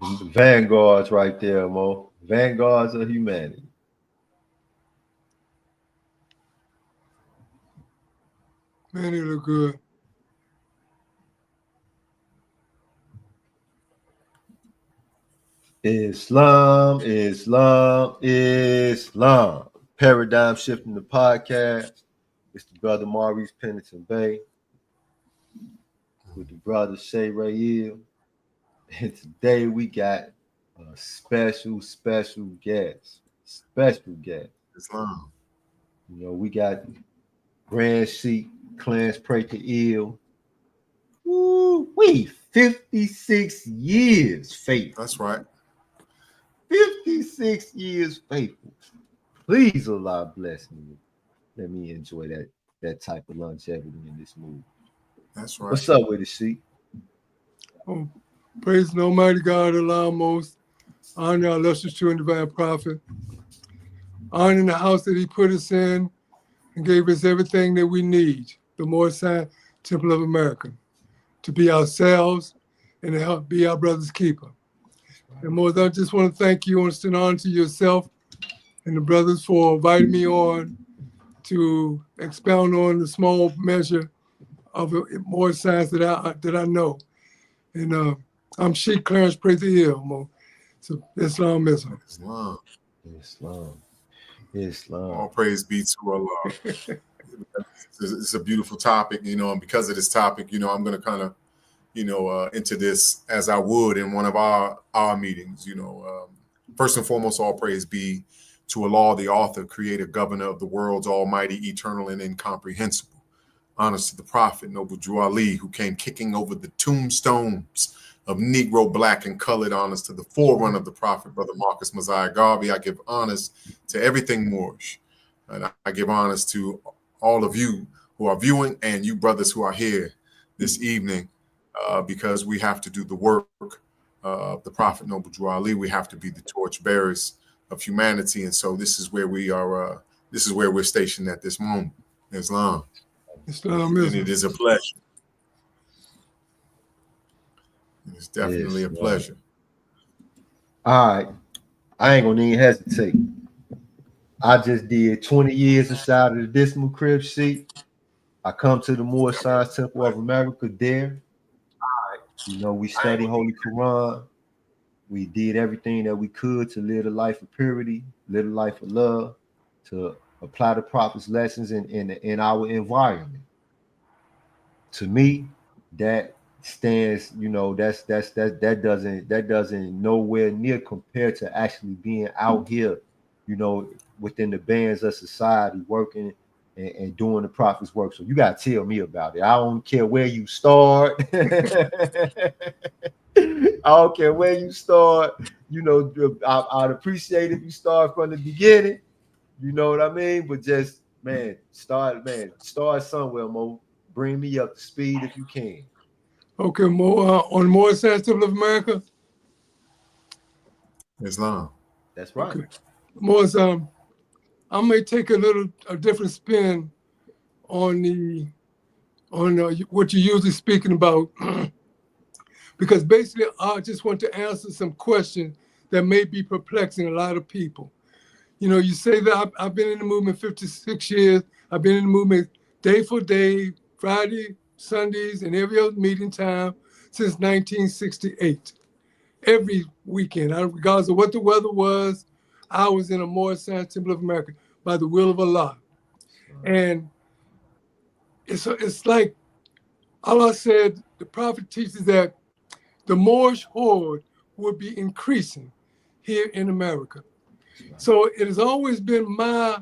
Vanguards right there, Mo. Vanguards of humanity. Man, they look good. Islam, Islam, Islam. Paradigm shifting the podcast. It's the brother Maurice Pennington Bay with the brother Shay Rael. And today we got a special guest. Special guest. Islam. We got Grand Sheik Clarence Prather ill. Woo, we 56 years faithful. That's right. 56 years faithful. Please, Allah bless me. Let me enjoy that type of longevity in this movie. That's right. What's up with it, Sheik? Oh, praise the Almighty God, Allah most. Honor our illustrious true and divine prophet. Honor the house that he put us in and gave us everything that we need. The Moorish Temple of America. To be ourselves and to help be our brother's keeper. And Moses, I just want to thank you and extend honor to yourself and the brothers for inviting me on to expound on the small measure of more science that I know. And I'm Sheik Clarence Prather, so Islamism. Islam. All praise be to Allah. It's a beautiful topic, and because of this topic, I'm going to kind of, into this as I would in one of our meetings, First and foremost, all praise be to Allah, the author, creator, governor of the worlds, almighty, eternal, and incomprehensible. Honors to the prophet, noble Drew Ali, who came kicking over the tombstones of Negro, black, and colored. Honors to the forerunner of the prophet, Brother Marcus Mosiah Garvey. I give honors to everything Moorish. And I give honors to all of you who are viewing and you brothers who are here this evening, because we have to do the work of the prophet, noble Drew Ali. We have to be the torch bearers of humanity. And so this is where we are. This is where we're stationed at this moment. Islam. Islamism. And it is a pleasure. It's definitely a pleasure. All right. I ain't gonna even hesitate. I just did 20 years inside of the Decimal Crib Sheik. I come to the Moorish Temple of America there. We study Holy Quran. We did everything that we could to live a life of purity, live a life of love, to apply the Prophet's lessons in our environment. To me, that stands, that doesn't nowhere near compare to actually being out here, within the bands of society, working and doing the Prophet's work. So you gotta tell me about it. I don't care where you start. I don't care where you start. I'd appreciate if you start from the beginning. You know what I mean? But just start somewhere, Mo. Bring me up to speed if you can. Okay, Mo, on the Moorish Temple of America. Islam. That's right. Okay. Moses, I may take a different spin on what you're usually speaking about, because basically I just want to answer some questions that may be perplexing a lot of people. You say that I've been in the movement 56 years. I've been in the movement day for day, Friday, Sundays, and every other meeting time since 1968. Every weekend, regardless of what the weather was, I was in a Moorish Temple of America by the will of Allah. And it's like Allah said, the Prophet teaches that the Moorish horde will be increasing here in America. So it has always been my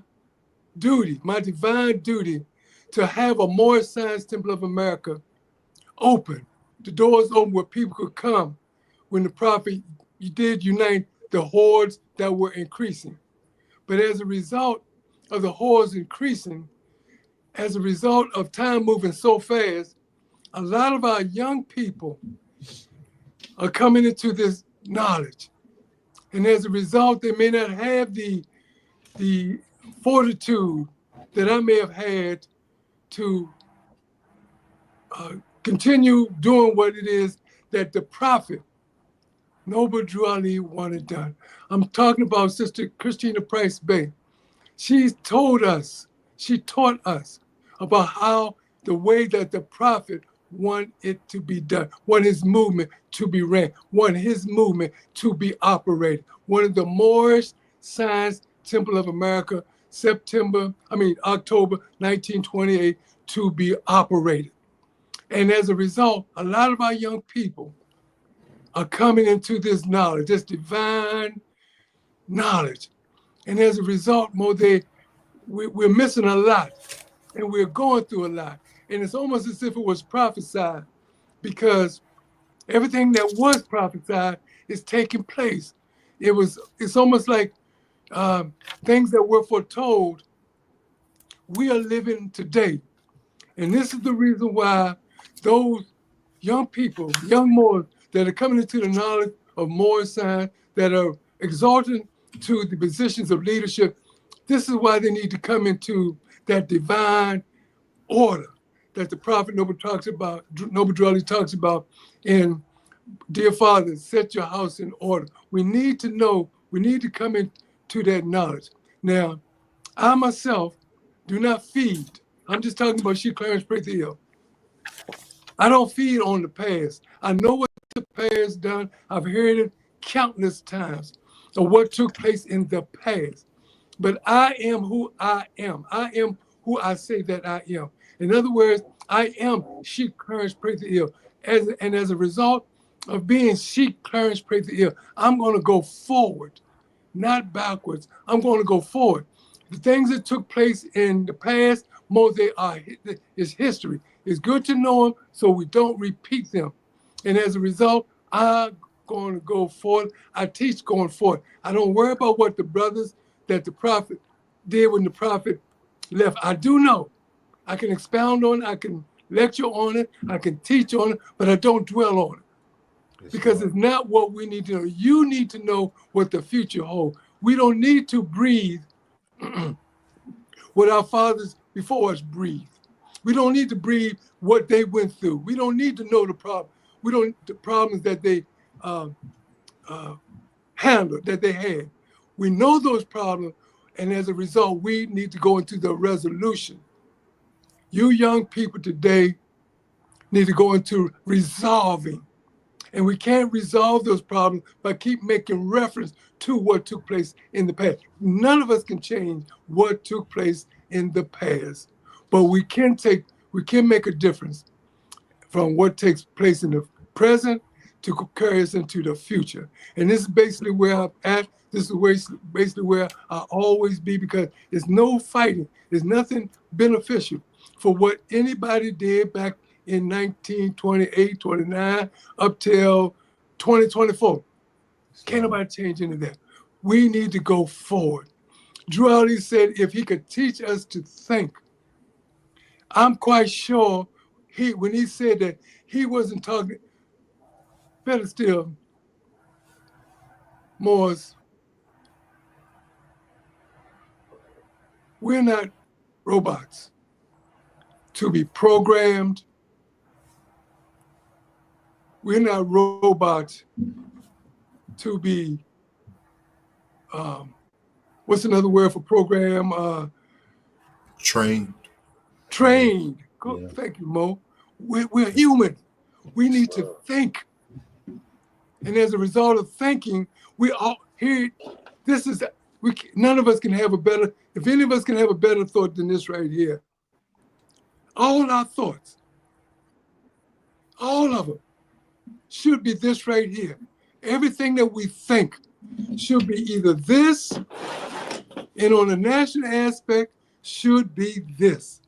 duty, my divine duty, to have a Moorish Temple of America open, the doors open where people could come when the Prophet did unite the hordes that were increasing. But as a result of the hordes increasing, as a result of time moving so fast, a lot of our young people are coming into this knowledge. And as a result, they may not have the fortitude that I may have had to continue doing what it is that the Prophet Noble Drew Ali wanted done. I'm talking about Sister Christina Price Bay. She taught us about how the way that the prophet want it to be done, want his movement to be ran, want his movement to be operated. One of the Moorish Science Temple of America, October 1928, to be operated. And as a result, a lot of our young people are coming into this knowledge, this divine knowledge. And as a result, we're missing a lot, and we're going through a lot. And it's almost as if it was prophesied, because everything that was prophesied is taking place. It's almost like things that were foretold, we are living today. And this is the reason why those young people, young Moors that are coming into the knowledge of Moorish science, that are exalted to the positions of leadership, this is why they need to come into that divine order that the prophet Noble Drew Ali talks about in Dear Father, Set Your House in Order. We need to know, we need to come into that knowledge. Now, I myself do not feed. I'm just talking about Sheik Clarence Prather. I don't feed on the past. I know what the past done. I've heard it countless times of what took place in the past. But I am who I am. I am who I say that I am. In other words, I am Sheik Clarence Prather. And as a result of being Sheik Clarence Prather, I'm going to go forward, not backwards. I'm going to go forward. The things that took place in the past, is history. It's good to know them so we don't repeat them. And as a result, I'm going to go forward. I teach going forward. I don't worry about what the brothers that the prophet did when the prophet left. I do know. I can expound on it. I can lecture on it. I can teach on it, but I don't dwell on it. Because it's not what we need to know. You need to know what the future holds. We don't need to breathe what our fathers before us breathed. We don't need to breathe what they went through. We don't need to know the problem. The problems that they handled, that they had. We know those problems, and as a result, we need to go into the resolution. You young people today need to go into resolving. And we can't resolve those problems by keep making reference to what took place in the past. None of us can change what took place in the past, but we can make a difference from what takes place in the present to carry us into the future. And this is basically where I'm at. This is basically where I'll always be, because there's no fighting. There's nothing beneficial for what anybody did back in 1928, 29, up till 2024. Can't nobody change any of that. We need to go forward. Drew Ali said if he could teach us to think, I'm quite sure when he said that, he wasn't talking, better still, Moors, we're not robots to be programmed. We're not robots to be, what's another word for program? Trained. Trained. Good. Yeah. Thank you, Mo. We're human. We need to think. And as a result of thinking, we all here, none of us can have a better, if any of us can have a better thought than this right here. All our thoughts, all of them, should be this right here. Everything that we think should be either this, and on a national aspect, should be this.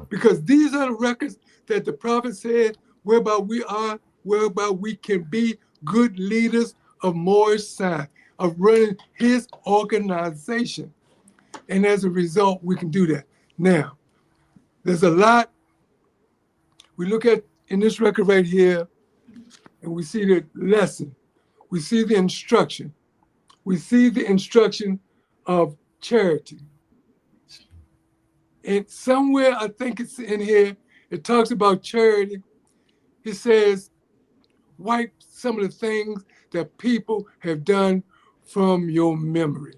Because these are the records that the prophet said, whereby we can be good leaders of Moorish science, of running his organization. And as a result, we can do that. Now, there's a lot we look at in this record right here, and we see the lesson. We see the instruction. We see the instruction of charity. And somewhere, I think it's in here, it talks about charity. It says, wipe some of the things that people have done from your memory.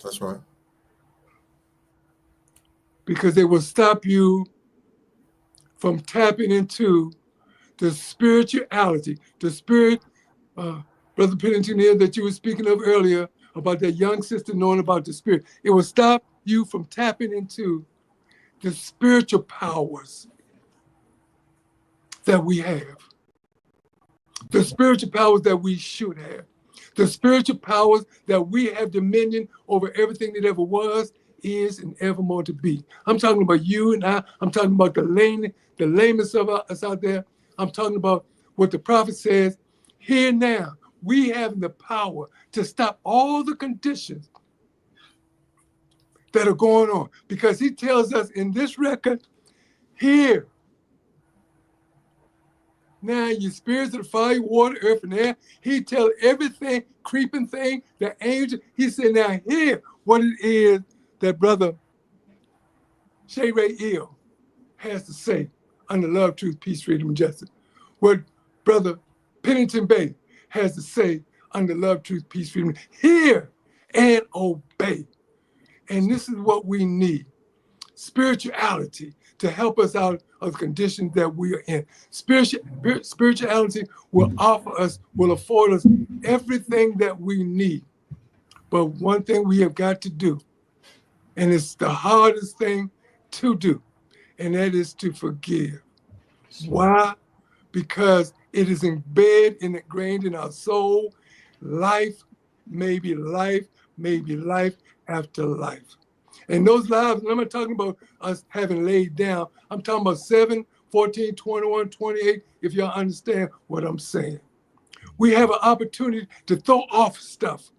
That's right. Because they will stop you from tapping into the spirituality, the spirit, Brother Pennington here that you were speaking of earlier about that young sister knowing about the spirit. It will stop you from tapping into the spiritual powers that we have, the spiritual powers that we should have, the spiritual powers that we have dominion over everything that ever was, is, and evermore to be. I'm talking about you and I. I'm talking about the layman's of us out there. I'm talking about what the prophet says. Here now, we have the power to stop all the conditions that are going on, because he tells us in this record, here, now you spirits of the fire, water, earth, and air. He tells everything, creeping thing, the angel. He said, now here, what it is that Brother Sheik Clarence has to say under love, truth, peace, freedom, and justice. What Brother Pennington Bay has to say under love, truth, peace, freedom. Hear and obey. And this is what we need. Spirituality to help us out of the conditions that we are in. Spirituality will afford us everything that we need. But one thing we have got to do, and it's the hardest thing to do, and that is to forgive. Why? Because it is embedded and ingrained in our soul. Life may be life after life. And those lives, and I'm not talking about us having laid down. I'm talking about 7, 14, 21, 28, if y'all understand what I'm saying. We have an opportunity to throw off stuff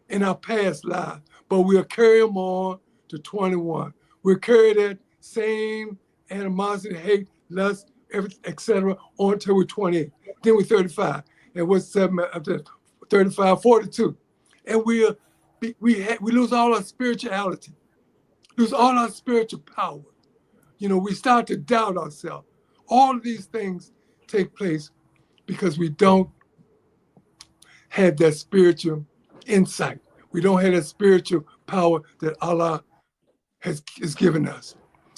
in our past lives, but we'll carry them on to 21. We'll carry that same animosity, hate, lust, etc. on until we're 28. Then we're 35. And what's 7 after 35, 42. And we lose all our spirituality, lose all our spiritual power. You know, we start to doubt ourselves. All of these things take place because we don't have that spiritual insight. We don't have that spiritual power that Allah has given us,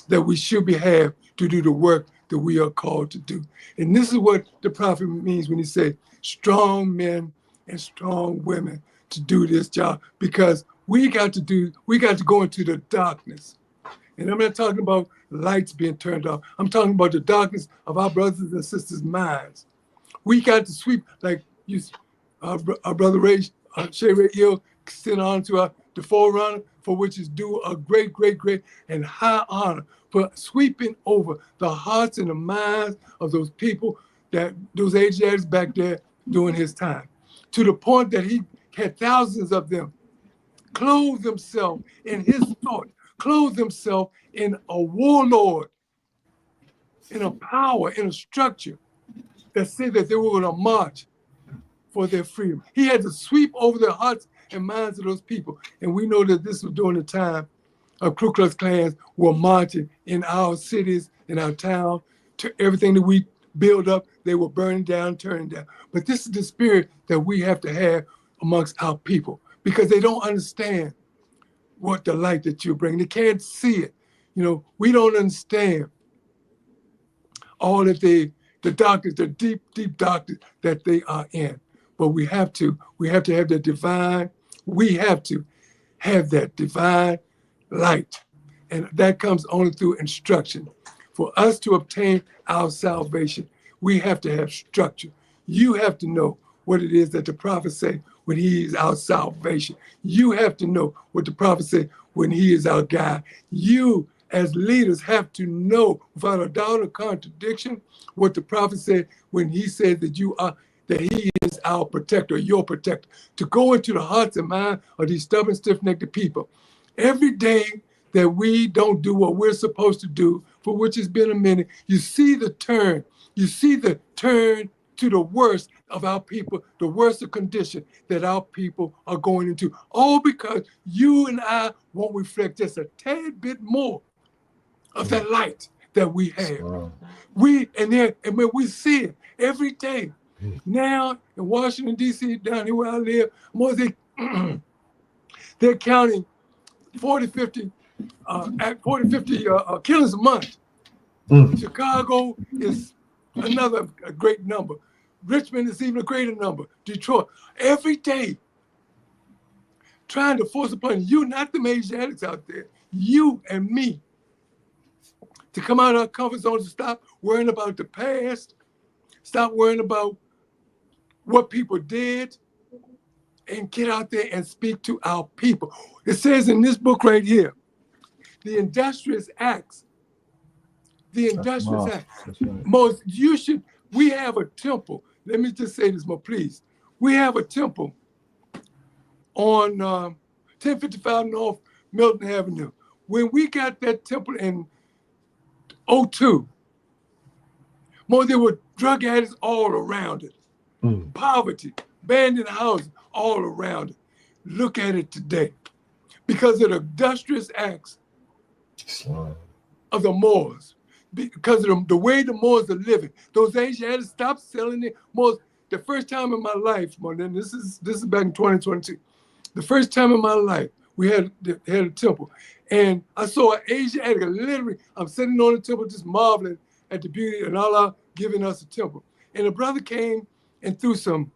that we should have to do the work that we are called to do. And this is what the prophet means when he says strong men and strong women to do this job, because we got to go into the darkness. And I'm not talking about lights being turned off. I'm talking about the darkness of our brothers and sisters' minds. We got to sweep, like our brother Sheik Clarence sent on to the forerunner, for which is due a great, great, great and high honor for sweeping over the hearts and the minds of those people, that those Asiatics back there during his time, to the point that he had thousands of them clothe themselves in his thought, clothe themselves in a warlord, in a power, in a structure that said that they were going to march for their freedom. He had to sweep over the hearts and minds of those people. And we know that this was during the time of Ku Klux Klans were marching in our cities, in our town, to everything that we build up, they were burning down, turning down. But this is the spirit that we have to have amongst our people, because they don't understand what the light that you bring. They can't see it. You know, we don't understand all of the darkness, the deep, deep darkness that they are in. But we have to have that divine, light. And that comes only through instruction. For us to obtain our salvation, we have to have structure. You have to know what it is that the prophet said when he is our salvation. You have to know what the prophet said when he is our guide. You as leaders have to know without a doubt or contradiction what the prophet said when he said that he is our protector, your protector, to go into the hearts and minds of these stubborn, stiff-necked people. Every day that we don't do what we're supposed to do, for which has been a minute, you see the turn. You see the turn to the worst of our people, the worst of condition that our people are going into, all because you and I won't reflect just a tad bit more of that light that we have. Wow. We see it every day. Now in Washington, D.C., down here where I live, they're counting 40, 50 killings a month. Chicago is another a great number. Richmond is even a greater number. Detroit, every day, trying to force upon you, not the Asiatics out there, you and me, to come out of our comfort zones and stop worrying about the past, stop worrying about what people did, and get out there and speak to our people. It says in this book right here, the Industrious Acts. The Industrious Acts. Right. We have a temple. Let me just say this more, please. We have a temple on 1055 North Milton Avenue. When we got that temple in 2002, there were drug addicts all around it. Poverty, abandoned houses all around it. Look at it today. Because of the industrious acts of the Moors, because of the way the Moors are living. Those Asiatics stopped selling it. The first time in my life, and this is back in 2022, the first time in my life, we had a temple. And I saw an Asiatic, literally, I'm sitting on the temple just marveling at the beauty and Allah giving us a temple. And a brother came and threw some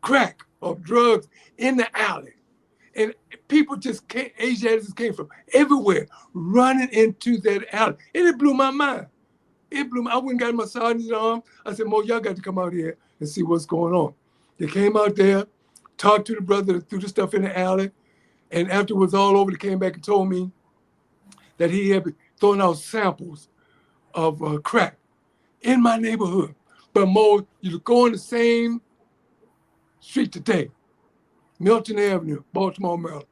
crack or drugs in the alley. And people Asiatics came from everywhere running into that alley. And it blew my mind. I went and got my sergeant's arm. I said, y'all got to come out here and see what's going on. They came out there, talked to the brother that threw the stuff in the alley. And after it was all over, they came back and told me that he had been throwing out samples of crack in my neighborhood. But you go on the same street today, Milton Avenue, Baltimore, Maryland,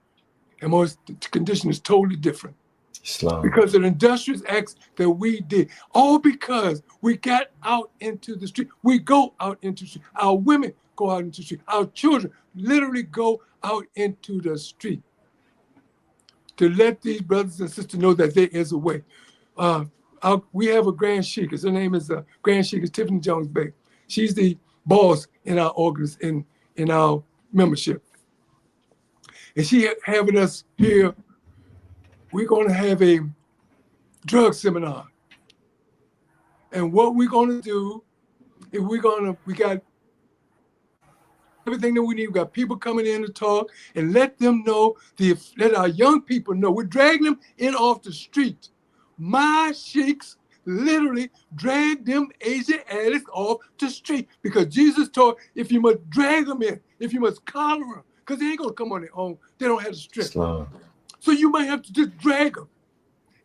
and the condition is totally different. Islam. Because of the industrious acts that we did, all because we got out into the street. We go out into the street. Our women go out into the street. Our children literally go out into the street to let these brothers and sisters know that there is a way. We have a Grand Sheik. Her name is Grand Sheik is Tiffany Jones Bay. She's the boss in our organization, in our membership. And she having us here. We're going to have a drug seminar. And what we're going to do is we got everything that we need. We got people coming in to talk and let them know, let our young people know. We're dragging them in off the street. My sheiks literally dragged them Asian addicts off the street because Jesus taught if you must drag them in, if you must collar them, because they ain't going to come on their own. They don't have the strength. Islam. So you might have to just drag them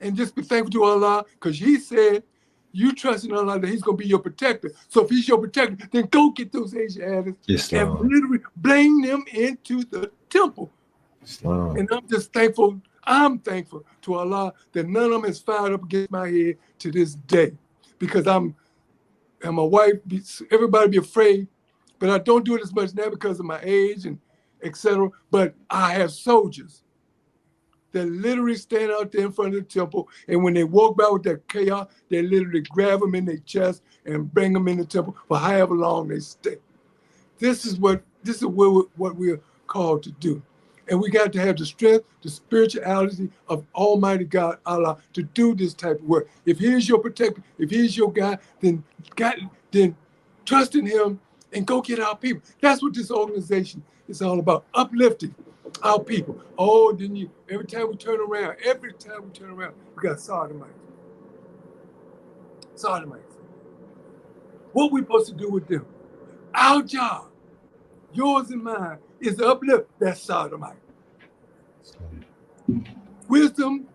and just be thankful to Allah because he said, you trust in Allah that he's going to be your protector. So if he's your protector, then go get those Asian addicts and literally bring them into the temple. Islam. And I'm just thankful. I'm thankful to Allah that none of them has fired up against my head to this day because and my wife, everybody be afraid, but I don't do it as much now because of my age and etc. But I have soldiers that literally stand out there in front of the temple, and when they walk by with that chaos, they literally grab them in their chest and bring them in the temple for however long they stay. This is what we're called to do. And we got to have the strength, the spirituality of Almighty God, Allah, to do this type of work. If he is your protector, if he is your God, then trust in him and go get our people. That's what this organization is all about, uplifting our people. Oh, didn't you? Every time we turn around, we got sodomites. What we supposed to do with them? Our job, yours and mine, is to uplift that sodomite. Wisdom,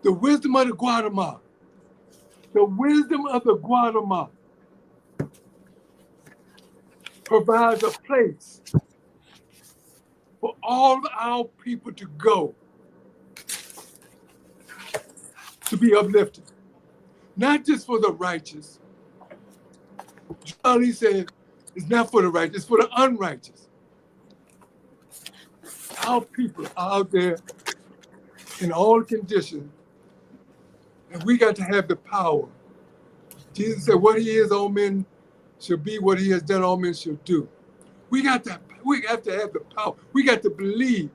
the wisdom of the Guatemala. The wisdom of the Guatemala provides a place for all of our people to go to be uplifted. Not just for the righteous. Ali said, it's not for the righteous, it's for the unrighteous. Our people are out there in all conditions And we got to have the power. Jesus said, what he is, all men shall be. What he has done, all men shall do. We have to have the power. We got to believe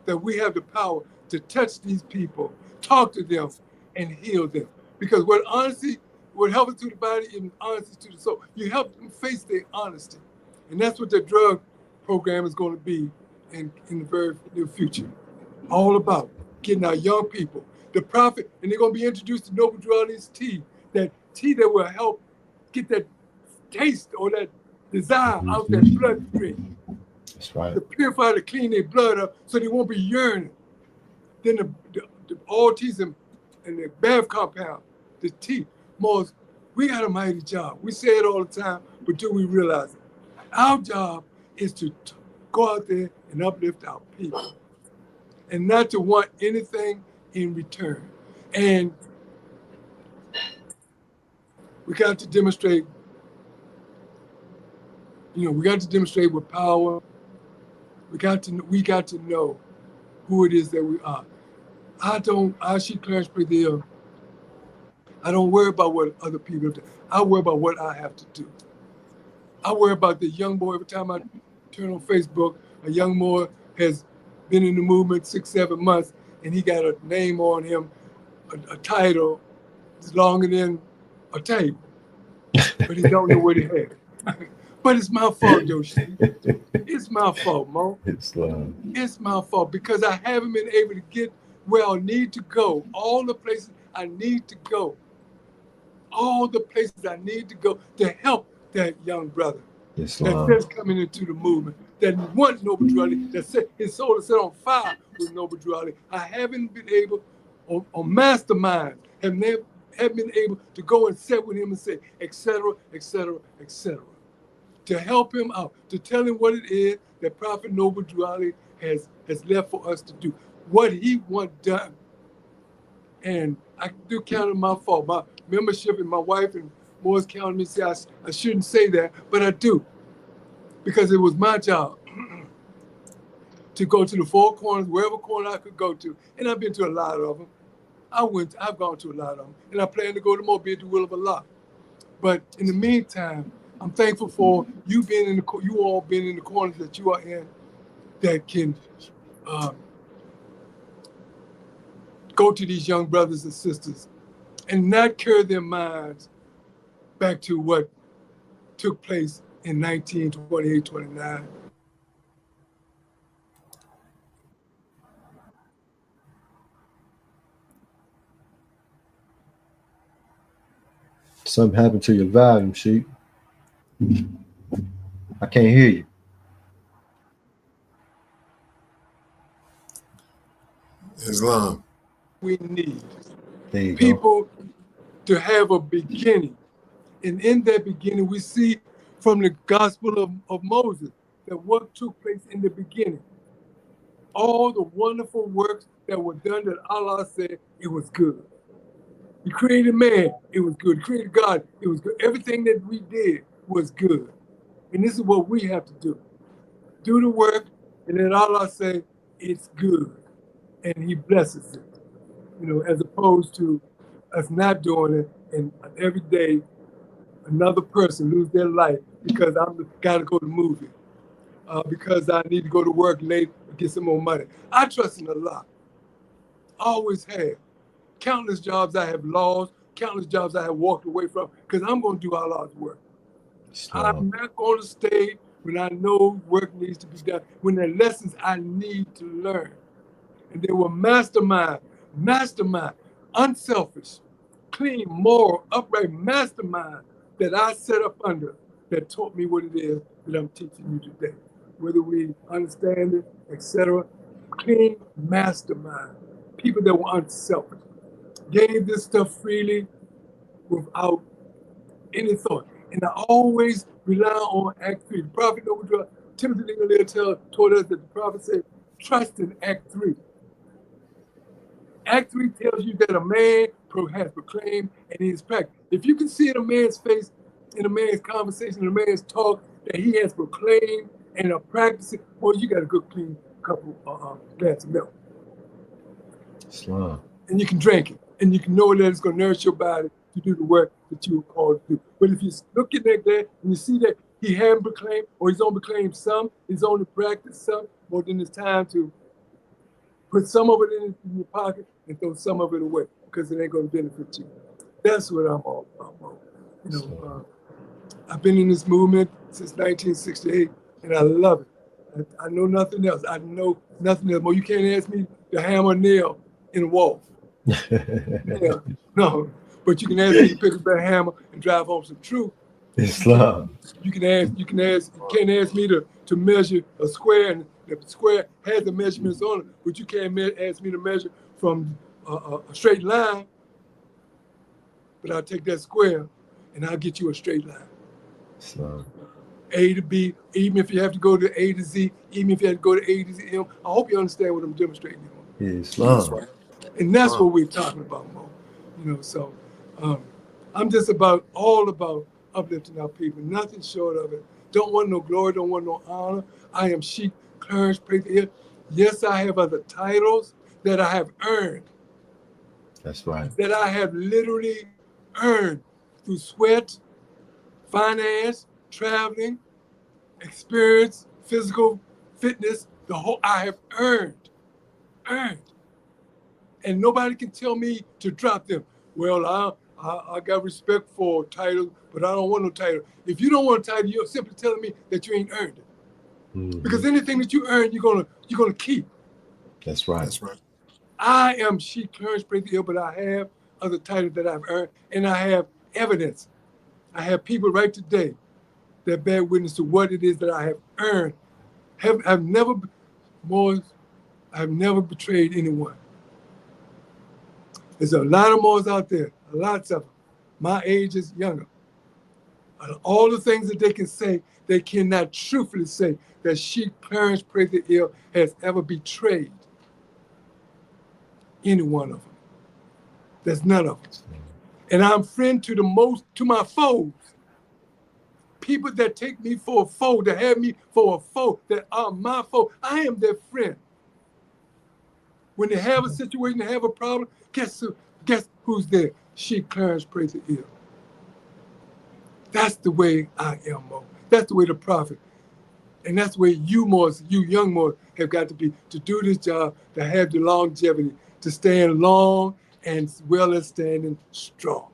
that we have the power to touch these people, talk to them, and heal them. Because what helps to the body and honesty to the soul. You help them face their honesty. And that's what the drug program is going to be in the very near future. All about getting our young people, the prophet, and they're going to be introduced to noble duality's tea, that tea that will help get that taste or that desire out their bloodstream. That's right. To purify, to clean their blood up so they won't be yearning. Then the all teas and the bath compound, the tea. Most, we got a mighty job. We say it all the time, but do we realize it? Our job is to go out there and uplift our people and not to want anything in return. And we got to demonstrate, we got to demonstrate with power. We got to know who it is that we are. I Sheik Clarence Prather, I don't worry about what other people do. I worry about what I have to do. I worry about the young boy. Every time I turn on Facebook, a young boy has been in the movement 6-7 months, and he got a name on him, a title that's longer than a table, but he don't know what he has. But it's my fault, Yoshi. It's my fault, Mo. It's my fault because I haven't been able to get where I need to go. All the places I need to go. All the places I need to go to help that young brother that's just coming into the movement, that wants noble duality, that set his soul is set on fire with noble duality. I haven't been able, or masterminds, haven't been able to go and sit with him and say, et cetera, et cetera, et cetera. To help him out, to tell him what it is that Prophet Noble Duality has left for us to do, what he wants done. And I do count it my fault. My membership and my wife and Maurice counted me and say I shouldn't say that, but I do. Because it was my job to go to the four corners, wherever corner I could go to. And I've been to a lot of them. I've gone to a lot of them. And I plan to go to more, be at the will of Allah. But in the meantime, I'm thankful for you all being in the corners that you are in, that can go to these young brothers and sisters and not carry their minds back to what took place in 1928, 29. Something happened to your volume, Sheik. I can't hear you. Islam. We need people to have a beginning. And in that beginning, we see from the Gospel of Moses that what took place in the beginning. All the wonderful works that were done that Allah said it was good. He created man, it was good. He created God, it was good. Everything that we did was good. And this is what we have to do. Do the work, and then Allah say it's good. And he blesses it. As opposed to us not doing it, and every day another person lose their life because I'm got to go to the movie, because I need to go to work late to get some more money. I trust in Allah. Always have. Countless jobs I have lost, countless jobs I have walked away from, because I'm going to do Allah's work. I'm not going to stay when I know work needs to be done, when there are lessons I need to learn. And they were mastermind, unselfish, clean, moral, upright mastermind that I set up under that taught me what it is that I'm teaching you today. Whether we understand it, etc. Clean mastermind, people that were unselfish, gave this stuff freely without any thought. And I always rely on Act 3. The Prophet Timothy told us that the Prophet said, trust in Act 3. Act 3 tells you that a man has proclaimed and he is practiced. If you can see in a man's face, in a man's conversation, in a man's talk, that he has proclaimed and are practicing, well, you got a good clean couple glass of milk. Islam. And you can drink it. and you can know that it's going to nourish your body to do the work that you were called to do. But if you look at that there and you see that he hadn't proclaimed, or he's only proclaimed some, he's only practiced some, well, then it's time to put some of it in your pocket and throw some of it away because it ain't going to benefit you. That's what I'm all about. You know, I've been in this movement since 1968, and I love it. I know nothing else. I know nothing else. Well, you can't ask me to hammer a nail in a wall. Yeah, no. But you can ask me to pick up that hammer and drive home some truth. Islam. You can't ask me to measure a square, and the square has the measurements on it, but you can't ask me to measure from a straight line. But I'll take that square and I'll get you a straight line. Islam. A to B, even if you have to go to A to Z, even if you have to go to A to Z, I hope you understand what I'm demonstrating. Islam. And that's what we're talking about, Mo. You know, so I'm just all about uplifting our people, nothing short of it. Don't want no glory, don't want no honor. I am Sheik Clarence Prather. Yes, I have other titles that I have earned. That's right. That I have literally earned through sweat, finance, traveling, experience, physical fitness. I have earned. And nobody can tell me to drop them. Well, I got respect for titles, but I don't want no title. If you don't want a title, you're simply telling me that you ain't earned it. Mm-hmm. Because anything that you earn, you're gonna keep. That's right. That's right. I am Sheik Clarence Prather, but I have other titles that I've earned, and I have evidence. I have people right today that bear witness to what it is that I have earned. I've never betrayed anyone. There's a lot of Moors out there, lots of them. My age is younger. And all the things that they can say, they cannot truthfully say that Sheik Clarence Prather has ever betrayed any one of them. There's none of them. And I'm friend to my foes. People that take me for a foe, that have me for a foe, that are my foe, I am their friend. When they have a situation, they have a problem, guess who's there? Sheik Clarence Prather. That's the way I am, Mo. That's the way the prophet. And that's the way you Moors, you young Moors, have got to be, to do this job, to have the longevity, to stand long and as well as standing strong.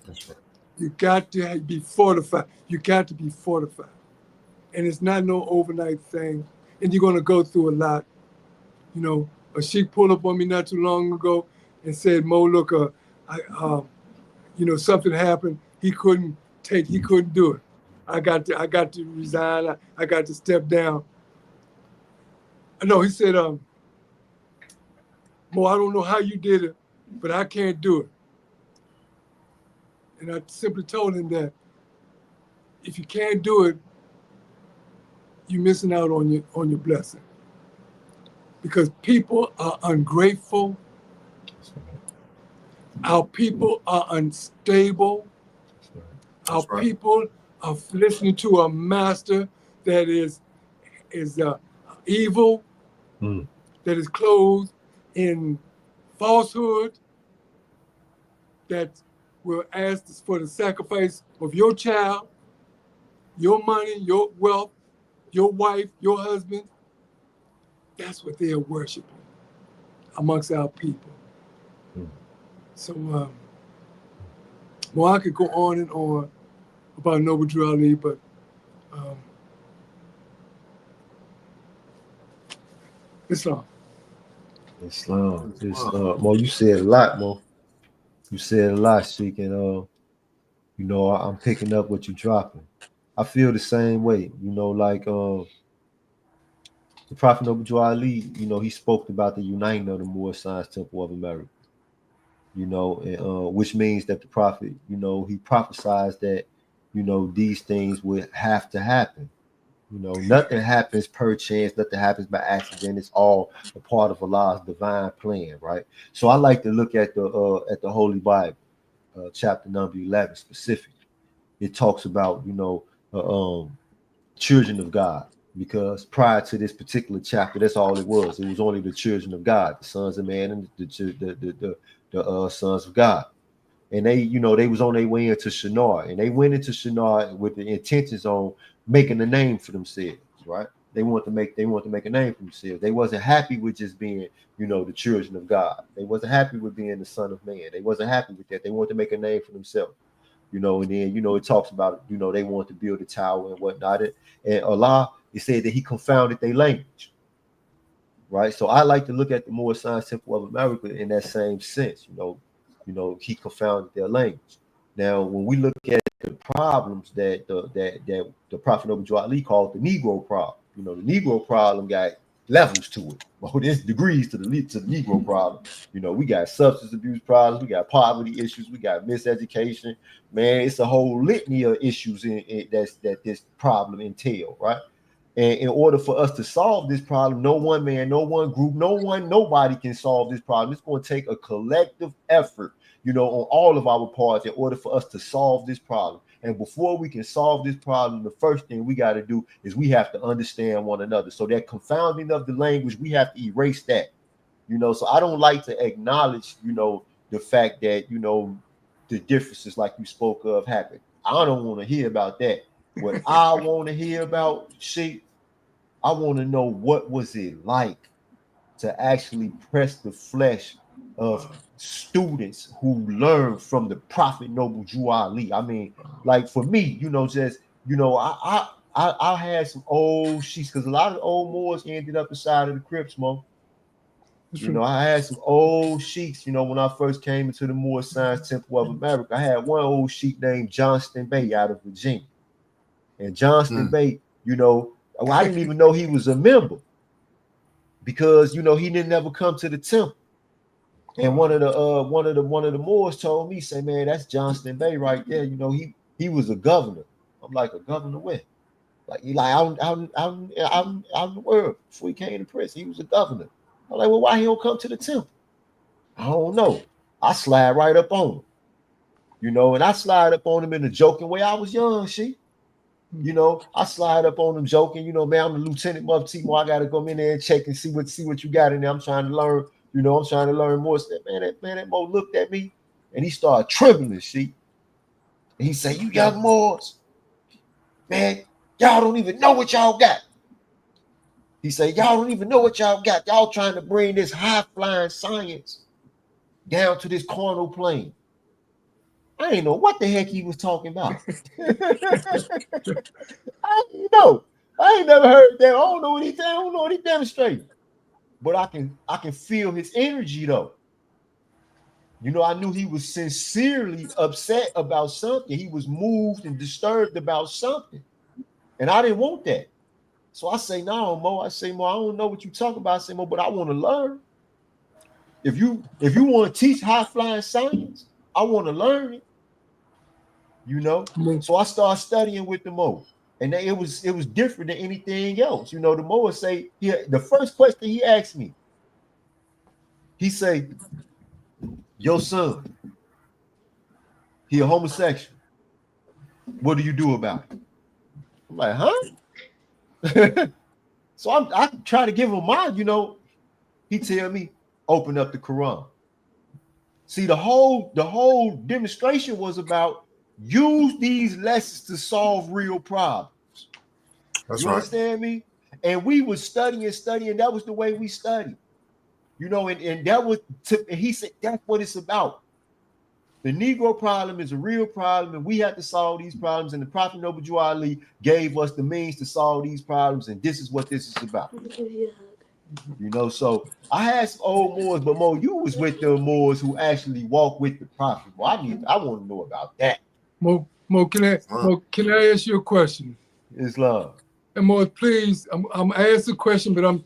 That's right. You got to be fortified. You got to be fortified. And it's not no overnight thing. And you're going to go through a lot. You know, a sheik pulled up on me not too long ago and said, Mo, look, something happened. He couldn't do it. I got to resign. I got to step down. No, he said, Mo, I don't know how you did it, but I can't do it. And I simply told him that if you can't do it, you're missing out on your blessing. Because people are ungrateful. Our people are unstable. Our people are listening to a master that is evil, that is clothed in falsehood, that will ask for the sacrifice of your child, your money, your wealth, your wife, your husband. That's what they are worshiping amongst our people. So, well, I could go on and on about Noble Drew Ali, but Islam. Mo, you said a lot, Mo. You said a lot, Sheik, and I'm picking up what you're dropping. I feel the same way, like the Prophet Noble Drew Ali, he spoke about the uniting of the Moorish Science Temple of America. And which means that the prophet, he prophesied that, these things would have to happen. Nothing happens per chance, nothing happens by accident. It's all a part of Allah's divine plan, right? So I like to look at the Holy Bible, chapter number 11 specifically. It talks about, children of God, because prior to this particular chapter, that's all it was. It was only the children of God, the sons of man, and the sons of God. And they, they was on their way into Shinar, and they went into Shinar with the intentions on making a name for themselves, right? They want to make a name for themselves. They wasn't happy with just being, the children of God. They wasn't happy with being the son of man. They wasn't happy with that. They wanted to make a name for themselves, and then, it talks about, they want to build a tower and whatnot. And Allah, it said that he confounded their language. Right. So I like to look at the Moorish Temple of America in that same sense, he confounded their language. Now, when we look at the problems that the Prophet Noble Ali called the Negro problem, the Negro problem got levels to it. Oh, there's degrees to the Negro problem. We got substance abuse problems, we got poverty issues, we got miseducation. Man, it's a whole litany of issues that this problem entail, right? And in order for us to solve this problem, no one man, no one group, nobody can solve this problem. It's going to take a collective effort, on all of our parts in order for us to solve this problem. And before we can solve this problem, the first thing we got to do is we have to understand one another. So that confounding of the language, we have to erase that, So I don't like to acknowledge, the fact that, the differences like you spoke of happen. I don't want to hear about that. What I want to hear about, I want to know what was it like to actually press the flesh of students who learned from the Prophet Noble Drew Ali. I mean, like for me, I had some old sheiks, because a lot of old Moors ended up inside of the Crips, Mo. I had some old sheiks, when I first came into the Moorish Science Temple of America. I had one old sheik named Johnston Bay out of Virginia. And Johnston Bay, I didn't even know he was a member, because he didn't ever come to the temple. And one of the Moors told me, say, man, that's Johnston Bay right there. He was a governor. I'm like, a governor where? Like, he like out in the world before he came to prison. He was a governor. I'm like, well, why he don't come to the temple? I don't know. I slide right up on him, and I slide up on him in a joking way. I was young, I slide up on them joking, man, I'm the Lieutenant Muff Timo. I gotta come in there and check and see what you got in there. I'm trying to learn, I'm trying to learn more. That Mo looked at me and he started trembling, And he said, you young Moors, man, y'all don't even know what y'all got. He said, y'all don't even know what y'all got. Y'all trying to bring this high-flying science down to this carnal plane. I didn't know what the heck he was talking about. I ain't never heard that. I don't know what he demonstrated. But I can feel his energy though. I knew he was sincerely upset about something. He was moved and disturbed about something. And I didn't want that. So I say, no, Mo. I say, Mo, I don't know what you talking about. I say, Mo, but I want to learn. If you want to teach high-flying science, I want to learn it. So I started studying with the Mo, and it was different than anything else. The Mo would say, the first question he asked me, he say, your son, he a homosexual. What do you do about it? I'm like, huh? So I try to give him mine, he tell me, open up the Quran. See, the whole demonstration was about use these lessons to solve real problems. That's you right. Understand me? And we would study. That was the way we studied. And that was, and he said, that's what it's about. The Negro problem is a real problem, and we have to solve these problems. And the Prophet Noble Drew Ali gave us the means to solve these problems, and this is what this is about. So I had some old Moors, but Mo, you was with the Moors who actually walked with the Prophet. Well, I want to know about that. Mo, can I ask you a question? Islam. And Mo, please, I'm asking a question, but I'm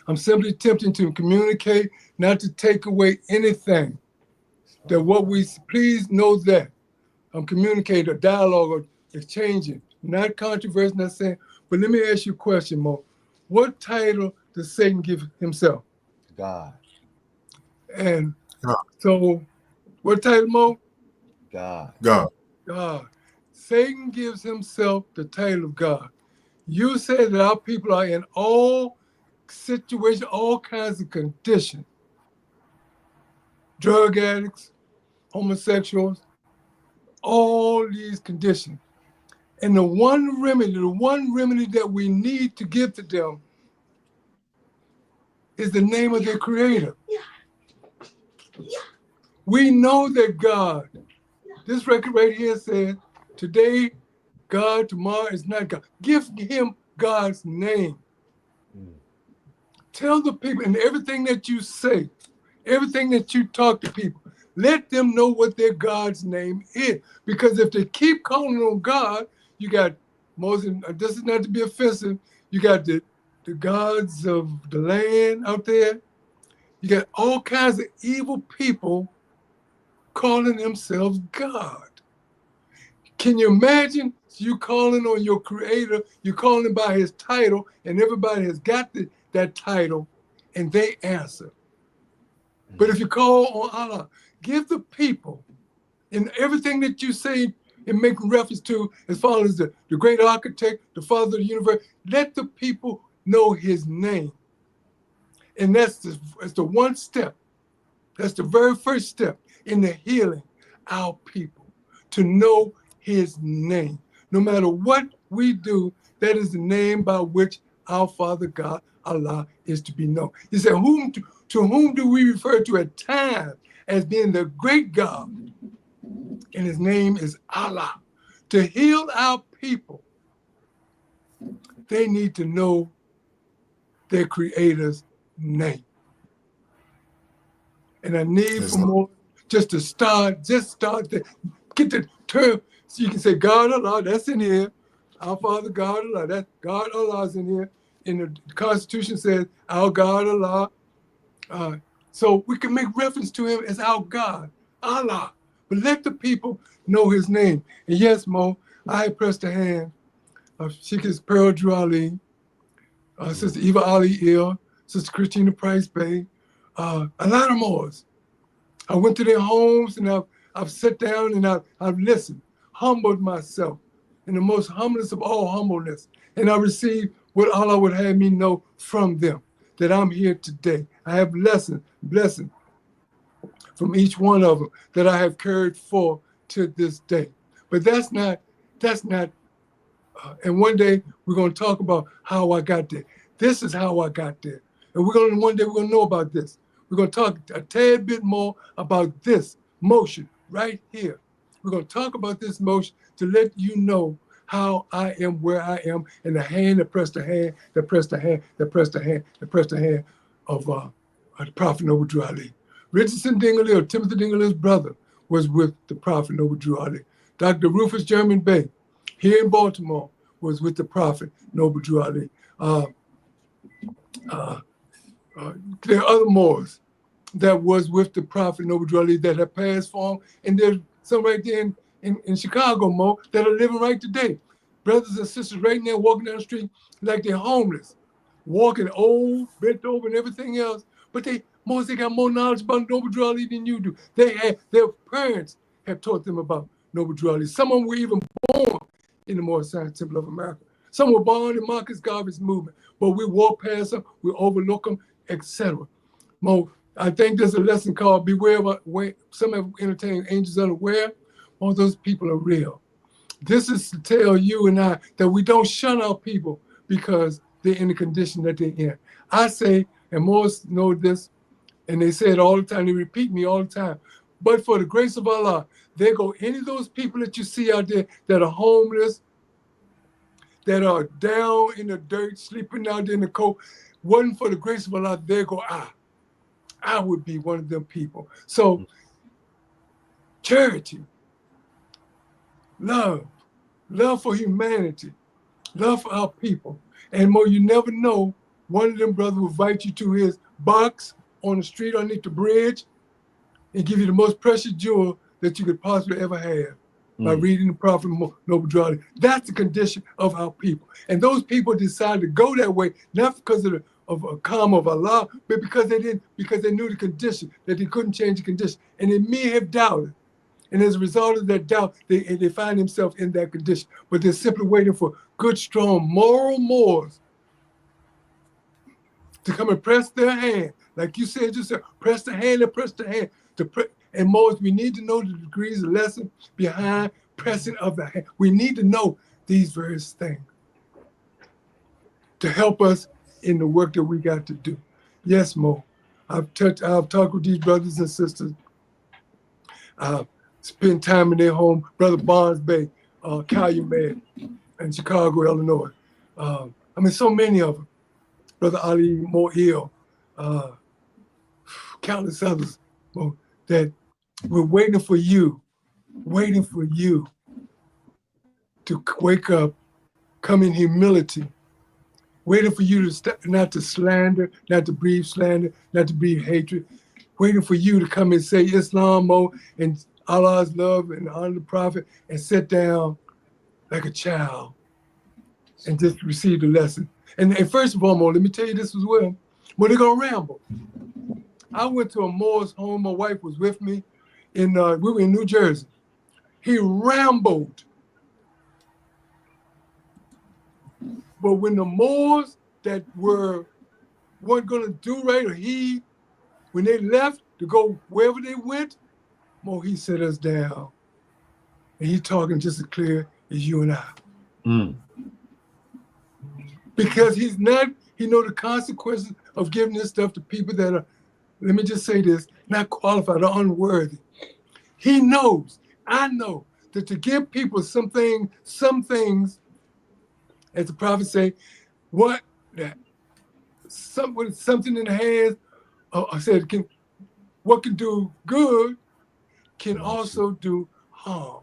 I'm simply attempting to communicate, not to take away anything. That what we please know that I'm communicating, a dialogue or exchanging, not controversy, not saying. But let me ask you a question, Mo. What title does Satan give himself? God. And so, what title, Mo? God. God. Satan gives himself the title of God. You said that our people are in all situations, all kinds of conditions. Drug addicts, homosexuals, all these conditions. And the one remedy that we need to give to them is the name of their creator. We know that God, this record right here says, today, God, tomorrow is not God. Give him God's name. Tell the people, and everything that you say, everything that you talk to people, let them know what their God's name is. Because if they keep calling on God, you got Moses, this is not to be offensive, you got the gods of the land out there. You got all kinds of evil people calling themselves God. Can you imagine you calling on your creator, you calling him by his title, and everybody has got that title, and they answer. But if you call on Allah, give the people, in everything that you say and make reference to as far as the great architect, the father of the universe, let the people know his name. And that's the one step. That's the very first step in the healing our people, to know his name. No matter what we do, that is the name by which our Father God, Allah, is to be known. He said, to whom do we refer to at times as being the great God? And his name is Allah. To heal our people, they need to know their creator's name. And I need for more just to start there. Get the term, so you can say God Allah, that's in here. Our Father God Allah, that God Allah's in here. And the Constitution says our God Allah. So we can make reference to him as our God, Allah. But let the people know his name. And yes, Mo, I pressed the hand of Sheikh Pearl Drew Ali, Sister Eva Ali Il, Sister Christina Price Bay, a lot of more. I went to their homes and I've sat down and I've listened, humbled myself in the most humblest of all humbleness. And I received what Allah would have me know from them, that I'm here today. I have blessing from each one of them that I have carried forth to this day. But that's not, and one day we're going to talk about how I got there. This is how I got there. And one day we're going to know about this. We're going to talk a tad bit more about this motion right here. We're going to talk about this motion to let you know how I am where I am, and the hand that pressed the hand, that pressed the hand, that pressed the hand, that pressed the hand of the Prophet Noble Drew Ali. Richardson Dingley, or Timothy Dingley's brother, was with the Prophet Noble Drew Ali. Dr. Rufus German Bay, here in Baltimore, was with the Prophet Noble Drew Ali. There are other Moors that was with the Prophet Noble Drew Ali that have passed from, and there's some right there in Chicago, Mo, that are living right today. Brothers and sisters right now walking down the street like they're homeless, walking old, bent over and everything else, but they got more knowledge about Noble Drew Ali than you do. Their parents have taught them about Noble Drew Ali. Some of them were even born in the Moorish Science Temple of America. Some were born in Marcus Garvey's movement, but we walk past them, we overlook them, etc. Mo, I think there's a lesson called Beware of some have entertained angels unaware. All those people are real. This is to tell you and I that we don't shun our people because they're in the condition that they're in. I say, and most know this, and they say it all the time, they repeat me all the time, but for the grace of Allah, there go any of those people that you see out there that are homeless, that are down in the dirt, sleeping out there in the cold. Wasn't for the grace of Allah, there go I. I would be one of them people. So, charity, love for humanity, love for our people. And Mo, you never know, one of them brothers will invite you to his box on the street underneath the bridge and give you the most precious jewel that you could possibly ever have by reading the Prophet Noble Drew Ali. That's the condition of our people. And those people decided to go that way, not because of a karma of Allah, but because they knew the condition, that they couldn't change the condition. And they may have doubted. And as a result of that doubt, they find themselves in that condition. But they're simply waiting for good, strong, moral Moors to come and press their hand. Like you said yourself, press the hand and press the hand. And Moors, we need to know the degrees of lesson behind pressing of the hand. We need to know these various things to help us in the work that we got to do. Yes, Mo. I've talked with these brothers and sisters. I've spent time in their home. Brother Barnes Bay, Calumet, in Chicago, Illinois. I mean, so many of them. Brother Ali Mo'il, countless others, Mo, that we're waiting for you to wake up, come in humility, waiting for you to not to slander, not to breathe slander, not to breathe hatred, waiting for you to come and say Islam, Mo, and Allah's love and honor the Prophet, and sit down like a child and just receive the lesson. And first of all, Mo, let me tell you this as well. Well, they're gonna ramble. I went to a Moor's home. My wife was with me. We were in New Jersey. He rambled. But when the Moors that weren't gonna do right or heed, when they left to go wherever they went, Mo, he set us down. And he talking just as clear as you and I. Mm. Because he know the consequences of giving this stuff to people that are, let me just say this, not qualified or unworthy. He knows, I know, that to give people some things, as the prophet say, something in the hands, I said, what can do good can also do harm.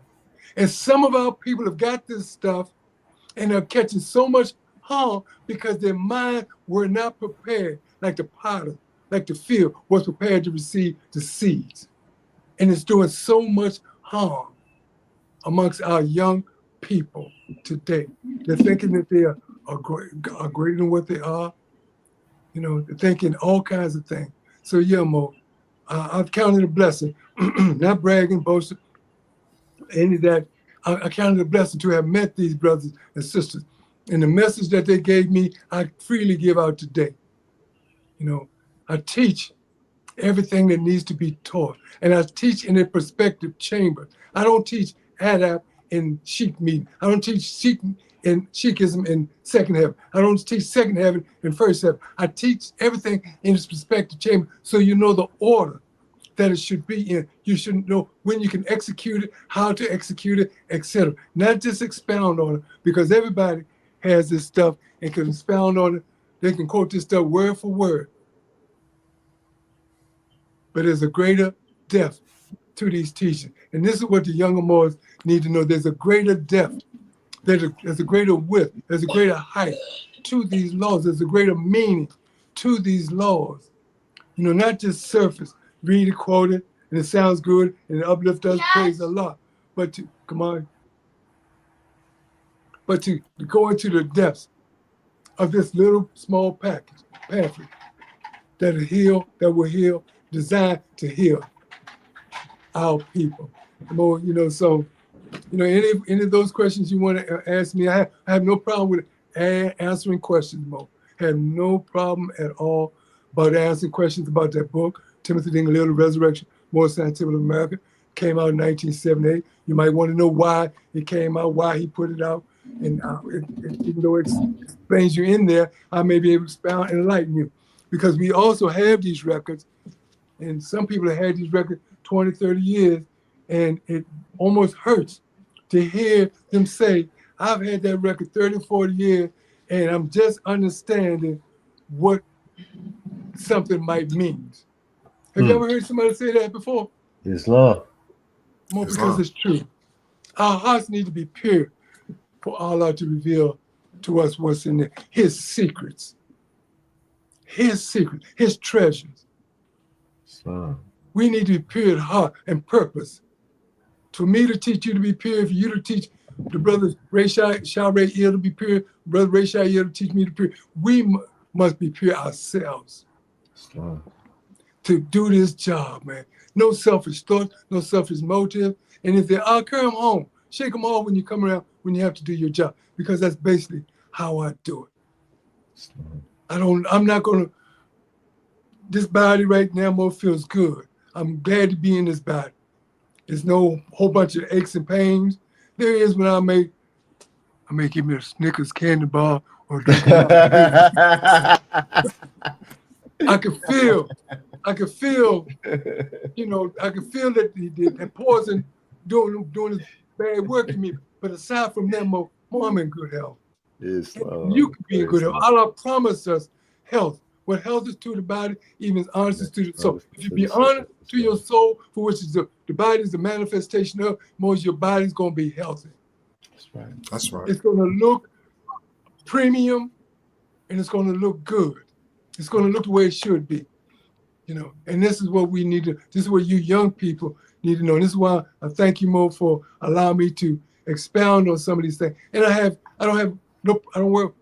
And some of our people have got this stuff and are catching so much harm because their minds were not prepared, like the potter, like the field was prepared to receive the seeds. And it's doing so much harm amongst our young people today. They're thinking that they are greater than what they are. You know, they're thinking all kinds of things. So yeah, Mo, I've counted a blessing, not bragging, boasting, any of that. I counted a blessing to have met these brothers and sisters. And the message that they gave me, I freely give out today. You know, I teach everything that needs to be taught. And I teach in a perspective chamber. I don't teach adab in Sheik meeting. I don't teach Sheik in Sheikism in second heaven. I don't teach second heaven in first heaven. I teach everything in its perspective chamber so you know the order that it should be in. You should know when you can execute it, how to execute it, etc. Not just expound on it, because everybody has this stuff and can expound on it. They can quote this stuff word for word. But there's a greater depth to these teachings. And this is what the younger Moors need to know. There's a greater depth. There's a greater width. There's a greater height to these laws. There's a greater meaning to these laws. You know, not just surface. Read it, quote it, and it sounds good, and it uplifts us, praise Allah. But to go into the depths of this little small pamphlet that will heal, designed to heal our people. More, you know, so, you know, any of those questions you want to ask me, I have no problem with answering questions, Mo. I have no problem at all about answering questions about that book, Timothy Dingley, The Resurrection, Moorish Scientific of America, came out in 1978. You might want to know why it came out, why he put it out. And even though it explains you in there, I may be able to expound and enlighten you. Because we also have these records, and some people have had these records 20, 30 years, and it almost hurts to hear them say, I've had that record 30, 40 years, and I'm just understanding what something might mean. Have you ever heard somebody say that before? Islam. More because it's true. Our hearts need to be pure for Allah to reveal to us what's in there. His secrets, His treasures. Islam. We need to be pure at heart and purpose. For me to teach you to be pure, for you to teach the brothers Ray Shai to be pure, brother Ray Shai to teach me to be pure. We must be pure ourselves. Islam. To do this job, man. No selfish thought, no selfish motive, And if they are, carry them home. Shake them off when you come around, when you have to do your job, because that's basically how I do it. I'm not going to, this body right now more feels good. I'm glad to be in this body. There's no whole bunch of aches and pains. There is when I may give me a Snickers candy bar or drink a lot of beer. I can feel, I can feel that poison doing this bad work in me. But aside from that, I'm in good health. You can be in good health. Allah promised us health. What health is to the body, even as honest is to the soul. If you be honest to your soul, for which is the body is the manifestation of, most your body's going to be healthy. That's right. That's right. It's going to look premium, and it's going to look good. It's going to look the way it should be. And this is what we need to. This is what you young people need to know. And this is why I thank you, Mo, for allowing me to expound on some of these things. And I don't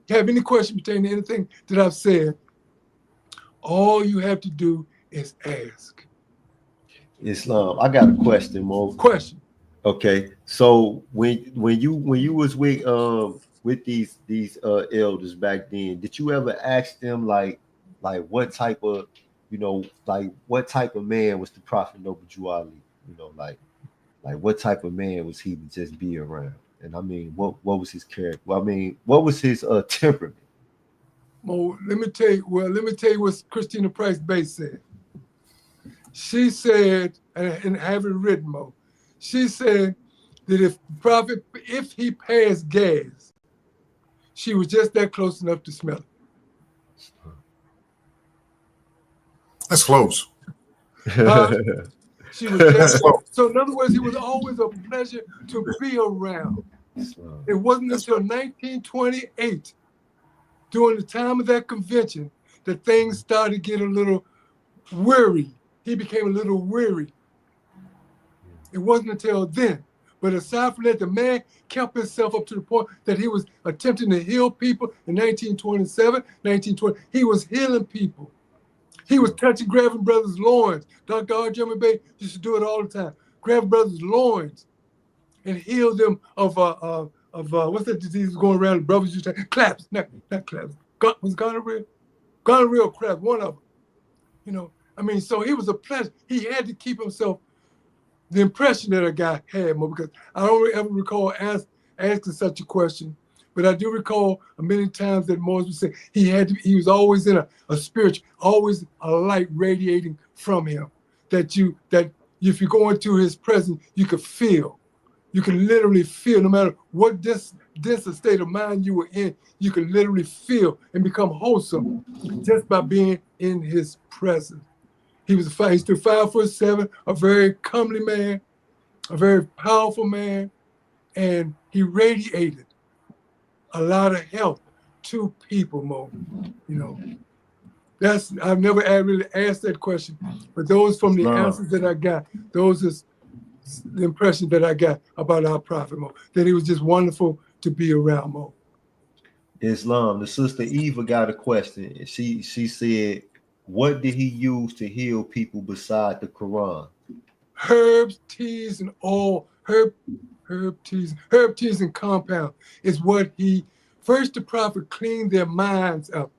have any question pertaining to anything that I've said. All you have to do is ask. Islam. I got a question, Mo. Question. Okay. So when you was with these elders back then, did you ever ask them like what type of what type of man was the Prophet Noble Jew Ali? Like what type of man was he to just be around? And I mean, what was his character? Well, I mean, what was his temperament? Well, let me tell you what Christina Price Bates said. She said, and I have it written, Mo, she said that if the Prophet, if he passed gas, she was just that close enough to smell it. That's close. She was just so in other words, it was always a pleasure to be around. It wasn't until 1928, during the time of that convention, that things started to get a little weary. He became a little weary. It wasn't until then. But aside from that, the man kept himself up to the point that he was attempting to heal people in 1927, 1920. He was healing people. He was grabbing brothers' loins. Dr. R. German Bay used to do it all the time. Grab brothers' loins and heal them of what's that disease going around? The brothers used to claps, not claps. Was gonorrhea? Gonorrhea or claps, one of them. So he was a pleasure. He had to keep himself, the impression that a guy had, because I don't ever recall asking such a question. But I do recall many times that Maurice would say he was always in a spiritual, always a light radiating from him. That if you go into his presence, you could feel. You can literally feel, no matter what dense state of mind you were in, you can literally feel and become wholesome just by being in his presence. He's still 5'7", a very comely man, a very powerful man, and he radiated a lot of health to people, Mo. I've never really asked that question, but those from the answers that I got, those is the impression that I got about our Prophet, Mo, that he was just wonderful to be around, Mo. Islam, the sister Eva got a question. She said, what did he use to heal people beside the Quran? Herbs, teas, and all herb teas and compound is what first the Prophet cleaned their minds up.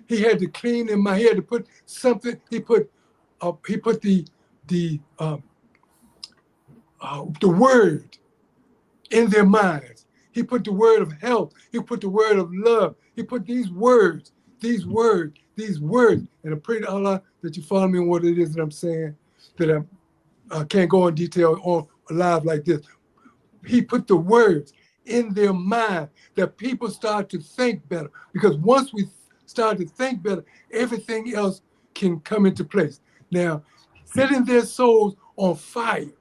He had to clean their mind. He had to put something. He put the word in their minds. He put the word of health. He put the word of love. He put these words. And I pray to Allah that you follow me on what it is that I'm saying, that I can't go in detail on live like this. He put the words in their mind that people start to think better. Because once we start to think better, everything else can come into place. Now, setting their souls on fire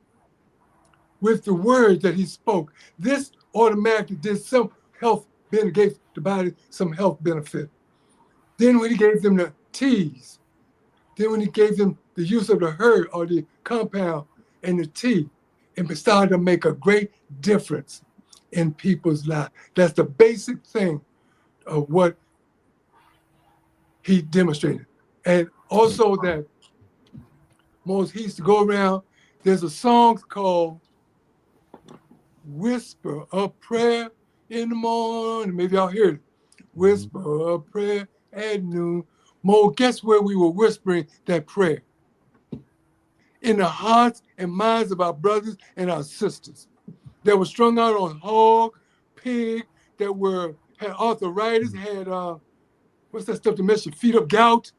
with the words that he spoke, this automatically did some health benefit, gave the body some health benefit. Then when he gave them the teas, then when he gave them the use of the herb or the compound and the tea, it started to make a great difference in people's lives. That's the basic thing of what he demonstrated. And also that he used to go around, there's a song called whisper a prayer in the morning. Maybe y'all heard it. Whisper a prayer at noon. Mo, guess where we were whispering that prayer? In the hearts and minds of our brothers and our sisters that were strung out on hog, pig, that had arthritis, had what's that stuff to mess your feet up, gout.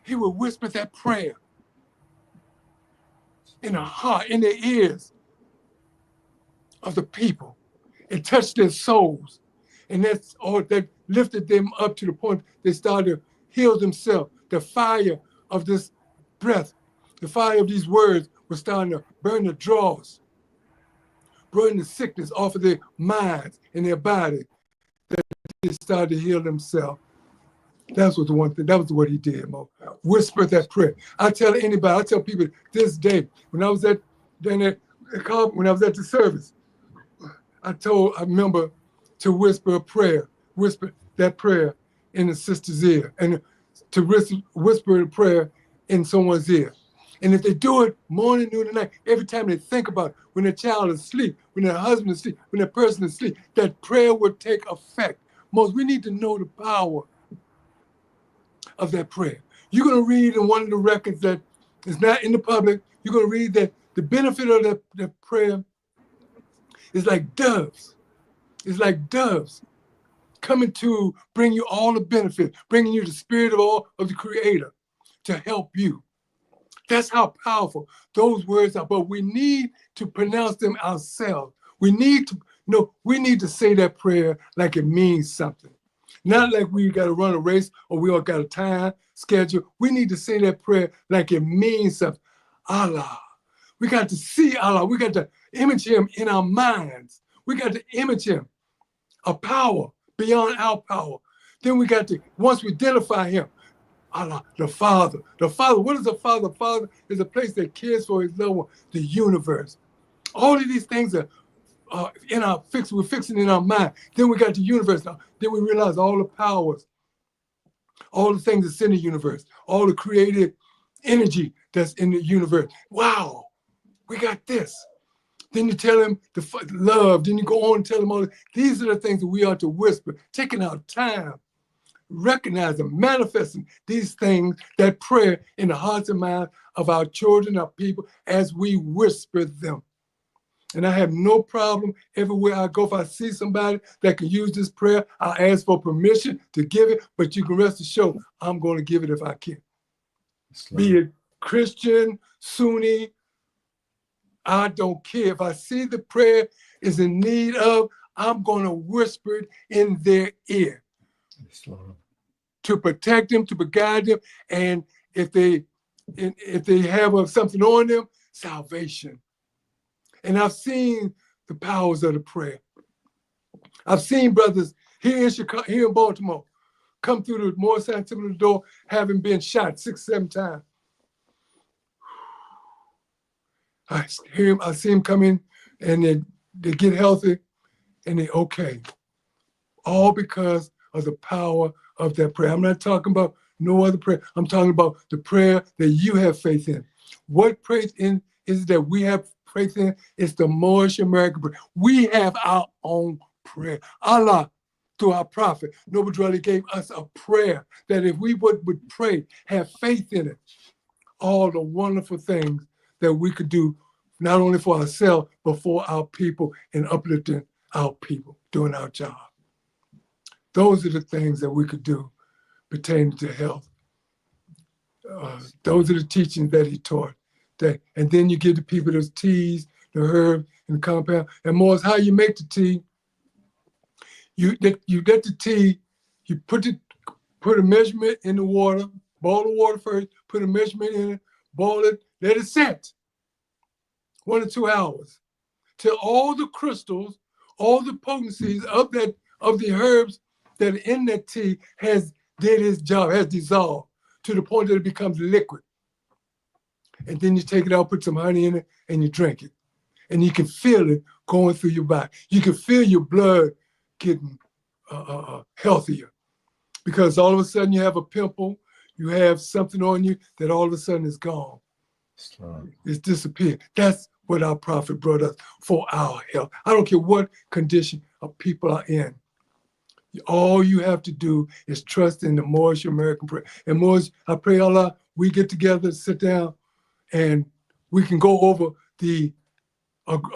He would whisper that prayer in the heart, in their ears of the people. It touched their souls. And that lifted them up to the point they started to heal themselves. The fire of this breath, the fire of these words was starting to burn the dross, burn the sickness off of their minds and their body. That they started to heal themselves. That was the one thing. That was what he did, Mo. Whisper that prayer. I tell people this day, when I was at the service, I remember to whisper a prayer, whisper that prayer in the sister's ear, and to whisper a prayer in someone's ear. And if they do it morning, noon, and night, every time they think about it, when their child is asleep, when their husband is asleep, when their person is asleep, that prayer would take effect. Most, we need to know the power of that prayer. You're going to read in one of the records that is not in the public, you're going to read that the benefit of that prayer is like doves. It's like doves coming to bring you all the benefit, bringing you the spirit of the Creator to help you. That's how powerful those words are. But we need to pronounce them ourselves. We need to say that prayer like it means something. Not like we got to run a race or we all got a time schedule. We need to say that prayer like it means something. Allah. We got to see Allah. We got to image him in our minds. We got to image him, a power beyond our power. Then we got to, once we identify him, Allah, the Father. The Father, what is the Father? The Father is a place that cares for his loved one, the universe. All of these things are we're fixing in our mind. Then we got the universe now. Then we realize all the powers, all the things that's in the universe, all the creative energy that's in the universe. Wow, we got this. Then you tell him the love. Then you go on and tell him all this. These are the things that we are to whisper, taking our time, recognizing, manifesting these things, that prayer in the hearts and minds of our children, our people, as we whisper them. And I have no problem everywhere I go. If I see somebody that can use this prayer, I'll ask for permission to give it, but you can rest assured I'm going to give it if I can. Be it Christian, Sunni, I don't care. If I see the prayer is in need of, I'm going to whisper it in their ear to protect them, to guide them, and if they have something on them, salvation. And I've seen the powers of the prayer. I've seen brothers here in Chicago, here in Baltimore, come through the Moorish Temple door, having been shot 6, 7 times. I see him come in, and they get healthy, and they're okay. All because of the power of that prayer. I'm not talking about no other prayer. I'm talking about the prayer that you have faith in. What faith in is that we have faith in? It's the Moorish American prayer. We have our own prayer. Allah, through our prophet, Noble Drew gave us a prayer that if we would pray, have faith in it, all the wonderful things that we could do, not only for ourselves, but for our people and uplifting our people, doing our job. Those are the things that we could do pertaining to health. Those are the teachings that he taught. And then you give the people those teas, the herbs, and the compound. And more is how you make the tea. You get the tea, you put a measurement in the water, boil the water first, put a measurement in it, boil it, let it set 1 or 2 hours till all the crystals, all the potencies of the herbs that are in that tea did his job, has dissolved to the point that it becomes liquid. And then you take it out, put some honey in it, and you drink it. And you can feel it going through your body. You can feel your blood getting healthier. Because all of a sudden you have a pimple, you have something on you that all of a sudden is gone. It's disappeared. That's what our prophet brought us for our health. I don't care what condition of people are in. All you have to do is trust in the Moorish American prayer. And Moorish, I pray Allah, we get together, sit down, and we can go over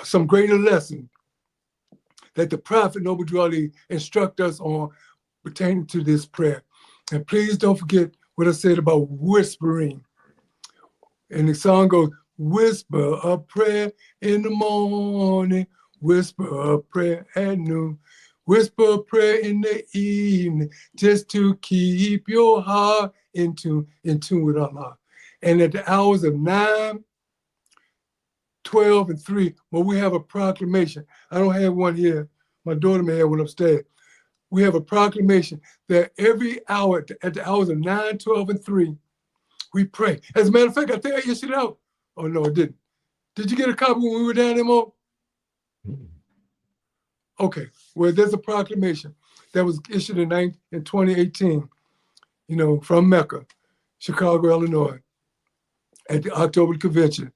some greater lesson that the prophet Noble Drew Ali instruct us on pertaining to this prayer. And please don't forget what I said about whispering. And the song goes, whisper a prayer in the morning, whisper a prayer at noon, whisper a prayer in the evening, just to keep your heart in tune with Allah. And at the hours of 9, 12, and 3, well, we have a proclamation. I don't have one here. My daughter may have one upstairs. We have a proclamation that every hour, at the hours of 9, 12, and 3, we pray. As a matter of fact, I think I issued it out. Oh, no, I didn't. Did you get a copy when we were down there, Mo? Okay, well, there's a proclamation that was issued in 2018, from Mecca, Chicago, Illinois, at the October convention,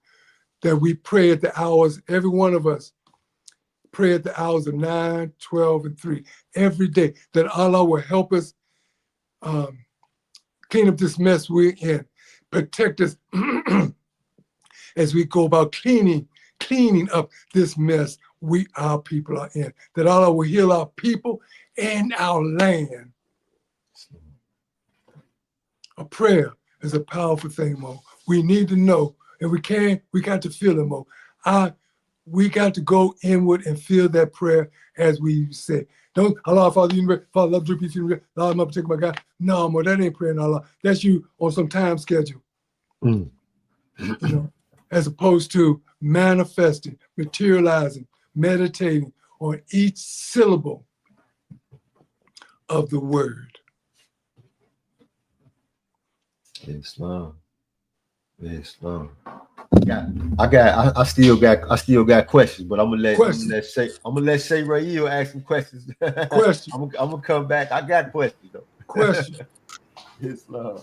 that we pray at the hours, every one of us, pray at the hours of 9, 12, and 3 every day, that Allah will help us clean up this mess we're in, protect us as we go about cleaning up this mess our people are in, that Allah will heal our people and our land. A prayer is a powerful thing, Mo. We need to know, and we got to feel it, Mo. We got to go inward and feel that prayer as we say. Don't, Allah, Father, universe, Father, love, peace, universe, Allah, I'm take my God. No, Mo, that ain't praying Allah. That's you on some time schedule. As opposed to manifesting, materializing, meditating on each syllable of the word. Islam. I still got questions, but I'm gonna let Shay Rael ask some questions. I'm gonna come back. I got questions though. Question. Islam.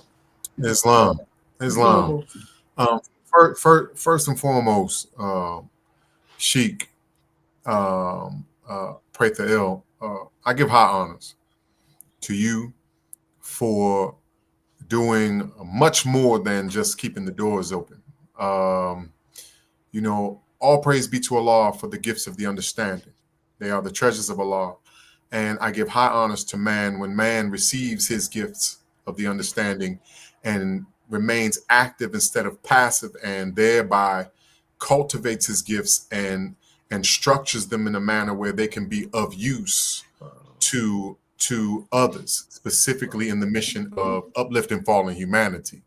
First and foremost, Sheik Prather, I give high honors to you for doing much more than just keeping the doors open. All praise be to Allah for the gifts of the understanding. They are the treasures of Allah. And I give high honors to man when man receives his gifts of the understanding and remains active instead of passive, and thereby cultivates his gifts and structures them in a manner where they can be of use to others, specifically in the mission of uplifting fallen humanity.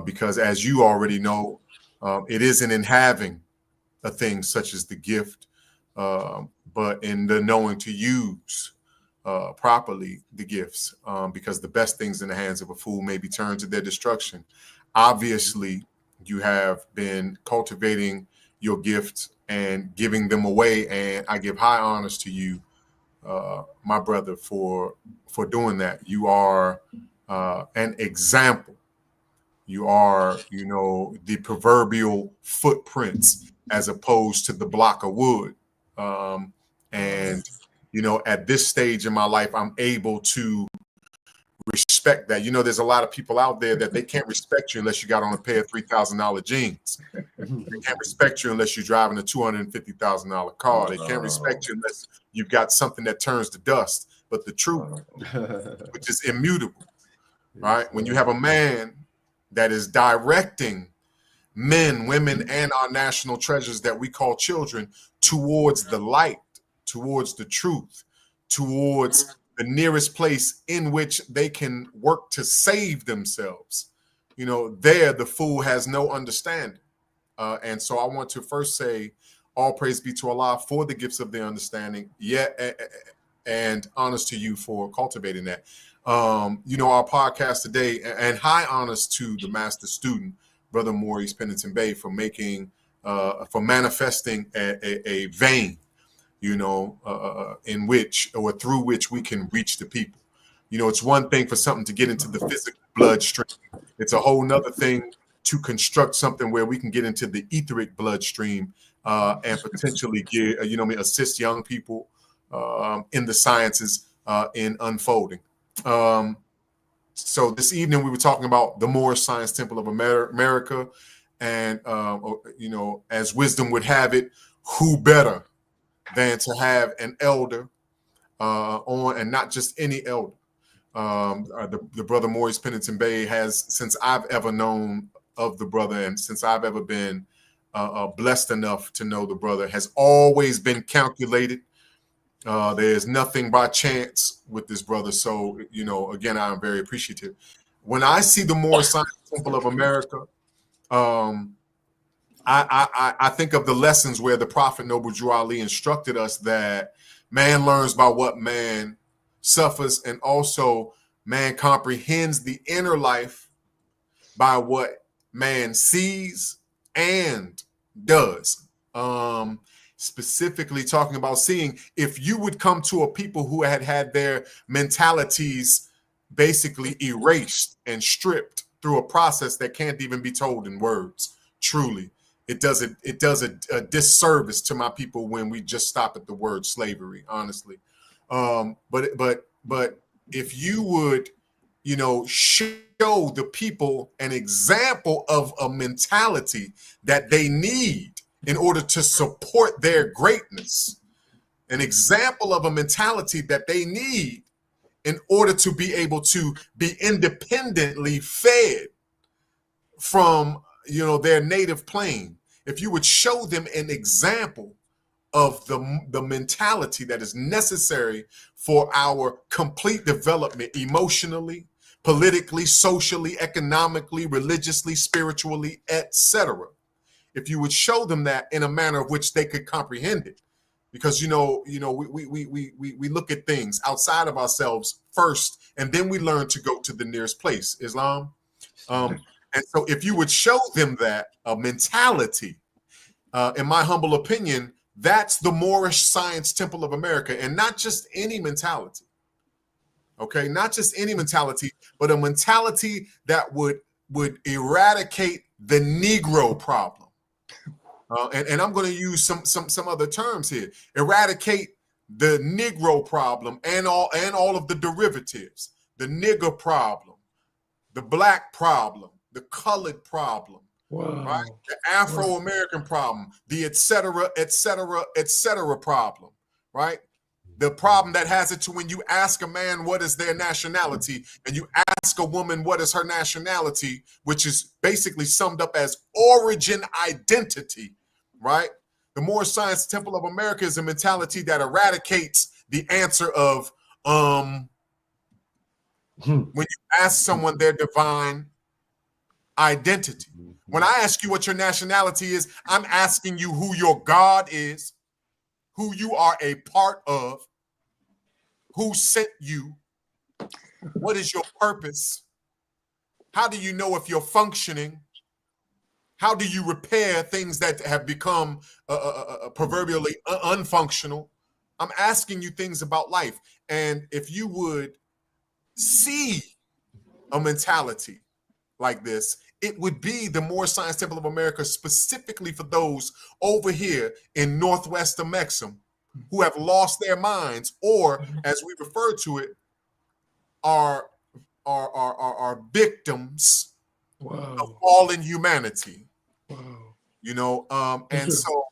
Because as you already know, it isn't in having a thing such as the gift, but in the knowing to use properly the gifts, because the best things in the hands of a fool may be turned to their destruction. Obviously, you have been cultivating your gifts and giving them away, and I give high honors to you, my brother, for doing that. You are an example. You are, the proverbial footprints as opposed to the block of wood. And at this stage in my life, I'm able to respect that. There's a lot of people out there that they can't respect you unless you got on a pair of $3,000 jeans. They can't respect you unless you're driving a $250,000 car. They can't respect you unless you've got something that turns to dust. But the truth, which is immutable, right? When you have a man that is directing men, women, and our national treasures that we call children towards the light, towards the truth, towards the nearest place in which they can work to save themselves. There the fool has no understanding. And so I want to first say, all praise be to Allah for the gifts of their understanding, and honors to you for cultivating that. Our podcast today, and high honors to the master student, Brother Maurice Pennington Bay, for manifesting a vein, in which or through which we can reach the people. It's one thing for something to get into the physical bloodstream. It's a whole nother thing to construct something where we can get into the etheric bloodstream and potentially give, assist young people in the sciences in unfolding. So this evening we were talking about the Moorish Science Temple of America, and as wisdom would have it, who better than to have an elder on, and not just any elder. The brother Maurice Pennington Bay has, since I've ever known of the brother, and since I've ever been blessed enough to know the brother, has always been calculated. There's nothing by chance with this brother. So, again, I'm very appreciative. When I see the Moorish Science Temple of America, I think of the lessons where the Prophet Noble Drew Ali instructed us that man learns by what man suffers, and also man comprehends the inner life by what man sees and does. Specifically talking about seeing, if you would come to a people who had their mentalities basically erased and stripped through a process that can't even be told in words, truly, it does a disservice to my people when we just stop at the word slavery, honestly. But if you would, show the people an example of a mentality that they need in order to support their greatness, an example of a mentality that they need in order to be able to be independently fed from, their native plane. If you would show them an example of the mentality that is necessary for our complete development emotionally, politically, socially, economically, religiously, spiritually, etc. If you would show them that in a manner of which they could comprehend it, because we look at things outside of ourselves first, and then we learn to go to the nearest place, Islam. And so, if you would show them that mentality, in my humble opinion, that's the Moorish Science Temple of America, and not just any mentality. Okay, not just any mentality, but a mentality that would eradicate the Negro problem. And I'm going to use some other terms here. Eradicate the Negro problem and all of the derivatives. The nigger problem, the black problem, the colored problem, Wow. right? The Afro-American problem, the et cetera problem, right? The problem that has it to when you ask a man what is their nationality and you ask a woman what is her nationality, which is basically summed up as origin identity, right? The Moorish Science Temple of America is a mentality that eradicates the answer of when you ask someone their divine identity. When I ask you what your nationality is, I'm asking you who your God is, who you are a part of, who sent you, what is your purpose, how do you know if you're functioning, how do you repair things that have become proverbially unfunctional. I'm asking you things about life. And if you would see a mentality like this, it would be the Moorish Science Temple of America, specifically for those over here in Northwest America who have lost their minds, or as we refer to it, are victims of fallen humanity. Wow. And so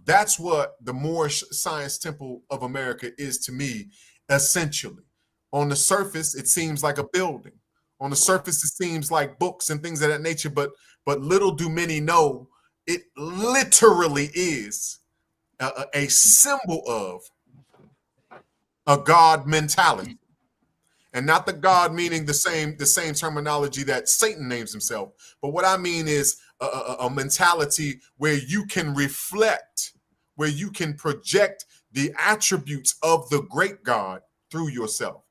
that's what the Moorish Science Temple of America is to me, essentially. On the surface, it seems like a building. On the surface, it seems like books and things of that nature, but little do many know, it literally is a symbol of a God mentality. And not the God meaning the same terminology that Satan names himself. But what I mean is a mentality where you can reflect, where you can project the attributes of the great God through yourself.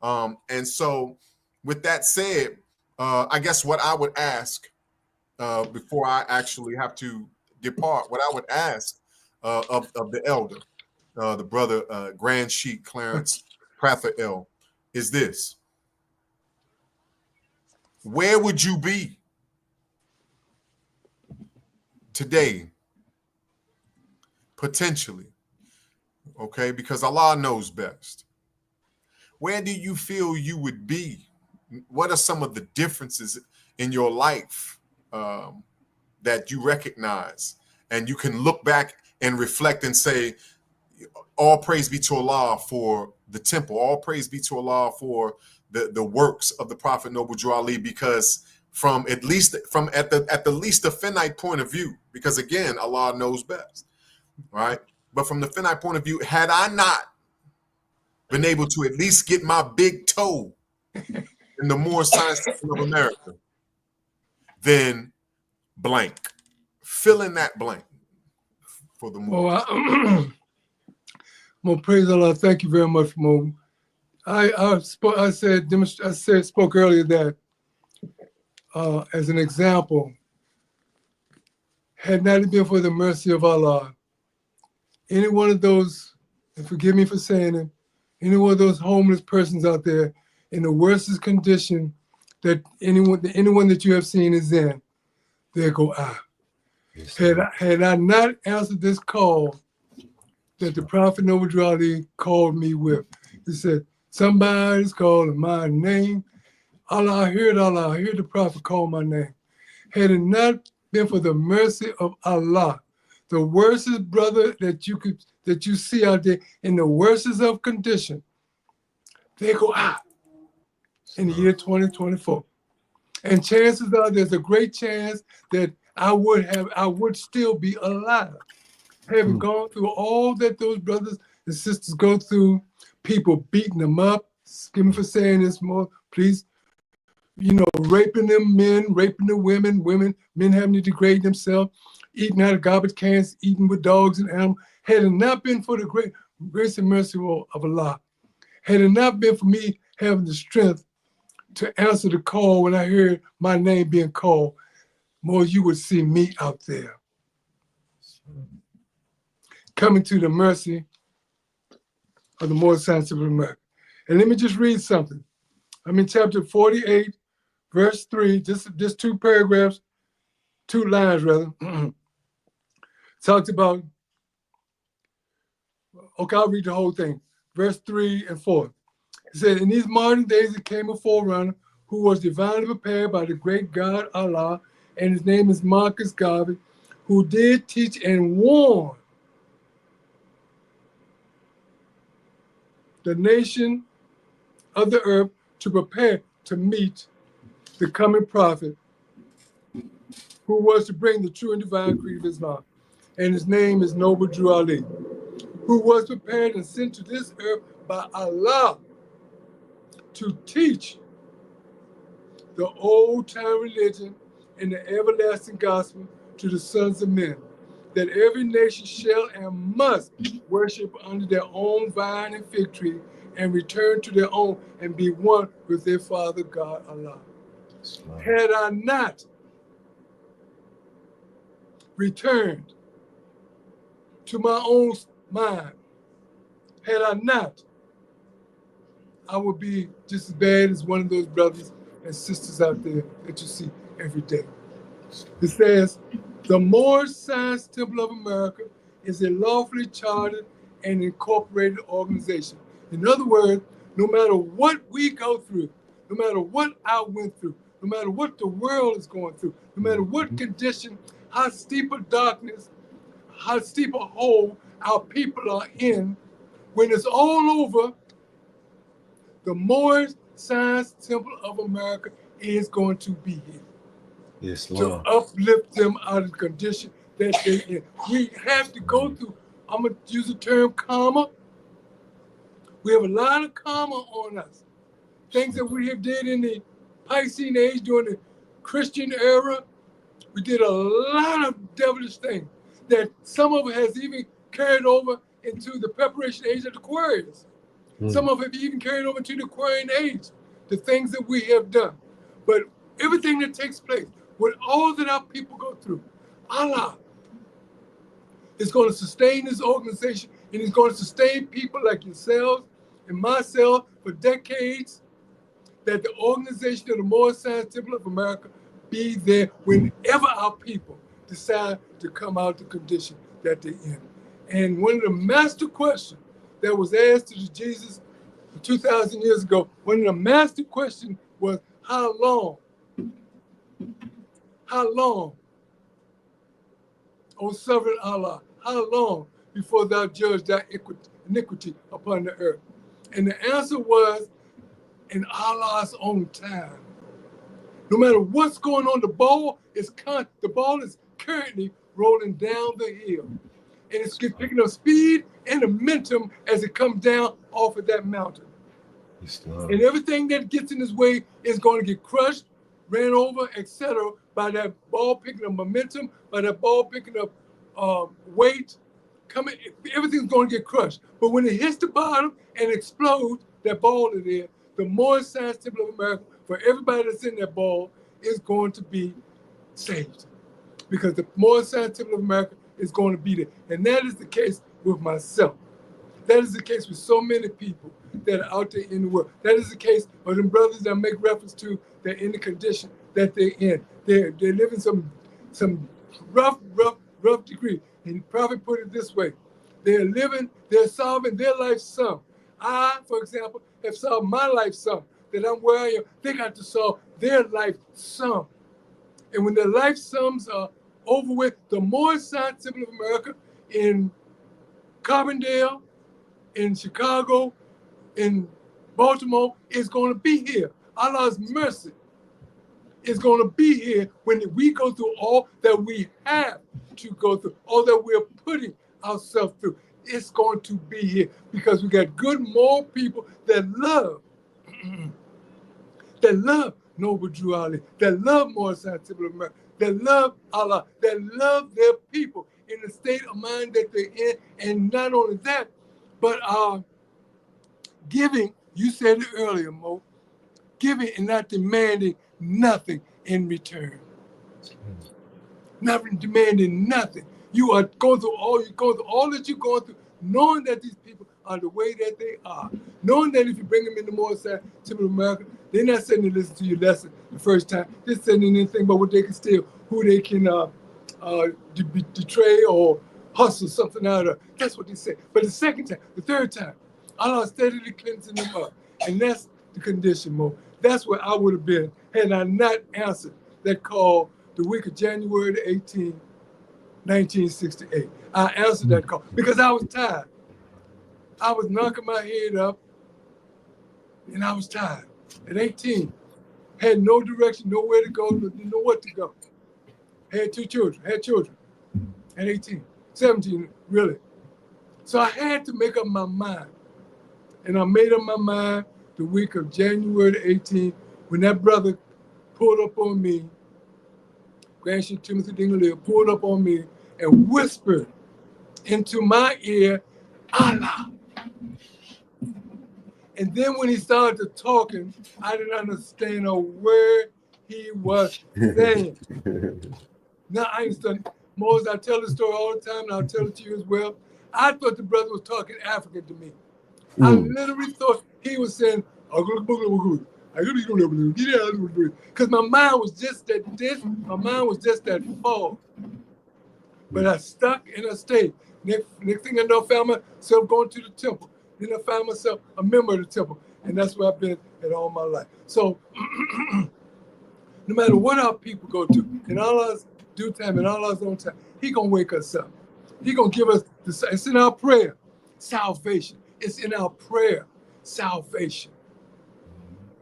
And so with that said, I guess what I would ask before I actually have to depart, what I would ask of the elder, the brother Grand Sheik Clarence Prather L, is this: where would you be today potentially, okay, because Allah knows best. Where do you feel you would be? What are some of the differences in your life that you recognize, and you can look back and reflect and say, all praise be to Allah for the temple, all praise be to Allah for the works of the Prophet Noble Drew Ali, because from at the least the finite point of view, because again, Allah knows best, right? But from the finite point of view, had I not been able to at least get my big toe in the Moorish Science Temple of America, then blank. Fill in that blank for the Moors. Well, praise Allah. Thank you very much, Mo. I spoke earlier that as an example, had not it been for the mercy of Allah, any one of those, and forgive me for saying it, any one of those homeless persons out there in the worstest condition that anyone that you have seen is in, there go I. Yes, had I not answered this call that the Prophet Noble Drew Ali called me with, he said, somebody's calling my name. Allah, I heard the Prophet call my name. Had it not been for the mercy of Allah, the worstest brother that you see out there in the worstest of condition, they go out in the year 2024. And chances are there's a great chance that I would still be alive. Having gone through all that those brothers and sisters go through, people beating them up, excuse me for saying this more, please, raping them men, raping the women, men having to degrade themselves, eating out of garbage cans, eating with dogs and animals. Had it not been for the great grace and mercy of Allah, had it not been for me having the strength to answer the call when I heard my name being called, more you would see me out there. Coming to the mercy of the Moorish Science of America. And let me just read something. I'm in chapter 48, verse 3, just two paragraphs, 2 lines rather. Talks about, okay, I'll read the whole thing. Verse 3 and 4. It said, in these modern days it came a forerunner who was divinely prepared by the great God Allah, and his name is Marcus Garvey, who did teach and warn the nation of the earth to prepare to meet the coming prophet who was to bring the true and divine creed of Islam. And his name is Noble Drew Ali, who was prepared and sent to this earth by Allah to teach the old-time religion and the everlasting gospel to the sons of men, that every nation shall and must worship under their own vine and fig tree and return to their own and be one with their Father God Allah. Had I not returned to my own mind, had I not, I would be just as bad as one of those brothers and sisters out there that you see every day. It says, the Moorish Science Temple of America is a lawfully chartered and incorporated organization. In other words, no matter what we go through, no matter what I went through, no matter what the world is going through, no matter what condition, how steep a darkness, how steep a hole our people are in, when it's all over, the Moorish Science Temple of America is going to be here. Yes, to Lord. uplift them out of the condition that they're in. We have to go through, I'm going to use the term karma. We have a lot of karma on us. Things that we have did in the Piscean age during the Christian era, we did a lot of devilish things that some of it has even carried over into the preparation age of the Aquarius. Some of it even carried over to the Aquarian age, the things that we have done. But everything that takes place, with all that our people go through, Allah is going to sustain this organization, and he's going to sustain people like yourselves and myself for decades, that the organization of the Moorish Science Temple of America be there whenever our people decide to come out of the condition that they're in. And one of the master questions that was asked to Jesus 2,000 years ago, one of the master questions was, how long, O sovereign Allah, how long before thou judge thy iniquity upon the earth? And the answer was, in Allah's own time. No matter what's going on, the ball is currently rolling down the hill. And it's picking up speed and momentum as it comes down off of that mountain. And everything that gets in its way is going to get crushed, ran over, etc. by that ball picking up momentum, by that ball picking up weight. Everything's going to get crushed. But when it hits the bottom and explodes, that ball is there, the Moorish Science Temple of America, for everybody that's in that ball, is going to be saved. Because the Moorish Science Temple of America is going to be there. And that is the case with myself. That is the case with so many people that are out there in the world. That is the case of them brothers that I make reference to that in the condition that they're in. They're living some rough degree. And the prophet put it this way. They're solving their life sum. I, for example, have solved my life sum. That I'm where I am. They got to solve their life sum. And when their life sums are over with, the Moorish Science Temple of America in Carbondale, in Chicago, in Baltimore is going to be here. Allah's mercy is going to be here when we go through all that we have to go through, all that we're putting ourselves through. It's going to be here because we got good moral people that love Noble Drew Ali, that love Moorish Science Temple of America, that love Allah, that love their people in the state of mind that they're in. And not only that, but giving, you said it earlier, Mo, giving and not demanding nothing in return. Not demanding nothing. You are going through all that you're going through, knowing that these people are the way that they are. Knowing that if you bring them in the Moorish Science Temple of America, they're not sitting to listen to your lesson the first time. They're sitting anything about what they can steal, who they can betray or hustle something out of. That's what they say. But the second time, the third time, Allah steadily cleansing them up. And that's the condition, Mo. That's where I would have been had I not answered that call the week of January the 18th, 1968. I answered that call because I was tired. I was knocking my head up and I was tired. At 18, had no direction, nowhere to go, didn't know what to go. Had children. At 18, 17, really. So I had to make up my mind. And I made up my mind the week of January the 18th when that brother pulled up on me, Grand Sheik Timothy Dingley pulled up on me and whispered into my ear, Allah. And then when he started talking, I didn't understand a word he was saying. Now I understand. Moses, I tell the story all the time, and I'll tell it to you as well. I thought the brother was talking African to me. I literally thought he was saying, because my mind was just my mind was just that fog. But I stuck and I stayed. Next thing I know, I found myself going to the temple. Then I found myself a member of the temple. And that's where I've been at all my life. So no matter what our people go to, in Allah's due time, in Allah's own time, He gonna wake us up. He gonna give us, it's in our prayer, salvation. It's in our prayer, salvation.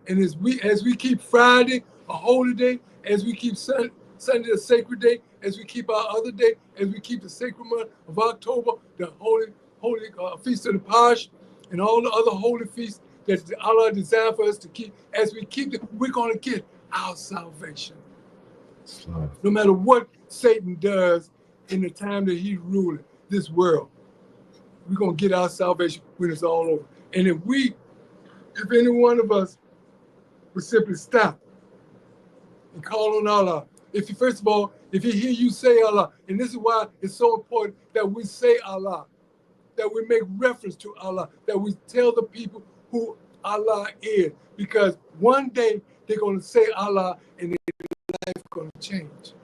And as we keep Friday a holy day, as we keep Sunday a sacred day, as we keep our other day, as we keep the sacred month of October, the holy feast of the Pasch, and all the other holy feasts that Allah designed for us to keep, as we keep it, we're going to get our salvation. No matter what Satan does in the time that he's ruling this world, we're going to get our salvation when it's all over. And if any one of us would simply stop and call on Allah, first of all, if he hear you say Allah, and this is why it's so important that we say Allah, that we make reference to Allah, that we tell the people who Allah is, because one day they're going to say Allah and their life is going to change.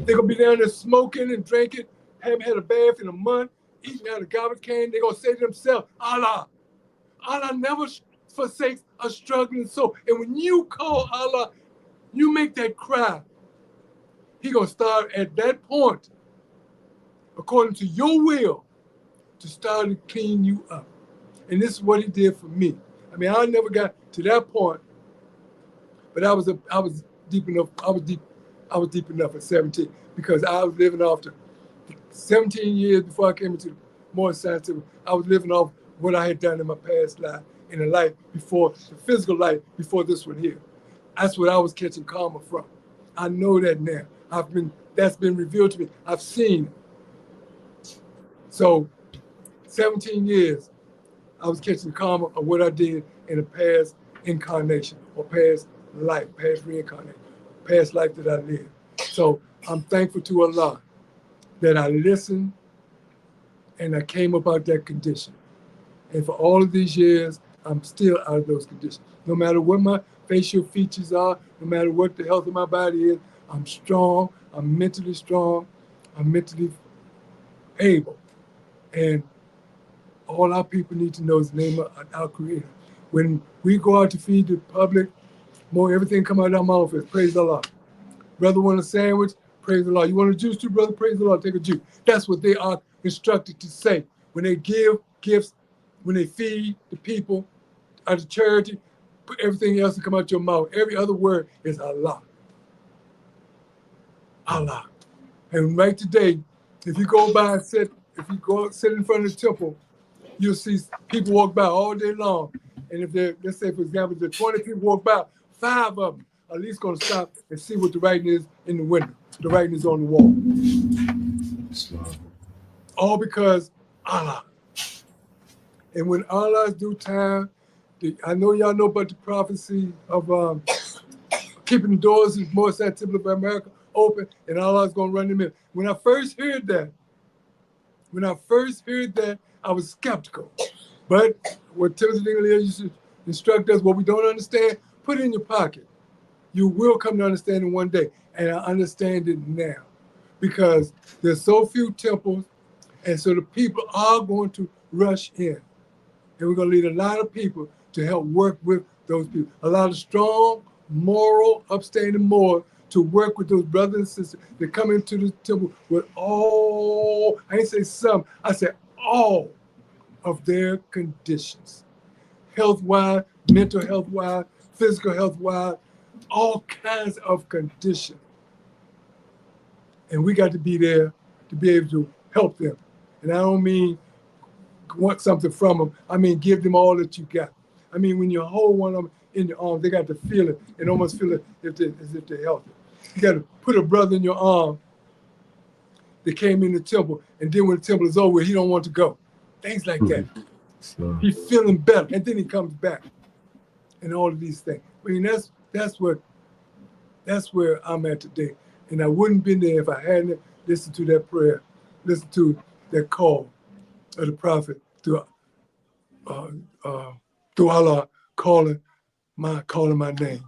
They're going to be down there smoking and drinking, haven't had a bath in a month, eating out of garbage can, they're going to say to themselves, Allah. Allah never forsakes a struggling soul. And when you call Allah, you make that cry. He going to start at that point, according to your will, to start to clean you up. And this is what he did for me. I mean, I never got to that point, but I was deep enough. I was deep enough at 17 because I was living off the 17 years before I came into the Moorish Science. I was living off what I had done in my past life, in a life before, the physical life before this one here. That's what I was catching karma from. I know that now. That's been revealed to me. I've seen it. So 17 years, I was catching karma of what I did in a past incarnation or past life, past reincarnation, past life that I lived. So I'm thankful to Allah that I listened and I came about that condition. And for all of these years, I'm still out of those conditions. No matter what my facial features are, no matter what the health of my body is, I'm strong, I'm mentally strong, I'm mentally able. And all our people need to know is the name of our Creator. When we go out to feed the public, more everything come out of our mouth is praise Allah. Brother want a sandwich, praise Allah. You want a juice too, brother? Praise Allah, take a juice. That's what they are instructed to say. When they give gifts, when they feed the people at the charity, put everything else to come out your mouth. Every other word is Allah. Allah. And right today, if you go by and sit in front of the temple, you'll see people walk by all day long. And if let's say, for example, the 20 people walk by, 5 of them are at least going to stop and see what the writing is in the window. The writing is on the wall. All because Allah. And when Allah's due time, I know y'all know about the prophecy of keeping the doors of the Moorish Temple of America open, and Allah's going to run them in. When I first heard that, I was skeptical. But what Timothy Dingley used to instruct us, what we don't understand, put it in your pocket. You will come to understand it one day. And I understand it now because there's so few temples, and so the people are going to rush in. And we're going to lead a lot of people to help work with those people. A lot of strong, moral, upstanding Moors to work with those brothers and sisters that come into the temple with all, I ain't say some, I said all of their conditions. Health-wise, mental health-wise, physical health-wise, all kinds of conditions. And we got to be there to be able to help them. And I don't mean want something from them. I mean, give them all that you got. I mean, when you hold one of them in your arms, they got to feel it and almost feel it as if they're healthy. You got to put a brother in your arm that came in the temple, and then when the temple is over, he don't want to go. Things like that. He's feeling better, and then he comes back, and all of these things. I mean, that's where I'm at today, and I wouldn't have been there if I hadn't listened to that prayer, listened to that call of the prophet through Allah calling my name.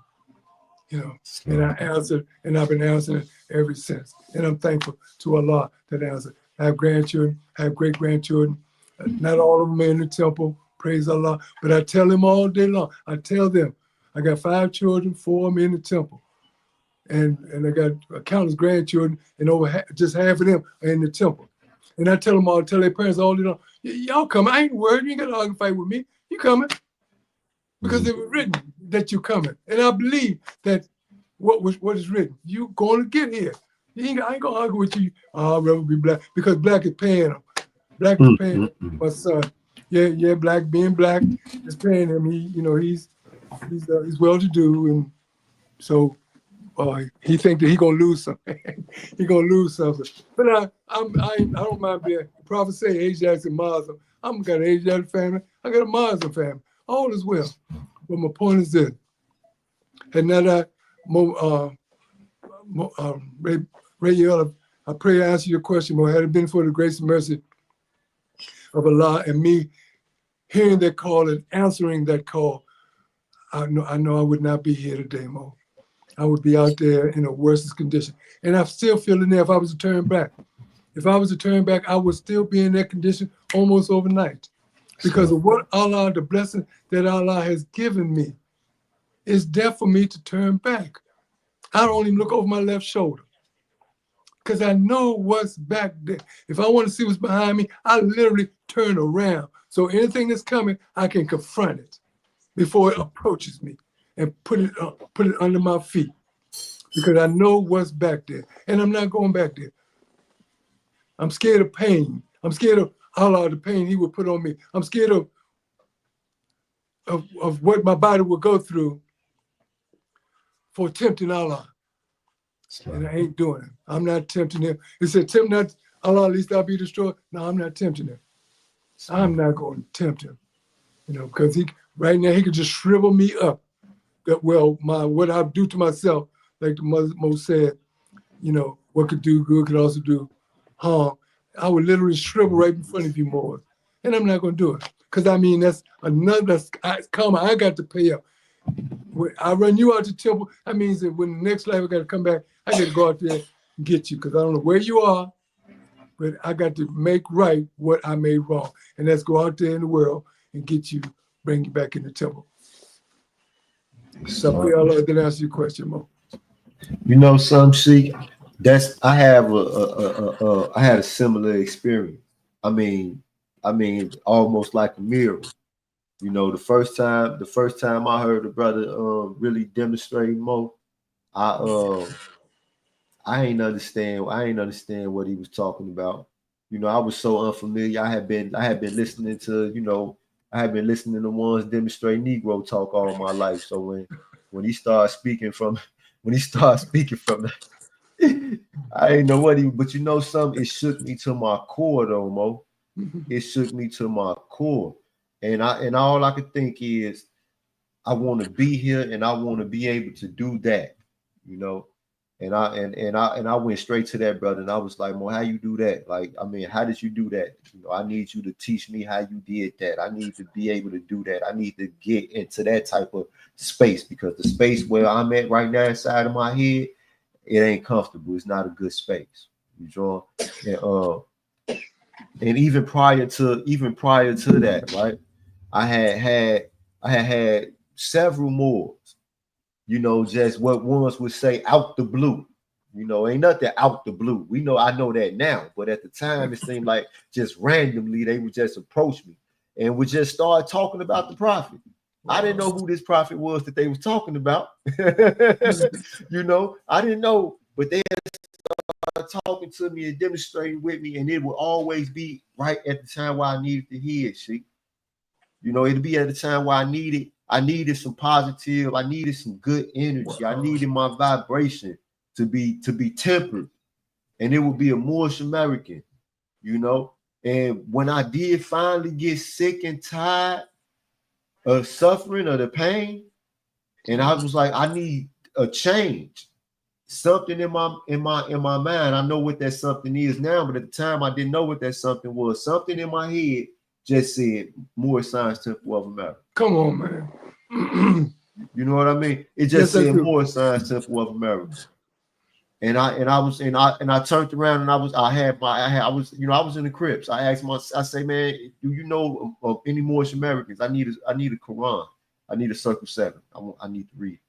You know, and I answered, and I've been answering ever since. And I'm thankful to Allah that answered. I have grandchildren, I have great-grandchildren. Not all of them are in the temple, praise Allah. But I tell them all day long. I tell them, I got 5 children, 4 of them in the temple. And I got countless grandchildren, and just half of them are in the temple. And I tell them all, tell their parents all day long, y'all coming. I ain't worried. You ain't got to argue fight with me. You coming. Because it was written that you're coming. And I believe that what is written, you going to get here. I ain't going to argue with you. I'd rather be black. Because black is paying him. Black is paying my son. Yeah, black, being black is paying him. He's well-to-do. And so he think that he going to lose something. He going to lose something. But I don't mind being, the prophet say Ajax and Muslim. I'm got an Ajax family. I got a Muslim family. All is well. But my point is this. And now that Ray, I pray I answer your question, but had it been for the grace and mercy of Allah and me hearing that call and answering that call, I know I would not be here today, Mo. I would be out there in a worse condition. And I'm still feeling there if I was to turn back. If I was to turn back, I would still be in that condition almost overnight because of what Allah, the blessing that Allah has given me. It's there for me to turn back. I don't even look over my left shoulder because I know what's back there. If I want to see what's behind me, I literally turn around. So anything that's coming, I can confront it before it approaches me and put it under my feet because I know what's back there. And I'm not going back there. I'm scared of pain. I'm scared of Allah, the pain he would put on me. I'm scared of what my body will go through for tempting Allah. And I ain't doing it. I'm not tempting him. He said, tempt not Allah, at least I'll be destroyed. No, I'm not tempting him. I'm not going to tempt him. You know, because right now he could just shrivel me up. That what I do to myself, like the Moses said, you know, what could do good could also do harm. I would literally shrivel right in front of you more. And I'm not going to do it. Because I mean, that's another karma I got to pay up. When I run you out the temple, that means that when the next life I got to come back, I got to go out there and get you. Because I don't know where you are, but I got to make right what I made wrong. And that's go out there in the world and get you, bring you back in the temple. So pray Allah to answer your question, Mo. You know, some Sheik, I had a similar experience. I mean, almost like a miracle. You know, the first time I heard the brother really demonstrate Mo, I ain't understand what he was talking about. You know, I was so unfamiliar. I had been listening to, you know, I had been listening to ones demonstrate Negro talk all my life. So when he started speaking from the I didn't know what but you know something, it shook me to my core though, Mo. It shook me to my core. And all I could think is I want to be here and I want to be able to do that, you know. And I went straight to that brother and I was like, Mo, how you do that? Like, I mean, how did you do that? You know, I need you to teach me how you did that. I need to be able to do that. I need to get into that type of space because the space where I'm at right now inside of my head, it ain't comfortable. It's not a good space. You know, and even prior to that, right? I had several more. You know, just what ones would say out the blue. You know, ain't nothing out the blue. I know that now, but at the time it seemed like just randomly they would just approach me and would just start talking about the prophet. I didn't know who this prophet was that they was talking about. You know, I didn't know, but they started talking to me and demonstrating with me, and it would always be right at the time where I needed to hear it. See, you know, it'd be at the time where I needed some positive, I needed some good energy, I needed my vibration to be tempered, and it would be a Moorish American, you know. And when I did finally get sick and tired of suffering or the pain, and I was like, I need a change, something in my mind. I know what that something is now, but at the time I didn't know what that something was. Something in my head just said Moorish Science Temple of America. Come on, man. You know what I mean? It just said Moorish Science Temple of America. And I turned around and I was in the Crips. I say, man, do you know of any Moorish Americans? I need a Quran. I need a Circle 7. I need to read.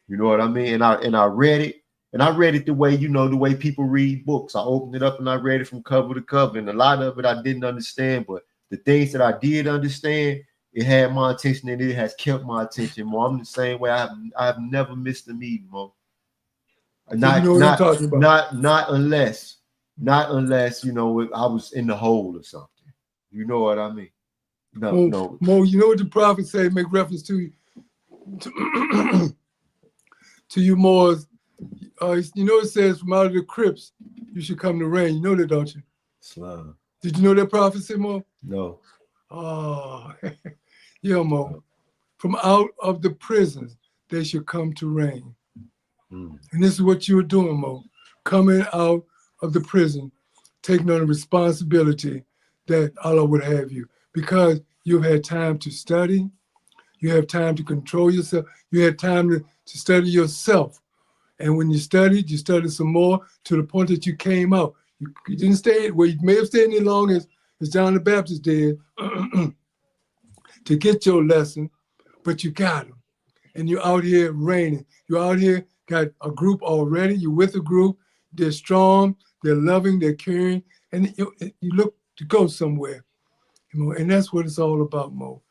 You know what I mean? And I read it. And I read it the way, you know, the way people read books. I opened it up and I read it from cover to cover. And a lot of it I didn't understand, but the things that I did understand, it had my attention and it has kept my attention. Mo, I'm the same way. I've never missed a meeting, Mo. Not unless, you know, I was in the hole or something. You know what I mean? No. Mo, you know what the prophet said, make reference to you Moors. You know it says from out of the crypts you should come to reign. You know that, don't you? Islam. Did you know that prophecy, Mo? No. Oh, yeah, Mo. From out of the prisons they should come to reign. And this is what you were doing, Mo. Coming out of the prison, taking on the responsibility that Allah would have you. Because you've had time to study, you have time to control yourself, you had time to study yourself. And when you studied some more to the point that you came out. You didn't stay where you may have stayed any long as John the Baptist did to get your lesson, but you got them. And you're out here reigning. You're out here, got a group already. You're with a group. They're strong, they're loving, they're caring, and you look to go somewhere. And that's what it's all about, Mo.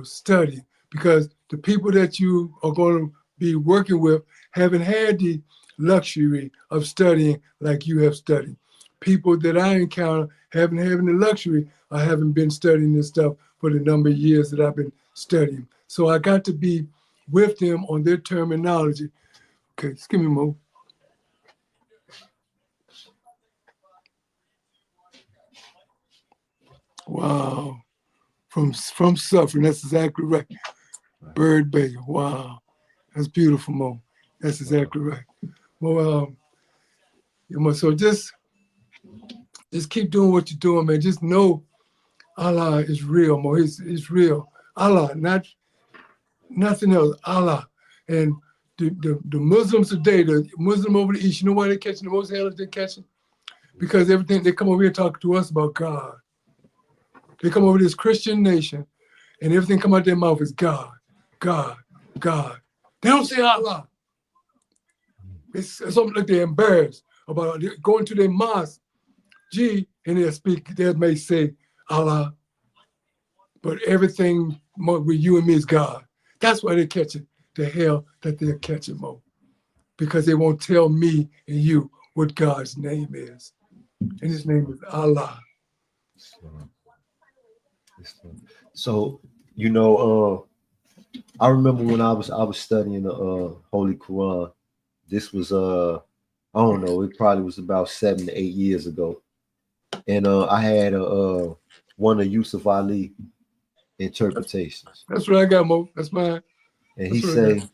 Study. Because the people that you are going to be working with haven't had the luxury of studying like you have studied. People that I encounter haven't had the luxury of having been studying this stuff for the number of years that I've been studying. So I got to be with them on their terminology. Okay, excuse me, Mo. Wow. From suffering, that's exactly right. Bird Bay, wow. That's beautiful, Mo. That's exactly right. Well, so just keep doing what you're doing, man. Just know Allah is real, Mo. It's real. Allah, nothing else. Allah. And the Muslims today, the Muslim over the East, you know why they're catching the most hell they're catching? Because everything, they come over here talking to us about God. They come over this Christian nation, and everything come out their mouth is God, God, God. They don't say Allah. It's something like they're embarrassed about going to their mosque, and they may say Allah, but everything with you and me is God. That's why they're catching the hell that they're catching, Mo, because they won't tell me and you what God's name is, and His name is Allah. So, I remember when I was studying the Holy Quran. This was I don't know, it probably was about 7 to 8 years ago, and I had one of Yusuf Ali interpretations. That's what I got, Mo. That's mine. And he said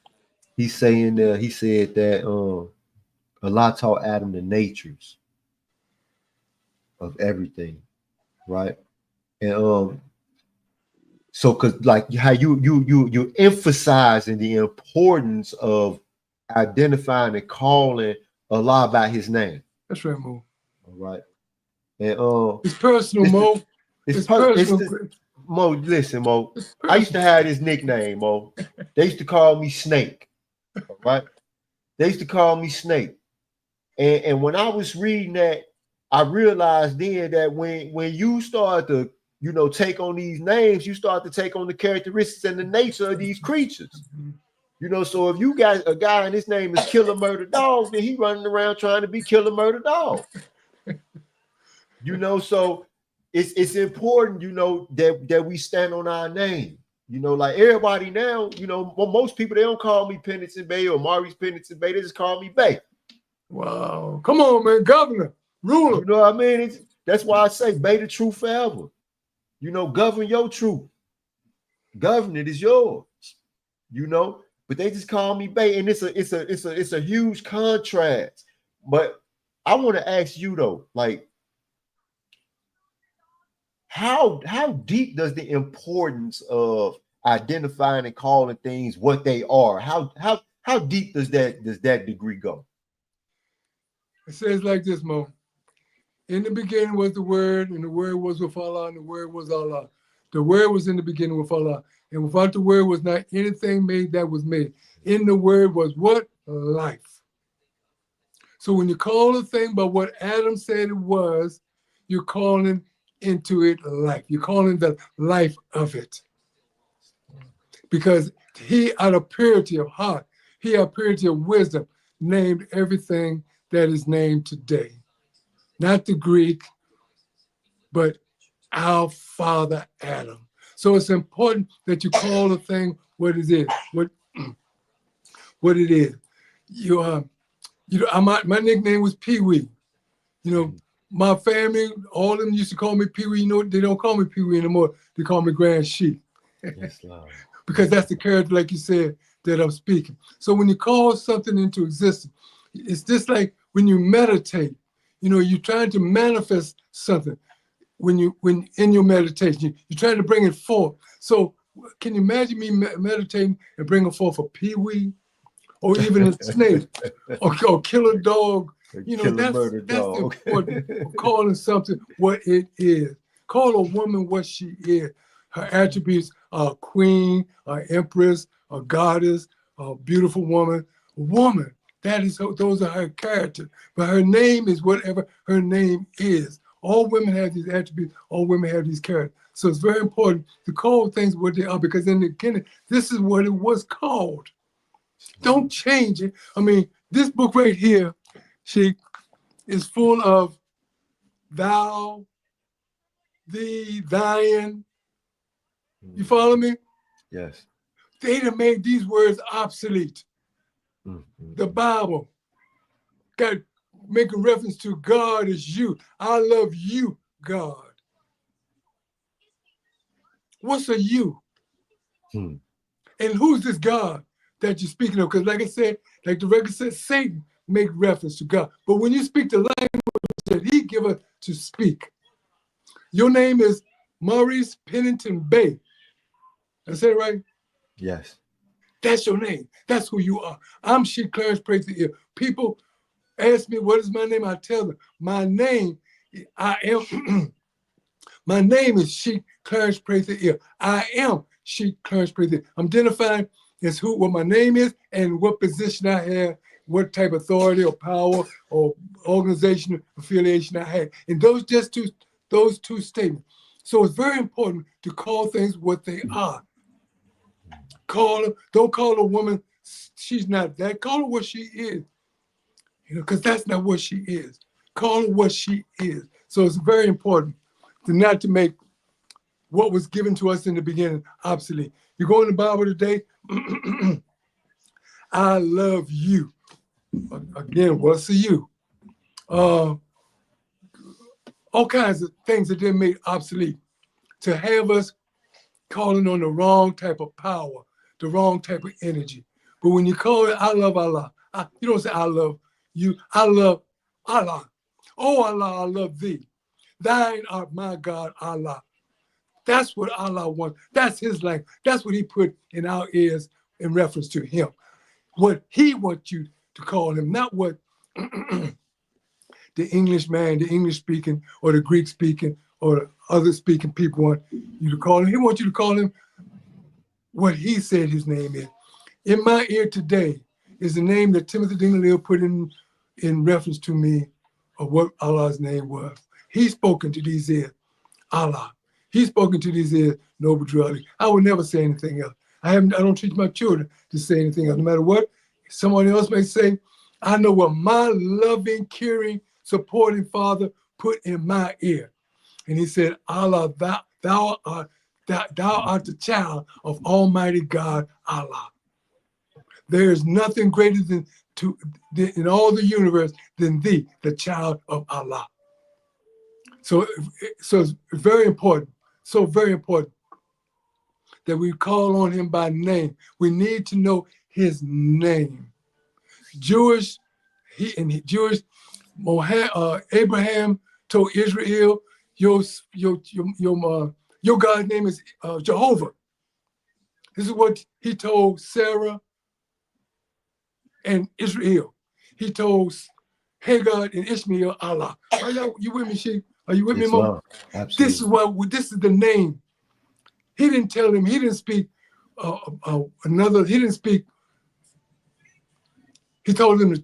that Allah taught Adam the natures of everything, right? And so because like how you emphasizing the importance of identifying and calling Allah by His name. That's right, Mo. All right. And it's personal, Mo. It's personal. Mo, listen, Mo. I used to have this nickname, Mo. They used to call me Snake. All right. They used to call me Snake. And when I was reading that, I realized then that when you start to, take on these names, you start to take on the characteristics and the nature of these creatures. So if you got a guy and his name is Killer Murder Dog, then he running around trying to be Killer Murder Dog. So it's important, that we stand on our name. Like everybody now, most people, they don't call me Pennington Bay or Maurice Pennington Bay, they just call me Bay. Wow. Come on, man. Governor, ruler. You know what I mean? That's why I say Bay the truth forever. Govern your truth. Govern it is yours. But they just call me Bay, and it's a huge contrast. But I want to ask you though, like, how deep does the importance of identifying and calling things what they are? How deep does that degree go? It says like this, Mo. In the beginning was the Word, and the Word was with Allah, and the Word was Allah. The Word was in the beginning with Allah, and without the Word was not anything made that was made. In the Word was what? Life. So when you call a thing by what Adam said it was, you're calling into it life. You're calling the life of it. Because He, out of purity of heart, He, out of purity of wisdom, named everything that is named today. Not the Greek, but our father Adam. So it's important that you call a thing what it is. What it is. My nickname was Pee Wee. My family, all of them used to call me Pee Wee. They don't call me Pee Wee anymore. They call me Grand Sheik. Yes, Lord. Because that's the character, like you said, that I'm speaking. So when you call something into existence, it's just like when you meditate. You're trying to manifest something when in your meditation. You're trying to bring it forth. So can you imagine me meditating and bringing forth a Pee Wee, or even a snake, or killer dog You know, Kill a murder that's the dog. important of calling something what it is. Call a woman what she is. Her attributes are queen, empress, a goddess, a beautiful woman. Woman, that is those are her characters. But her name is whatever her name is. All women have these attributes. All women have these characters. So it's very important to call things what they are, because in the beginning, this is what it was called. Don't change it. I mean, this book right here, she is full of thou, thee, thine. You follow me? Yes. They done made these words obsolete. Mm-hmm. The Bible got making reference to God as you. I love you, God. What's a you? Hmm. And who's this God that you're speaking of? Because like I said, like the record says, Satan make reference to God. But when you speak the language that he give us to speak, your name is Maurice Pennington Bay. I said it right? Yes. That's your name. That's who you are. I'm Sheik Clarence Prather. People ask me, what is my name? I tell them, my name, my name is Sheik Clarence Prather. I am Sheik Clarence Prather. I'm identifying as what my name is and what position I have, what type of authority or power or organizational affiliation I have. And those two statements. So it's very important to call things what they are. Don't call a woman, she's not that. Call her what she is. Because that's not what she is. Call her what she is. So it's very important not to make what was given to us in the beginning obsolete. You go in the Bible today, I love you. Again, what's a you? All kinds of things that they made obsolete. To have us calling on the wrong type of power, the wrong type of energy. But when you call it, I love Allah, you don't say I love you, I love Allah. Oh Allah, I love thee. Thine art my God, Allah. That's what Allah wants. That's his language. That's what he put in our ears in reference to him. What he wants you to call him, not what the English man, the English speaking, or the Greek speaking, or the other speaking people want you to call him. He wants you to call him what he said his name is. In my ear today is the name that Timothy Dingley put in reference to me of what Allah's name was. He's spoken to these ears, Allah. He's spoken to these ears, Noble Drew Ali. I would never say anything else. I don't teach my children to say anything else. No matter what someone else may say, I know what my loving, caring, supporting Father put in my ear. And he said, Allah, thou art the child of Almighty God, Allah. There is nothing greater than in all the universe than thee, the child of Allah. So it's very important, so very important that we call on him by name. We need to know his name. Abraham told Israel, your God's name is Jehovah. This is what he told Sarah and Israel. He told Hagar and Ishmael, Allah. Are you with me, Sheik? Are you with me, Mo? Absolutely. This is the name. He didn't tell him, he didn't speak he didn't speak. He told them the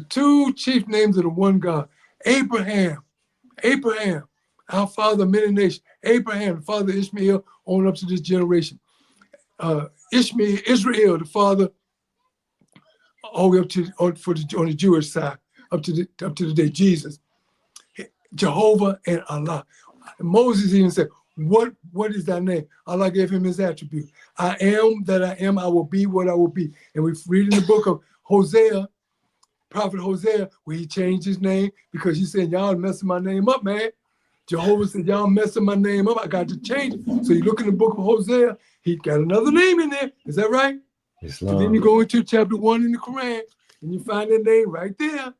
two chief names of the one God. Abraham, our father of many nations. Abraham, the father of Ishmael, on up to this generation. Israel, the father, all the way up to on the Jewish side, up to the day Jesus. Jehovah and Allah. Moses even said, what is thy name? Allah gave him his attribute. I am that I am, I will be what I will be. And we read in the book of Hosea, Prophet Hosea, where he changed his name because he said, y'all messing my name up, man. Jehovah said, y'all messing my name up. I got to change it. So you look in the book of Hosea, he got another name in there. Is that right? Islam. So then you go into chapter 1 in the Quran and you find that name right there.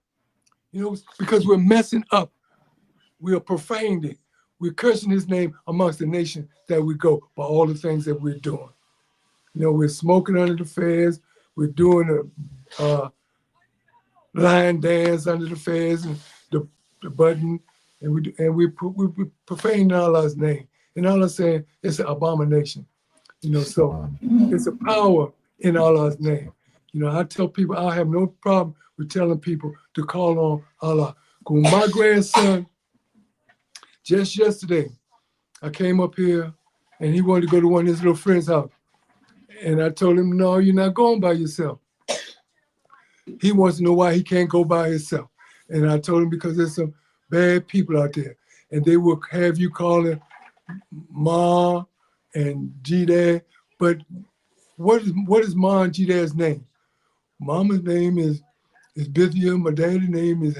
Because we're messing up. We are profaning it. We're cursing his name amongst the nation that we go by all the things that we're doing. We're smoking under the feds. We're doing line dance under the fez and the button, and we profane Allah's name. And Allah saying it's an abomination. So it's a power in Allah's name. I tell people I have no problem with telling people to call on Allah. My grandson, just yesterday, I came up here and he wanted to go to one of his little friends' house. And I told him, no, you're not going by yourself. He wants to know why he can't go by himself. And I told him because there's some bad people out there. And they will have you calling Ma and G-Dad. But what is Ma and G-Dad's name? Mama's name is Bithia. My daddy's name is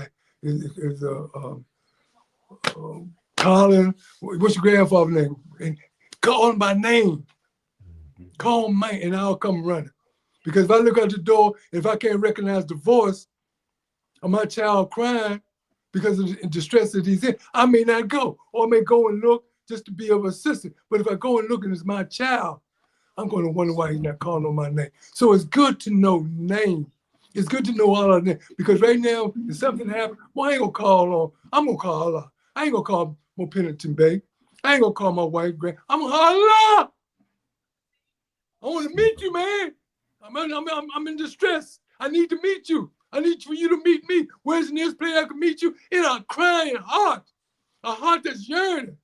Colin. What's your grandfather's name? And call him by name. Call him man, and I'll come running. Because if I look out the door, if I can't recognize the voice of my child crying because of the distress that he's in, I may not go. Or I may go and look just to be of assistance. But if I go and look and it's my child, I'm going to wonder why he's not calling on my name. So it's good to know name. It's good to know all our name. Because right now, if something happens, well, I ain't going to call on. I'm going to call Allah. I ain't going to call my Pennington Bay. I ain't going to call my wife, grand. I'm going to call Allah. I want to meet you, man. I'm in distress. I need to meet you. I need for you to meet me. Where's the nearest place I can meet you? In a crying heart. A heart that's yearning.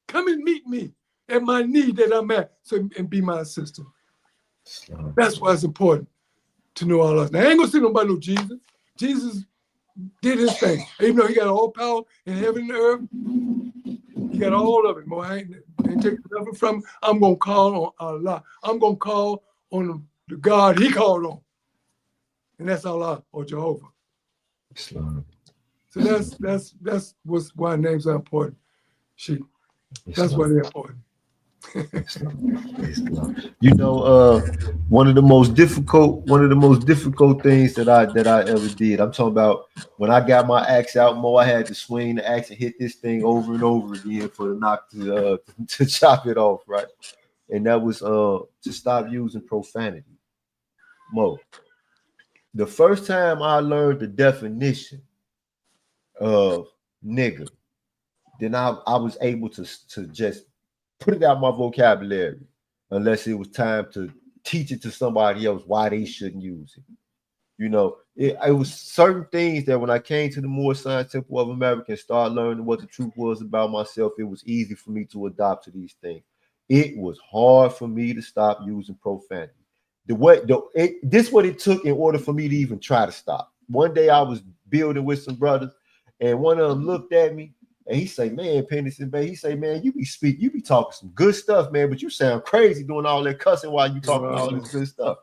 Come and meet me at my need that I'm at, and be my assistant. That's why it's important to know all us. Now, I ain't gonna say nobody know Jesus. Jesus did his thing. Even though he got all power in heaven and earth, he got all of it. Boy, I ain't taking nothing from him. I'm gonna call on Allah. I'm gonna call on the God he called on. And that's Allah or Jehovah. Islam. So that's why names are important. That's why they're important. One of the most difficult things that I ever did. I'm talking about when I got my axe out, I had to swing the axe and hit this thing over and over again for the knock to chop it off, right? And that was to stop using profanity. The first time I learned the definition of nigger, then I was able to just put it out my vocabulary, unless it was time to teach it to somebody else why they shouldn't use it. It was certain things that when I came to the Moorish Temple of Americans, started learning what the truth was about myself, it was easy for me to adopt to these things. It was hard for me to stop using profanity. This what it took in order for me to even try to stop. One day I was building with some brothers, and one of them looked at me, and he say, man, Pennington Bay, he say, man, you be talking some good stuff, man, but you sound crazy doing all that cussing while you talking all this good stuff.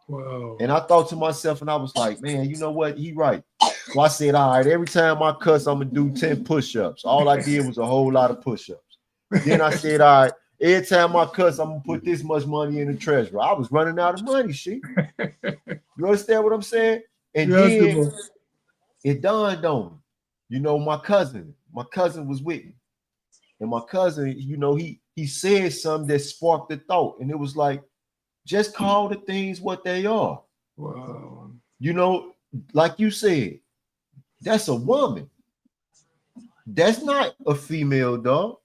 Wow. And I thought to myself, and I was like, man, you know what? He right. So I said, all right, every time I cuss, I'm going to do 10 push-ups. All I did was a whole lot of push-ups. Then I said, all right, every time I cuss, I'm going to put this much money in the treasury. I was running out of money, You understand what I'm saying? And then it dawned on me, my cousin was with me. And my cousin, he said something that sparked the thought. And it was like, just call the things what they are. Wow. Like you said, that's a woman. That's not a female dog.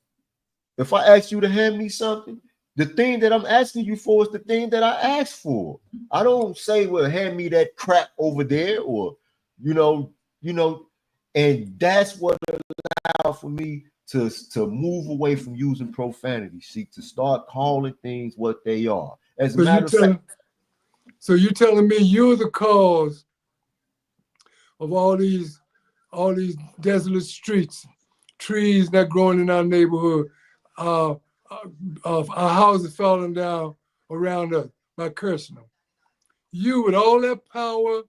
If I ask you to hand me something, the thing that I'm asking you for is the thing that I asked for. I don't say, well, hand me that crap over there, or, and that's what allowed for me to move away from using profanity, to start calling things what they are. As a matter of fact. So you're telling me you're the cause of all these desolate streets, trees not growing in our neighborhood, of our houses falling down around us by cursing them. You, with all that power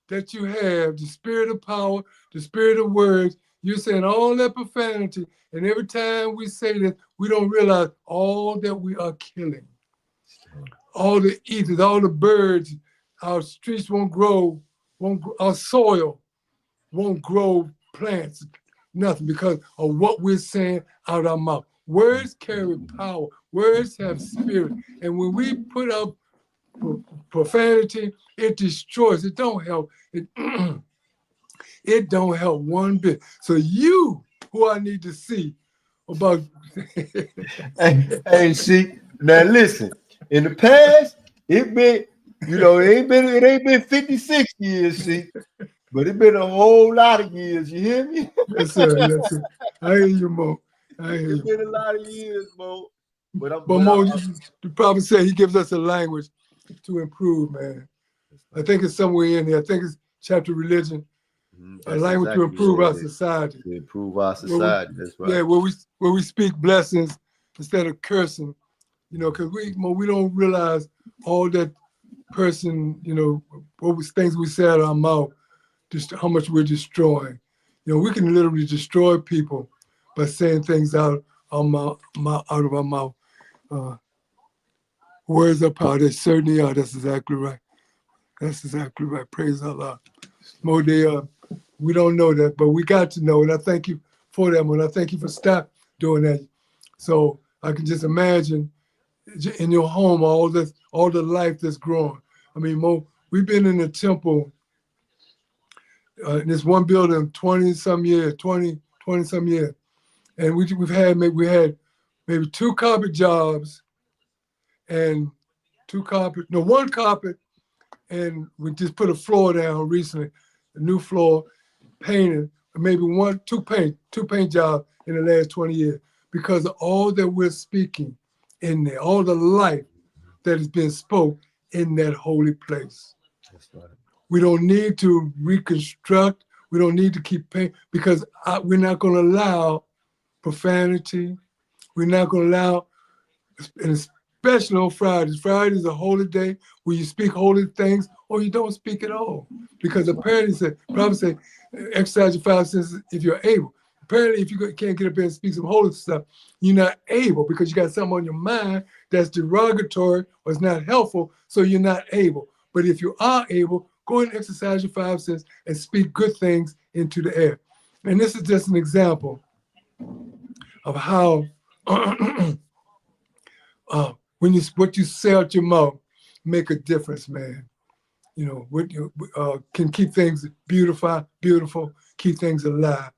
that you have, the spirit of power, the spirit of words, you're saying all that profanity, and every time we say that, we don't realize all that we are killing. All the eaters, all the birds, our streets won't grow, our soil won't grow plants, nothing, because of what we're saying out of our mouth. Words carry power. Words have spirit. And when we put out profanity, it destroys. It don't help. It don't help one bit. So you, who I need to see about. Hey, see, now listen. In the past, it been, it ain't been 56 years, see, but it been a whole lot of years. You hear me? Yes, sir. Yes, sir. I hear you, Mo. I hear It's you. been a lot of years, Mo. But Mo, you probably say he gives us a language to improve, man. I think it's somewhere in there. I think it's chapter religion, a language to improve our society. To improve our society. That's right. Yeah, where we speak blessings instead of cursing, because we don't realize all that person, what was things we say out of our mouth, just how much we're destroying. We can literally destroy people by saying things out of our mouth. Words are power. They certainly are. That's exactly right. That's exactly right. Praise Allah. Mo, we don't know that, but we got to know, and I thank you for that, Mo. I thank you for stop doing that. So I can just imagine in your home all the life that's growing. I mean, Mo, we've been in the temple in this one building 20 some years, and we had maybe 2 carpet jobs and one carpet, and we just put a floor down recently, a new floor, painted, maybe two paint jobs in the last 20 years, because of all that we're speaking in there, all the life that has been spoke in that holy place. That's right. We don't need to reconstruct. We don't need to keep paint, because we're not going to allow profanity. We're not going to allow, and especially on Fridays. Friday is a holy day where you speak holy things or you don't speak at all. Because apparently, probably say, exercise your 5 senses if you're able. Apparently, if you can't get up there and speak some holy stuff, you're not able, because you got something on your mind that's derogatory or it's not helpful, so you're not able. But if you are able, go ahead and exercise your 5 senses and speak good things into the air. And this is just an example of how what you say out your mouth make a difference, man. What can keep things beautiful, keep things alive.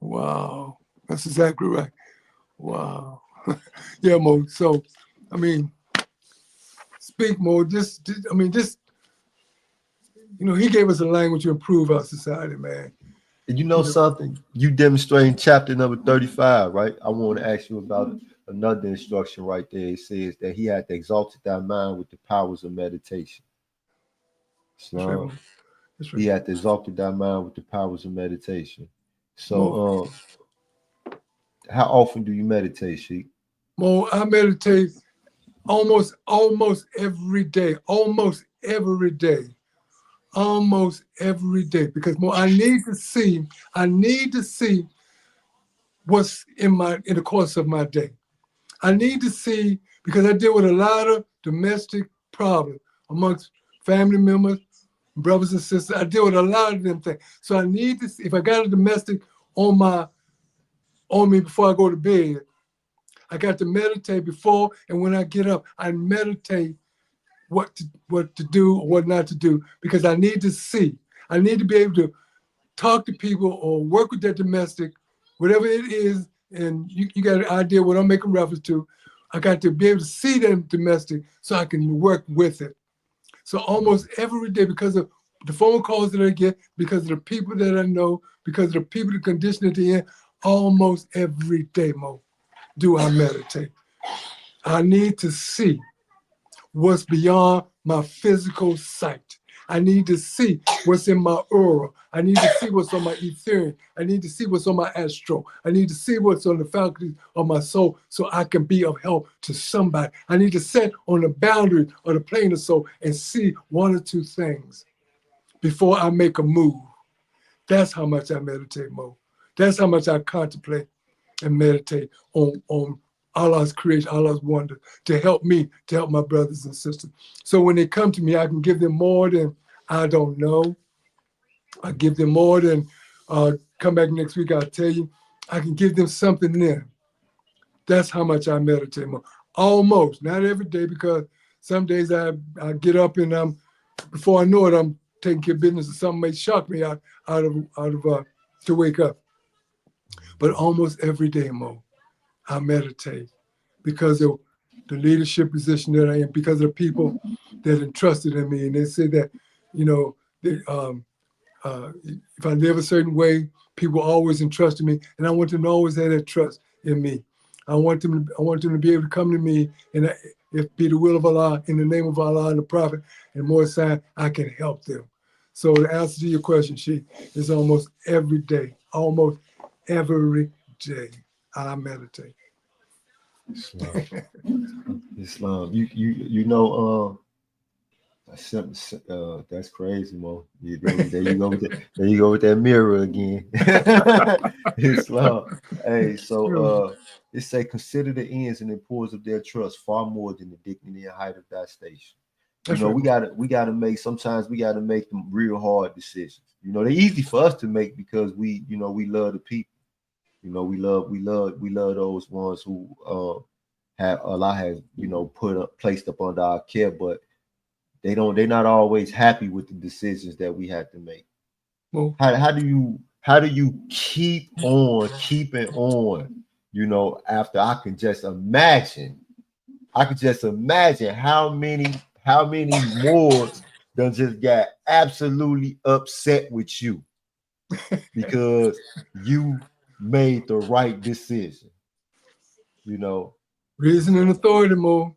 Wow, that's exactly right. Wow. Yeah, Mo. So, I mean, speak more. He gave us a language to improve our society, man. And something? You demonstrating chapter number 35, right? I want to ask you about another instruction right there. It says that he had to exalt thy mind with the powers of meditation. So That's right. he had to exalt thy mind with the powers of meditation. So how often do you meditate, Sheik? Mo, I meditate almost every day. Almost every day. Because Mo, I need to see what's in the course of my day. I need to see, because I deal with a lot of domestic problems amongst family members, brothers and sisters. I deal with a lot of them things. So I need to see, if I got a domestic on me before I go to bed, I got to meditate before, and when I get up, I meditate what to do or what not to do, because I need to see. I need to be able to talk to people or work with that domestic, whatever it is, and you got an idea what I'm making reference to. I got to be able to see that domestic so I can work with it. So almost every day, because of the phone calls that I get, because of the people that I know, because of the people, the condition that they're in, almost every day, Mo, do I meditate. I need to see what's beyond my physical sight. I need to see what's in my aura. I need to see what's on my etheric. I need to see what's on my astral. I need to see what's on the faculties of my soul so I can be of help to somebody. I need to set on the boundary of the plane of soul and see 1 or 2 things before I make a move. That's how much I meditate, Mo. That's how much I contemplate and meditate on Allah's creation, Allah's wonder, to help me, to help my brothers and sisters. So when they come to me, I can give them more than I don't know. I give them more than, come back next week, I'll tell you. I can give them something there. That's how much I meditate more. Almost, not every day, because some days I get up and I'm before I know it, I'm taking care of business, and something may shock me out of to wake up. But almost every day, Mo, I meditate because of the leadership position that I am, because of the people that entrusted in me, and they say that, you know, if I live a certain way, people always entrust in me, and I want them to always have that trust in me. I want them to be able to come to me, and if be the will of Allah, in the name of Allah and the Prophet and Maurice, I can help them. So the answer to your question, Sheik, is almost every day. Almost every day, I meditate. Islam. You know, that's crazy, Mo. There you go with that. There you go with that mirror again. Islam. Hey, so it say consider the ends and importance of their trust far more than the dignity and height of that station. You know, right. we gotta make, sometimes we gotta make them real hard decisions. You know, they're easy for us to make because we love the people. You know, we love those ones who have Allah has, placed up under our care, but they're not always happy with the decisions that we have to make. Well, how do you keep on keeping on? You know, after I can just imagine how many more done just got absolutely upset with you because you made the right decision. You know, reason and authority, Mo.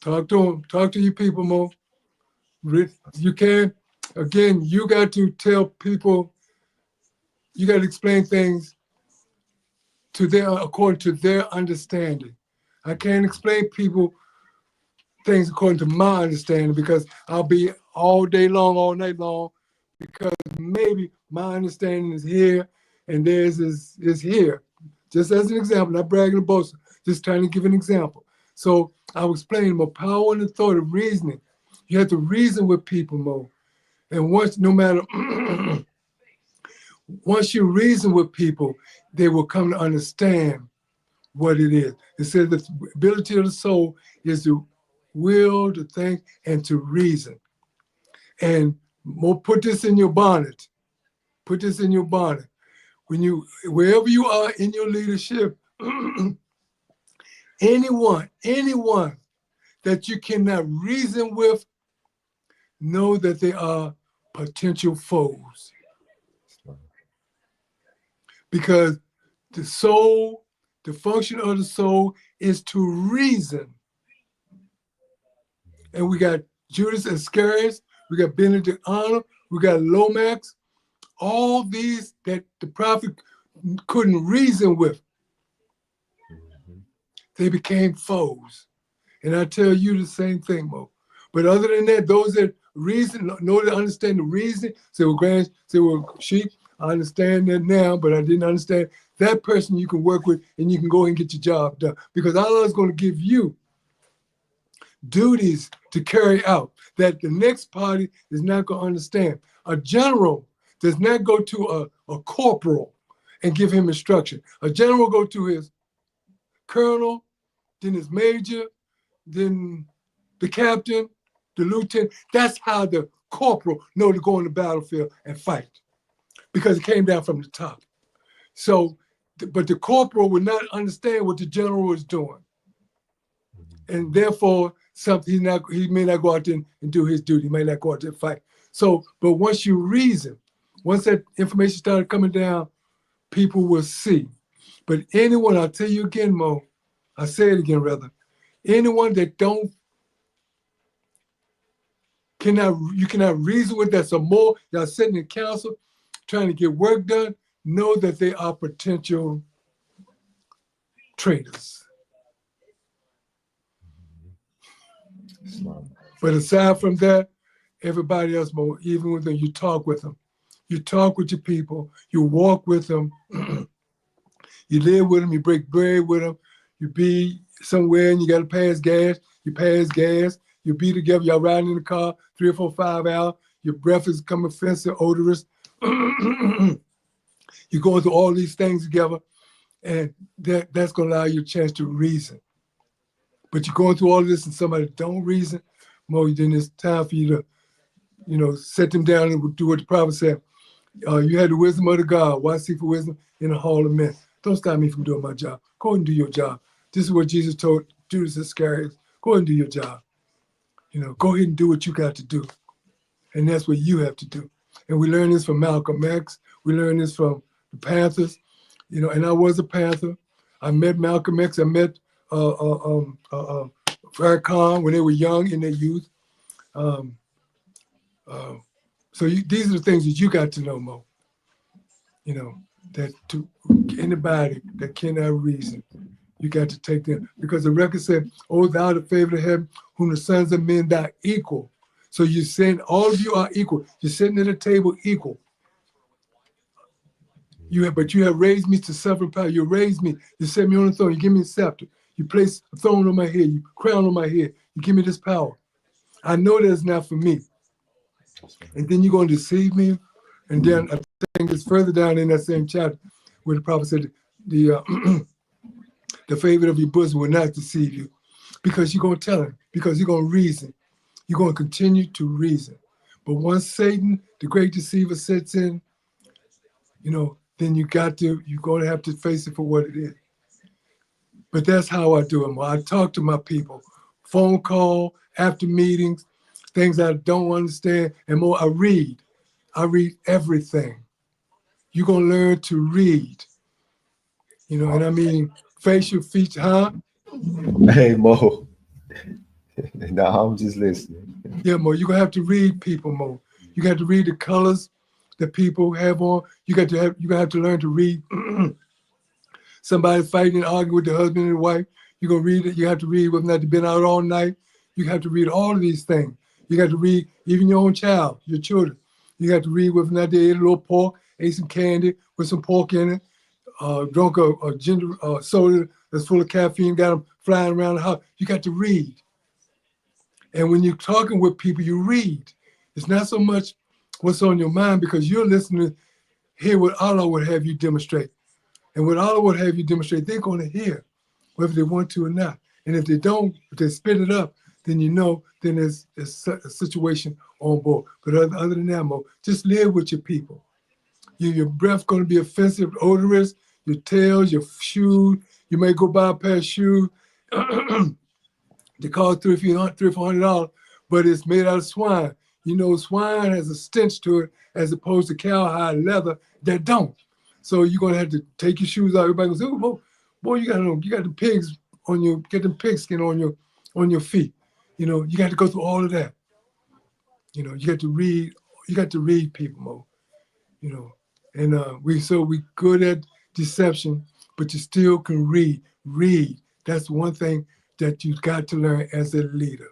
Talk to them. Talk to your people, Mo. You can. Again, you got to tell people. You got to explain things to according to their understanding. I can't explain people things according to my understanding because I'll be all day long, all night long, because maybe my understanding is here and theirs is here. Just as an example, not bragging or boasting, just trying to give an example. So I was explaining more power and authority of reasoning. You have to reason with people more. And once you reason with people, they will come to understand what it is. It says the ability of the soul is to will, to think, and to reason. And more, put this in your bonnet. Put this in your bonnet. Wherever you are in your leadership, anyone that you cannot reason with, know that they are potential foes. Because the soul, the function of the soul is to reason. And we got Judas Iscariot, we got Benedict Arnold, we got Lomax, all these that the prophet couldn't reason with. They became foes. And I tell you the same thing, Mo. But other than that, those that reason, know to understand the reason, say, well, Sheik, I understand that now, but I didn't understand. That person you can work with and you can go and get your job done. Because Allah is going to give you duties to carry out that the next party is not going to understand. A general does not go to a corporal and give him instruction. A general go to his colonel, then his major, then the captain, the lieutenant. That's how the corporal know to go on the battlefield and fight, because it came down from the top. So, but the corporal would not understand what the general was doing. And therefore, he may not go out there and do his duty. He may not go out there and fight. So, but once you reason, once that information started coming down, people will see. But anyone, I'll tell you again, Mo, I'll say it again, rather, anyone that you cannot reason with, that's a more, y'all sitting in council trying to get work done, know that they are potential traitors. But aside from that, everybody else, Mo, even with them, you talk with them. You talk with your people. You walk with them. You live with them. You break bread with them. You be somewhere and you got to pass gas. You pass gas. You be together. Y'all riding in the car 3 or 4, 5 hours. Your breath is coming offensive, odorous. You're going through all these things together, and that's going to allow you a chance to reason. But you're going through all of this and somebody don't reason, Mo, then it's time for you to, set them down and do what the prophet said. You had the wisdom of the God. Why seek for wisdom in the hall of men? Don't stop me from doing my job. Go ahead and do your job. This is what Jesus told Judas Iscariot. Go ahead and do your job. Go ahead and do what you got to do. And that's what you have to do. And we learn this from Malcolm X. We learn this from the Panthers. And I was a Panther. I met Malcolm X. I met Farrakhan when they were young in their youth. So these are the things that you got to know, Mo. That to anybody that cannot reason, you got to take them. Because the record said, "Oh, thou the favor of heaven, whom the sons of men thy equal." So you're saying all of you are equal. You're sitting at a table equal. But you have raised me to sovereign power. You raised me. You set me on the throne. You give me a scepter. You place a throne on my head. You crown on my head. You give me this power. I know that's not for me. And then you're going to deceive me. And then I think it's further down in that same chapter where the prophet said, the favor of your bosom will not deceive you, because you're going to tell him, because you're going to reason. You're going to continue to reason. But once Satan, the great deceiver, sets in, then you're going to have to face it for what it is. But that's how I do it. I talk to my people, phone call, after meetings, things I don't understand, and more. I read everything. You're going to learn to read, and I mean facial features, huh? Hey, Mo. No, I'm just listening. Yeah, Mo, you're going to have to read people, Mo. You got to read the colors that people have on. You're going to have to learn to read somebody fighting and arguing with the husband and wife. You're going to read it. You have to read whether or not they've been out all night. You have to read all of these things. You got to read even your own child, your children. You got to read whether or not they ate a little pork, ate some candy with some pork in it, drunk a ginger soda that's full of caffeine, got them flying around the house. You got to read. And when you're talking with people, you read. It's not so much what's on your mind, because you're listening to hear what Allah would have you demonstrate. And what Allah would have you demonstrate, they're going to hear, whether they want to or not. And if they don't, if they spit it up, then then there's a situation on board. But other than that, Mo, just live with your people. Your breath going to be offensive, odorous, your tails, your shoes. You may go buy a pair of shoes. They cost $300-$400, but it's made out of swine. Swine has a stench to it as opposed to cowhide leather that don't. So you're gonna have to take your shoes out. Everybody goes, "Oh, boy, you got the pigs get them pig skin on your feet." You got to go through all of that. You got to read. You got to read people, Mo. And we good at deception, but you still can read. Read. That's one thing that you've got to learn as a leader,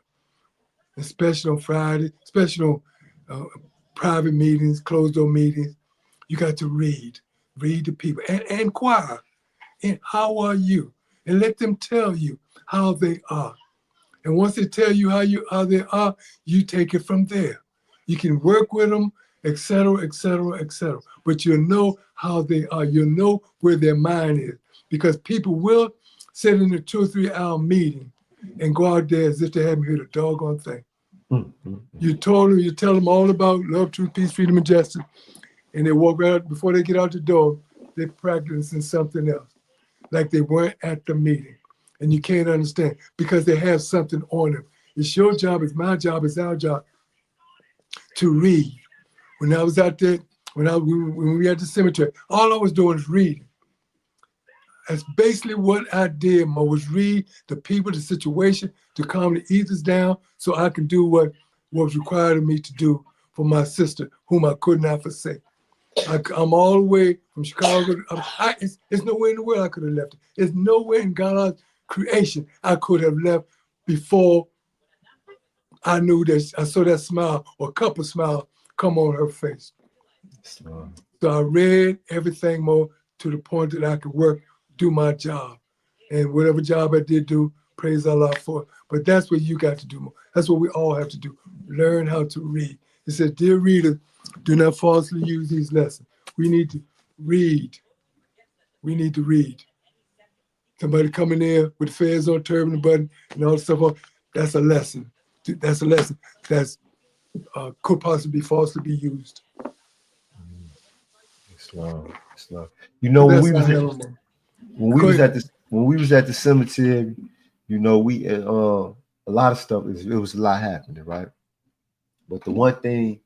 especially on Friday, especially on private meetings, closed door meetings. You got to read the people and inquire. And how are you? And let them tell you how they are. And once they tell you how they are, you take it from there. You can work with them, etc., etc., etc. But you'll know how they are. You'll know where their mind is, because people will sit in a 2 or 3 hour meeting and go out there as if they haven't heard a doggone thing. Mm-hmm. You tell them all about love, truth, peace, freedom, and justice, and they walk right out. Before they get out the door, they're practicing something else, like they weren't at the meeting. And you can't understand, because they have something on them. It's your job, it's my job, it's our job to read. When I was out there, when we were at the cemetery, all I was doing was reading. That's basically what I did, Mo, was read the people, the situation, to calm the ethers down so I can do what was required of me to do for my sister, whom I could not forsake. I'm all the way from Chicago. There's nowhere in the world I could have left it. There's nowhere in God's creation I could have left before I knew that I saw that smile, or a couple smile, come on her face. So I read everything, Mo, to the point that I could do my job. And whatever job I did do, praise Allah for it. But that's what you got to do, Mo. That's what we all have to do. Learn how to read. It says, dear reader, do not falsely use these lessons. We need to read. We need to read. Somebody coming there with fez on, turban, and button, and all the stuff on, that's a lesson. that's a lesson that's could possibly be falsely be used. Islam, Islam. You know, That's how I have them. when we Go was ahead. at the when we was at the cemetery, you know, we a lot of stuff. It was a lot happening, right? But the one thing,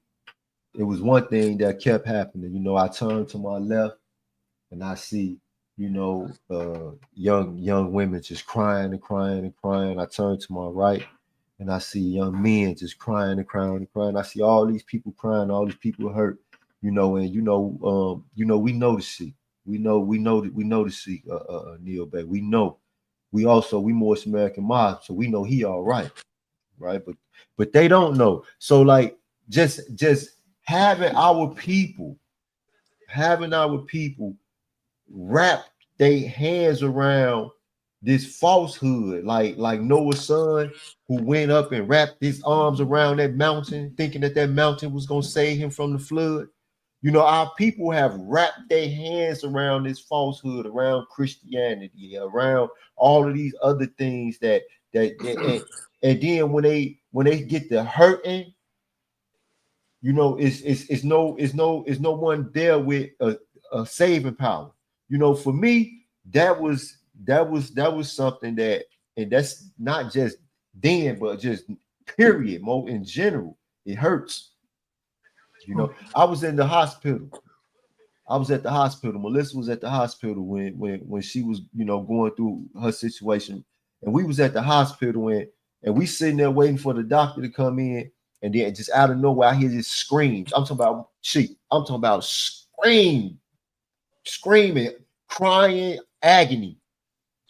it was one thing that kept happening. You know, I turned to my left and I see, you know, young women just crying and crying and crying. I turn to my right and I see young men just crying and crying and crying. I see all these people crying, all these people hurt, you know, and we know the Sikh. We know the Sikh, Neil Bay. We know. We Moorish American Muslims, so we know he all right, right? But they don't know. So like just having our people wrap their hands around this falsehood, like Noah's son who went up and wrapped his arms around that mountain, thinking that that mountain was gonna save him from the flood. You know, our people have wrapped their hands around this falsehood, around Christianity, around all of these other things and then when they get to hurting, you know, it's no one there with a saving power. You know, for me, that was something that, and that's not just then, but just period, more in general. It hurts. You know, I was in the hospital. I was at the hospital. Melissa was at the hospital when she was, you know, going through her situation, and we was at the hospital and we sitting there waiting for the doctor to come in, and then just out of nowhere, I hear this screams. I'm talking about I'm talking about screaming, crying, agony,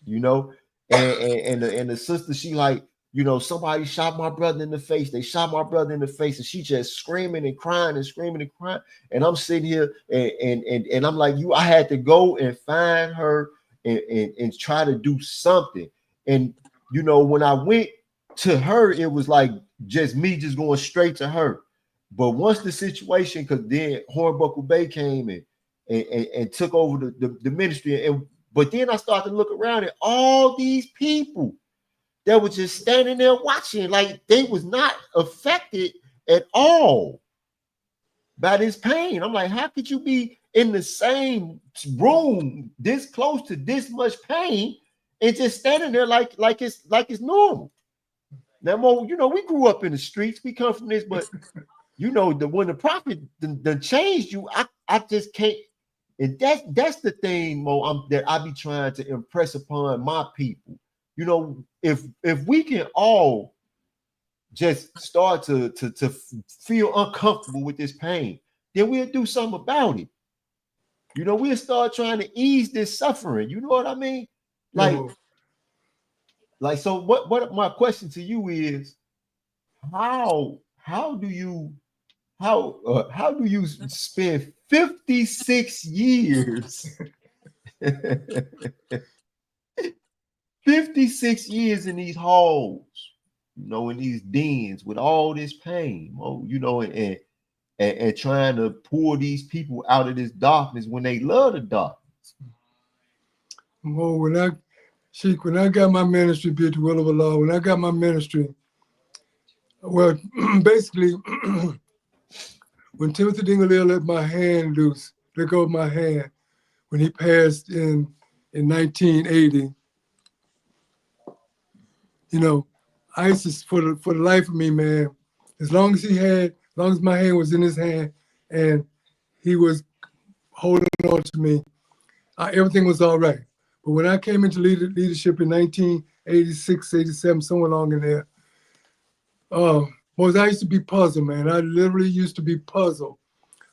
you know. And the sister, she like, you know, somebody shot my brother in the face. They shot my brother in the face, and she just screaming and crying and screaming and crying. And I'm sitting here and I'm like, I had to go and find her and try to do something. And you know, when I went to her, it was like just me just going straight to her. But once the situation, because then Hornbuckle Bay came and took over the ministry, but then I started to look around at all these people that were just standing there watching, like they was not affected at all by this pain. I'm like, how could you be in the same room this close to this much pain and just standing there like it's normal? Now, Mo, you know, we grew up in the streets, we come from this, but you know, when the prophet done changed you, I just can't. And that's the thing, Mo, that I be trying to impress upon my people. You know, if we can all just start to feel uncomfortable with this pain, then we'll do something about it. You know, we'll start trying to ease this suffering. You know what I mean? Like so. What my question to you is, how do you spend 56 years 56 years in these halls, you know, in these dens with all this pain, you know, and trying to pull these people out of this darkness when they love the darkness? Well, when I got my ministry, be it the will of Allah, when I got my ministry, well, basically, when Timothy Dingley let my hand loose, let go of my hand, when he passed in 1980, you know, I used to, for the life of me, man, as long as my hand was in his hand and he was holding on to me, everything was all right. But when I came into leadership in 1986, 87, somewhere along in there, I used to be puzzled, man. I literally used to be puzzled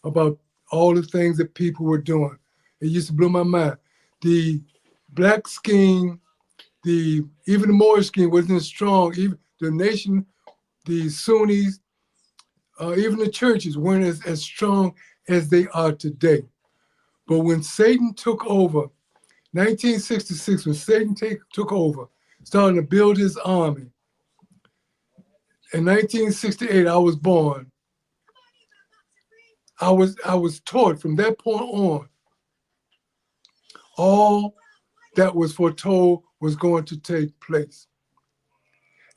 about all the things that people were doing. It used to blow my mind. The black scheme, even the Moorish scheme wasn't as strong. Even the nation, the Sunnis, even the churches weren't as strong as they are today. But when Satan took over, 1966, when Satan took over, starting to build his army. In 1968, I was born. I was taught from that point on, all that was foretold was going to take place.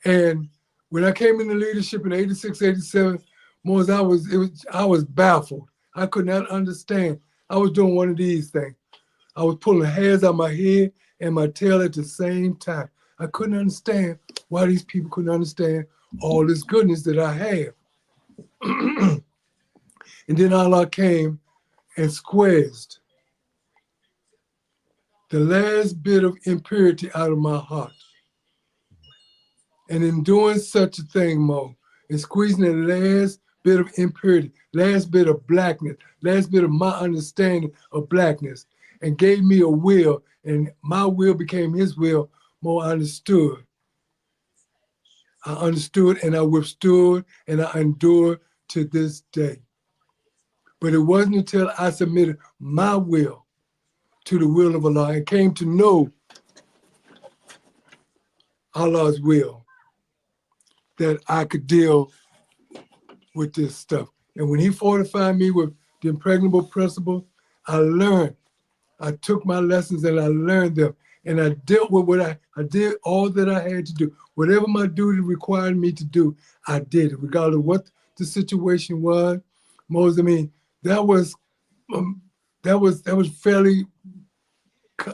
And When I came into leadership in 86, 87, Moses, I was baffled. I could not understand. I was doing one of these things. I was pulling hairs out my head and my tail at the same time. I couldn't understand why these people couldn't understand all this goodness that I have. And then Allah came and squeezed the last bit of impurity out of my heart. And in doing such a thing, Mo, and squeezing the last bit of impurity, last bit of blackness, last bit of my understanding of blackness, and gave me a will, and my will became his will, Mo, I understood. I understood and I withstood and I endured to this day. But it wasn't until I submitted my will to the will of Allah and came to know Allah's will that I could deal with this stuff. And when he fortified me with the impregnable principle, I learned. I took my lessons and I learned them. And I dealt with what I did all that I had to do. Whatever my duty required me to do, I did it, regardless of what the situation was. Moses, I mean, that was fairly,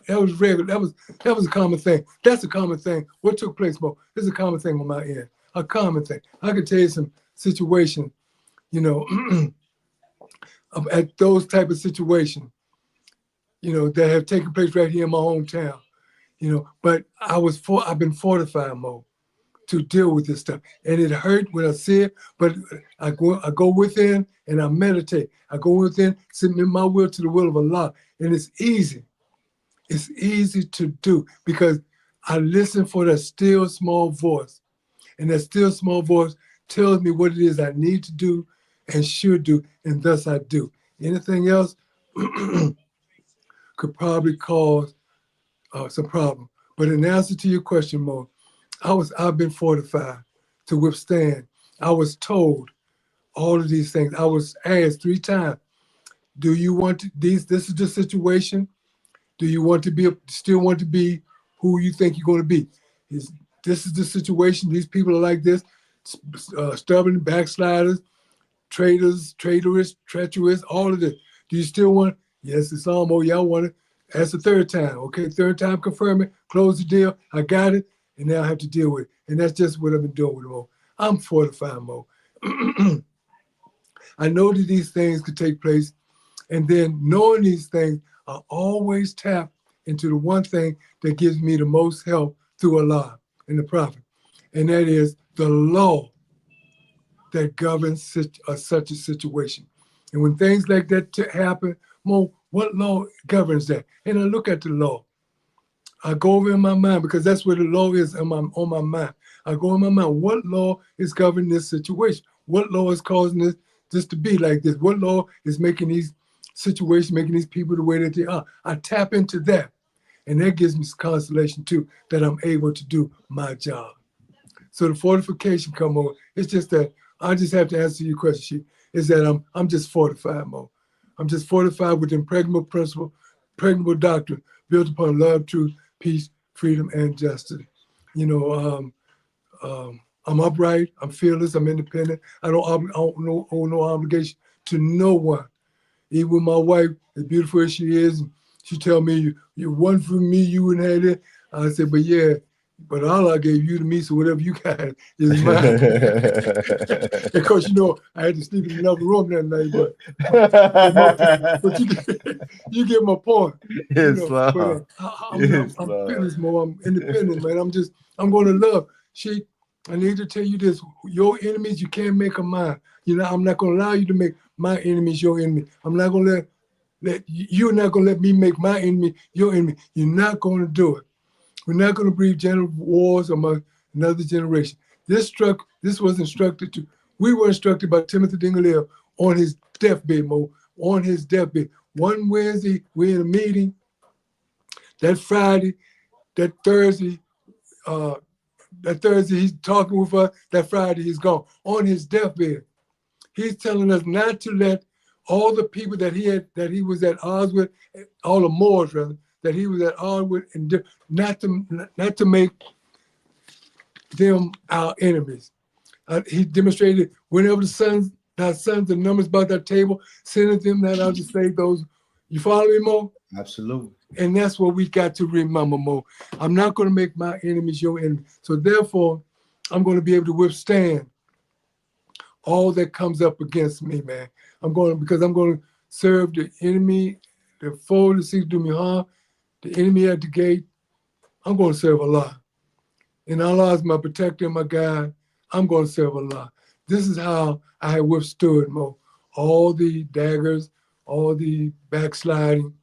that was regular. That was a common thing. That's a common thing. What took place, Mo? This is a common thing on my end. A common thing. I could tell you some situations, you know, at those type of situations, you know, that have taken place right here in my hometown, you know. But I've been fortified, Mo, to deal with this stuff, and it hurt when I see it. But I go within and I meditate. I go within, submit my will to the will of Allah, and it's easy. It's easy to do because I listen for that still small voice, and that still small voice tells me what it is I need to do and should do, and thus I do. Anything else could probably cause some problem. But in answer to your question, Mo, I've been fortified to withstand. I was told all of these things. I was asked 3 times, do you want to, this is the situation? Do you want to still want to be who you think you're going to be? This is the situation. These people are like this, stubborn, backsliders, traitors, traitorous, treacherous, all of this. Do you still want? Yes, it's all more. Y'all want it. That's the 3rd time. Okay, 3rd time, confirm it, close the deal. I got it, and now I have to deal with it. And that's just what I've been doing with Mo. I'm fortified, Mo. I know that these things could take place, and then knowing these things, I always tap into the one thing that gives me the most help through Allah and the Prophet, and that is the law that governs such a situation. And when things like that happen, Mo, what law governs that? And I look at the law. I go over in my mind because that's where the law is on my mind. I go in my mind, what law is governing this situation? What law is causing this to be like this? What law is making these situations, making these people the way that they are? I tap into that. And that gives me consolation too, that I'm able to do my job. So the fortification come over. It's just that I just have to answer your question, is that I'm just fortified, Mo. I'm just fortified with the impregnable principle, impregnable doctrine built upon love, truth, peace, freedom, and justice. You know, I'm upright, I'm fearless, I'm independent. I don't owe no obligation to no one. Even my wife, as beautiful as she is, she tell me, you one for me, you wouldn't have it. I said, but yeah, but Allah gave you to me, so whatever you got is mine. Because, you know, I had to sleep in another room that night, but you get my point. You know, but I'm fearless, Mo. I'm independent, man. I'm going to love. Sheik, I need to tell you this. Your enemies, you can't make them mine. You know, I'm not going to allow you to make my enemies your enemy. I'm not going to you're not going to let me make my enemy your enemy. You're not going to do it. We're not going to breed gender wars among another generation. This was instructed to, we were instructed by Timothy Dingley on his deathbed, Mo, on his deathbed. One Wednesday, we're in a meeting. That Friday, that Thursday, he's talking with us. That Friday, he's gone. On his deathbed, he's telling us not to let all the people that he was at odds with, all the Moors rather, that he was at odds with, and not to make them our enemies. He demonstrated whenever the numbers about that table, sending them that out to say those. You follow me, Mo? Absolutely. And that's what we got to remember, Mo. I'm not going to make my enemies your enemy. So therefore, I'm going to be able to withstand all that comes up against me, man. Because I'm going to serve the enemy, the foe that seeks to do me harm, the enemy at the gate. I'm going to serve Allah. And Allah is my protector and my guide. I'm going to serve Allah. This is how I have withstood, Mo. All the daggers, all the backsliding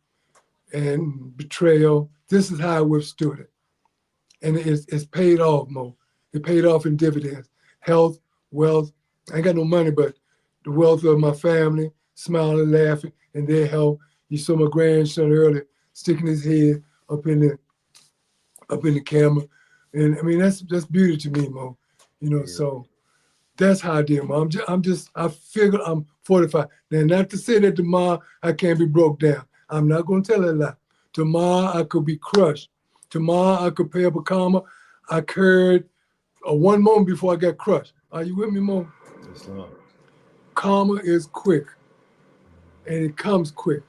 and betrayal. This is how I withstood it. And it's paid off, Mo. It paid off in dividends. Health, wealth. I ain't got no money, but the wealth of my family, smiling, laughing, and their health. You saw my grandson earlier sticking his head up in the camera. And I mean, that's beauty to me, Mo. You know, so that's how I did, Mo. I figure I'm 45. Now, not to say that tomorrow I can't be broke down. I'm not going to tell a lie. Tomorrow I could be crushed. Tomorrow I could pay up a comma. I occurred one moment before I got crushed. Are you with me, Mo? Yes, Lord. Karma is quick, and it comes quick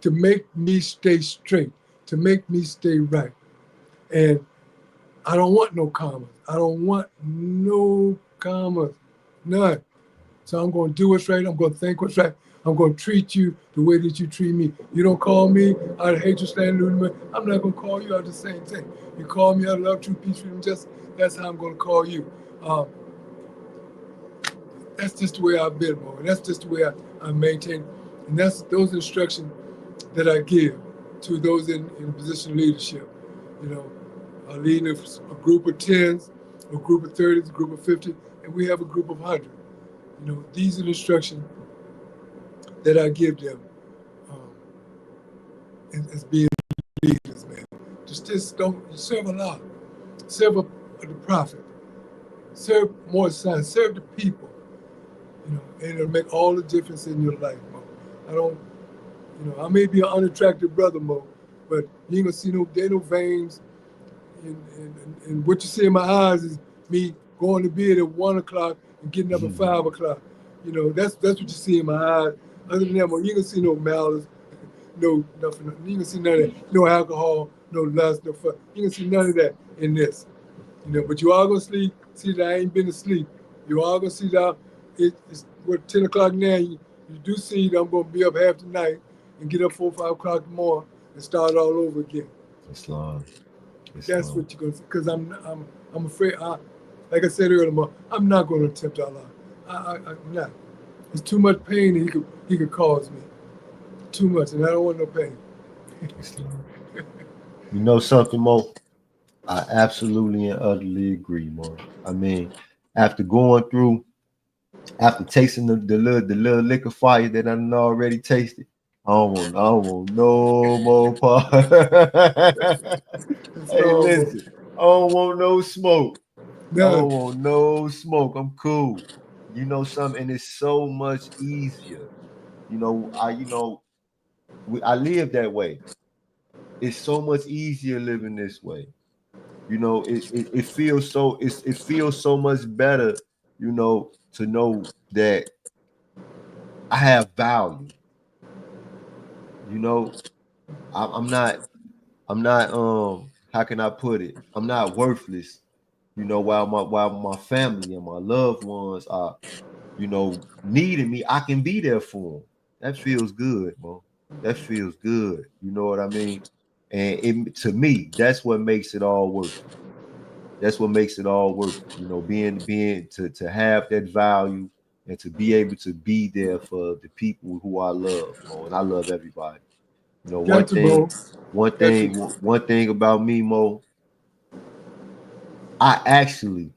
to make me stay straight, to make me stay right. And I don't want no karma. I don't want no karma, none. So I'm going to do what's right. I'm going to think what's right. I'm going to treat you the way that you treat me. You don't call me out of hatred, slander, I'm not going to call you out the same thing. You call me out of love, truth, peace, freedom, justice. That's how I'm going to call you. That's just the way I've been, Mo. And that's just the way I maintain. And that's those instructions that I give to those in a position of leadership. You know, leading a group of 10s, a group of 30s, a group of 50, and we have a group of 100. You know, these are the instructions that I give them as being leaders, man. Just don't serve Allah, serve the prophet, serve more sons, serve the people. You know, and it'll make all the difference in your life, Mo. I may be an unattractive brother, Mo, but you ain't gonna see no veins. And what you see in my eyes is me going to bed at 1 o'clock and getting up at 5 o'clock. You know, that's what you see in my eyes. Other than that, Mo, you ain't gonna see no malice, no nothing. You ain't gonna see none of that. No alcohol, no lust, no fuck. You ain't gonna see none of that in this. You know, but you are gonna see that I ain't been asleep. You are gonna see that it's 10 o'clock now. You do see that I'm gonna be up half the night and get up 4 or 5 o'clock tomorrow and start all over again. Islam. That's what you're gonna see. Because I'm afraid. Like I said earlier, I'm not gonna tempt Allah. I'm not. It's too much pain that he could cause me. Too much, and I don't want no pain. You know something, Mo? I absolutely and utterly agree, Mo. I mean, after tasting the little liquor fire that I done already tasted, I don't want no more part. Hey, listen, I don't want no smoke. None. I don't want no smoke. I'm cool. You know something? And it's so much easier. I live that way. It's so much easier living this way. You know, it feels it feels so much better, you know, to know that I have value. You know, I'm not how can I put it? I'm not worthless, you know, while my family and my loved ones are, you know, needing me, I can be there for them. That feels good, Mo. That feels good. You know what I mean? And to me, that's what makes it all worth it. That's what makes it all worth it. You know, being to have that value and to be able to be there for the people who I love, Mo, and I love everybody. You know, one thing about me, Mo, I've actually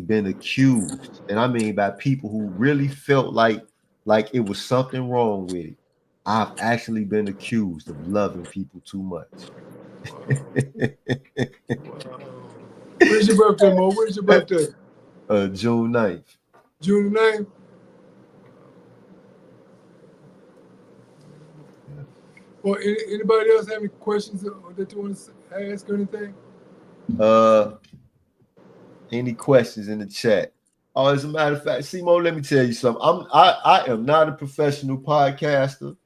been accused, and I mean by people who really felt like it was something wrong with it. I've actually been accused of loving people too much. When's your birthday, Mo? When's your birthday? June 9th. June 9th? Yeah. Well, anybody else have any questions that you want to ask or anything? Any questions in the chat? Oh, as a matter of fact, Simo, let me tell you something. I am not a professional podcaster.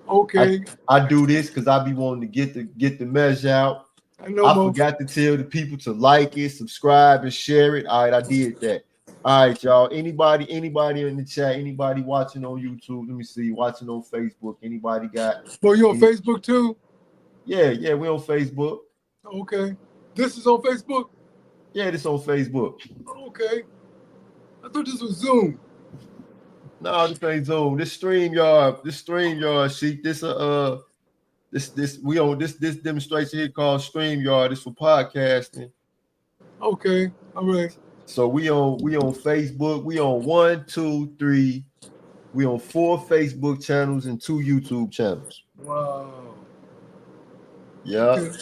Okay. I do this because I be wanting to get the message out. I know, I Mo. forgot to tell the people to like it, subscribe, and share it. All right, I did that. All right, y'all. Anybody in the chat? Anybody watching on YouTube? Let me see. Watching on Facebook? Anybody got? Mo, you on Facebook too? Yeah, we on Facebook. Okay. This is on Facebook? Yeah, this on Facebook. Okay. I thought this was Zoom. No, this ain't Zoom. This StreamYard. Sheik. This we on this demonstration here called StreamYard. It's for podcasting. Okay. All right. So we on Facebook. We on 1, 2, 3. We on 4 Facebook channels and 2 YouTube channels. Wow. Yeah. Okay.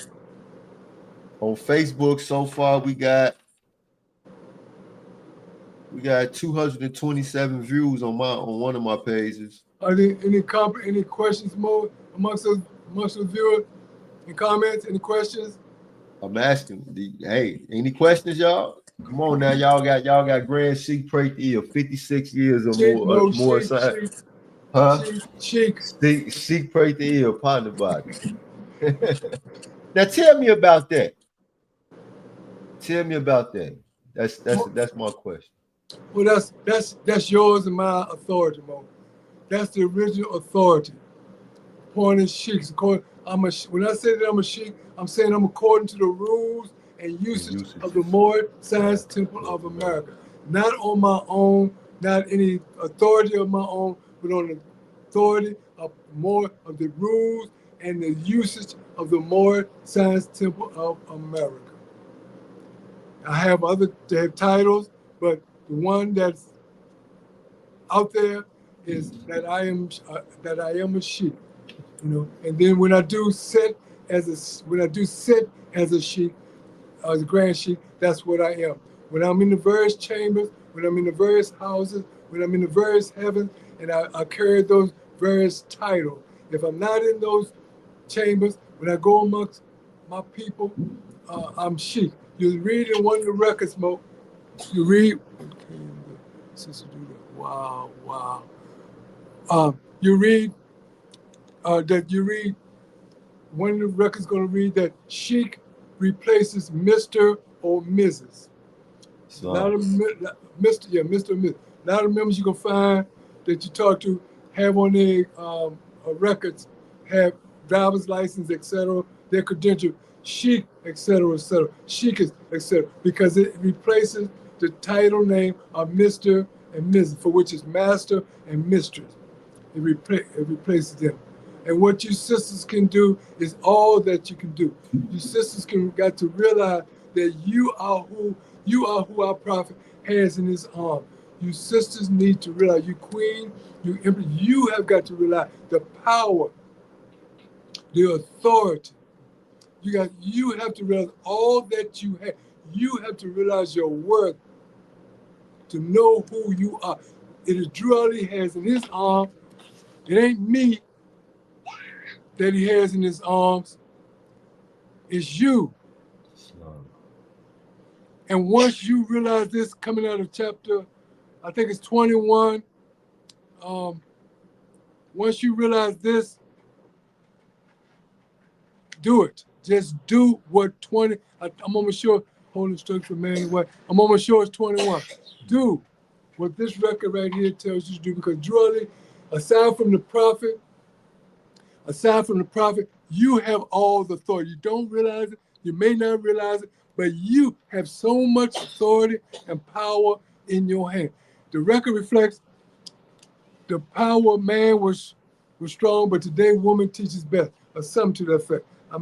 On Facebook so far we got 227 views on one of my pages. Are there any questions, Mo, amongst the viewers? Any comments? Any questions? I'm asking. Hey, any questions, y'all? Come on now, y'all got Grand Sheik Prather, 56 years or more. Sheik Prather, partner body. Now tell me about that. That's my question. Well, that's yours and my authority, Mo. That's the original authority. Appointed sheiks. When I say that I'm a sheik, I'm saying I'm according to the rules and usage of the Moorish Science Temple of America. Not on my own, not any authority of my own, but on the authority of more of the rules and the usage of the Moorish Science Temple of America. I have titles, but the one that's out there is that I am a sheik, you know. And then when I do sit as a sheik, as a Grand Sheik, that's what I am. When I'm in the various chambers, when I'm in the various houses, when I'm in the various heavens, and I carry those various titles. If I'm not in those chambers, when I go amongst my people, I'm sheik. You read in one of the records, Mo. You read. Wow. You read one of the records going to read that sheik replaces Mr. or Mrs. So. Mr. or Mrs. A lot of members you can find that you talk to have on their records, have driver's license, etc., their credential, sheik, etc., sheik is, etc., because it replaces the title name of Mr. and Mrs., for which is master and mistress. It replaces them. And what you sisters can do is all that you can do. You sisters got to realize that you are who our prophet has in his arm. You sisters need to realize, you queen, you emperor, you have got to realize the power, the authority. You have to realize all that you have. You have to realize your worth, to know who you are. It is Drew Ali has in his arm. It ain't me that he has in his arms. It's you. And once you realize this, coming out of chapter, I think it's 21. Once you realize this, do it. Just do what 20. I'm almost sure. Holy structure, man. What? I'm almost sure it's 21. Do what this record right here tells you to do, because truly, aside from the prophet, you have all the authority. You don't realize it. You may not realize it, but you have so much authority and power in your hand. The record reflects the power of man was strong, but today woman teaches best, or something to that effect. I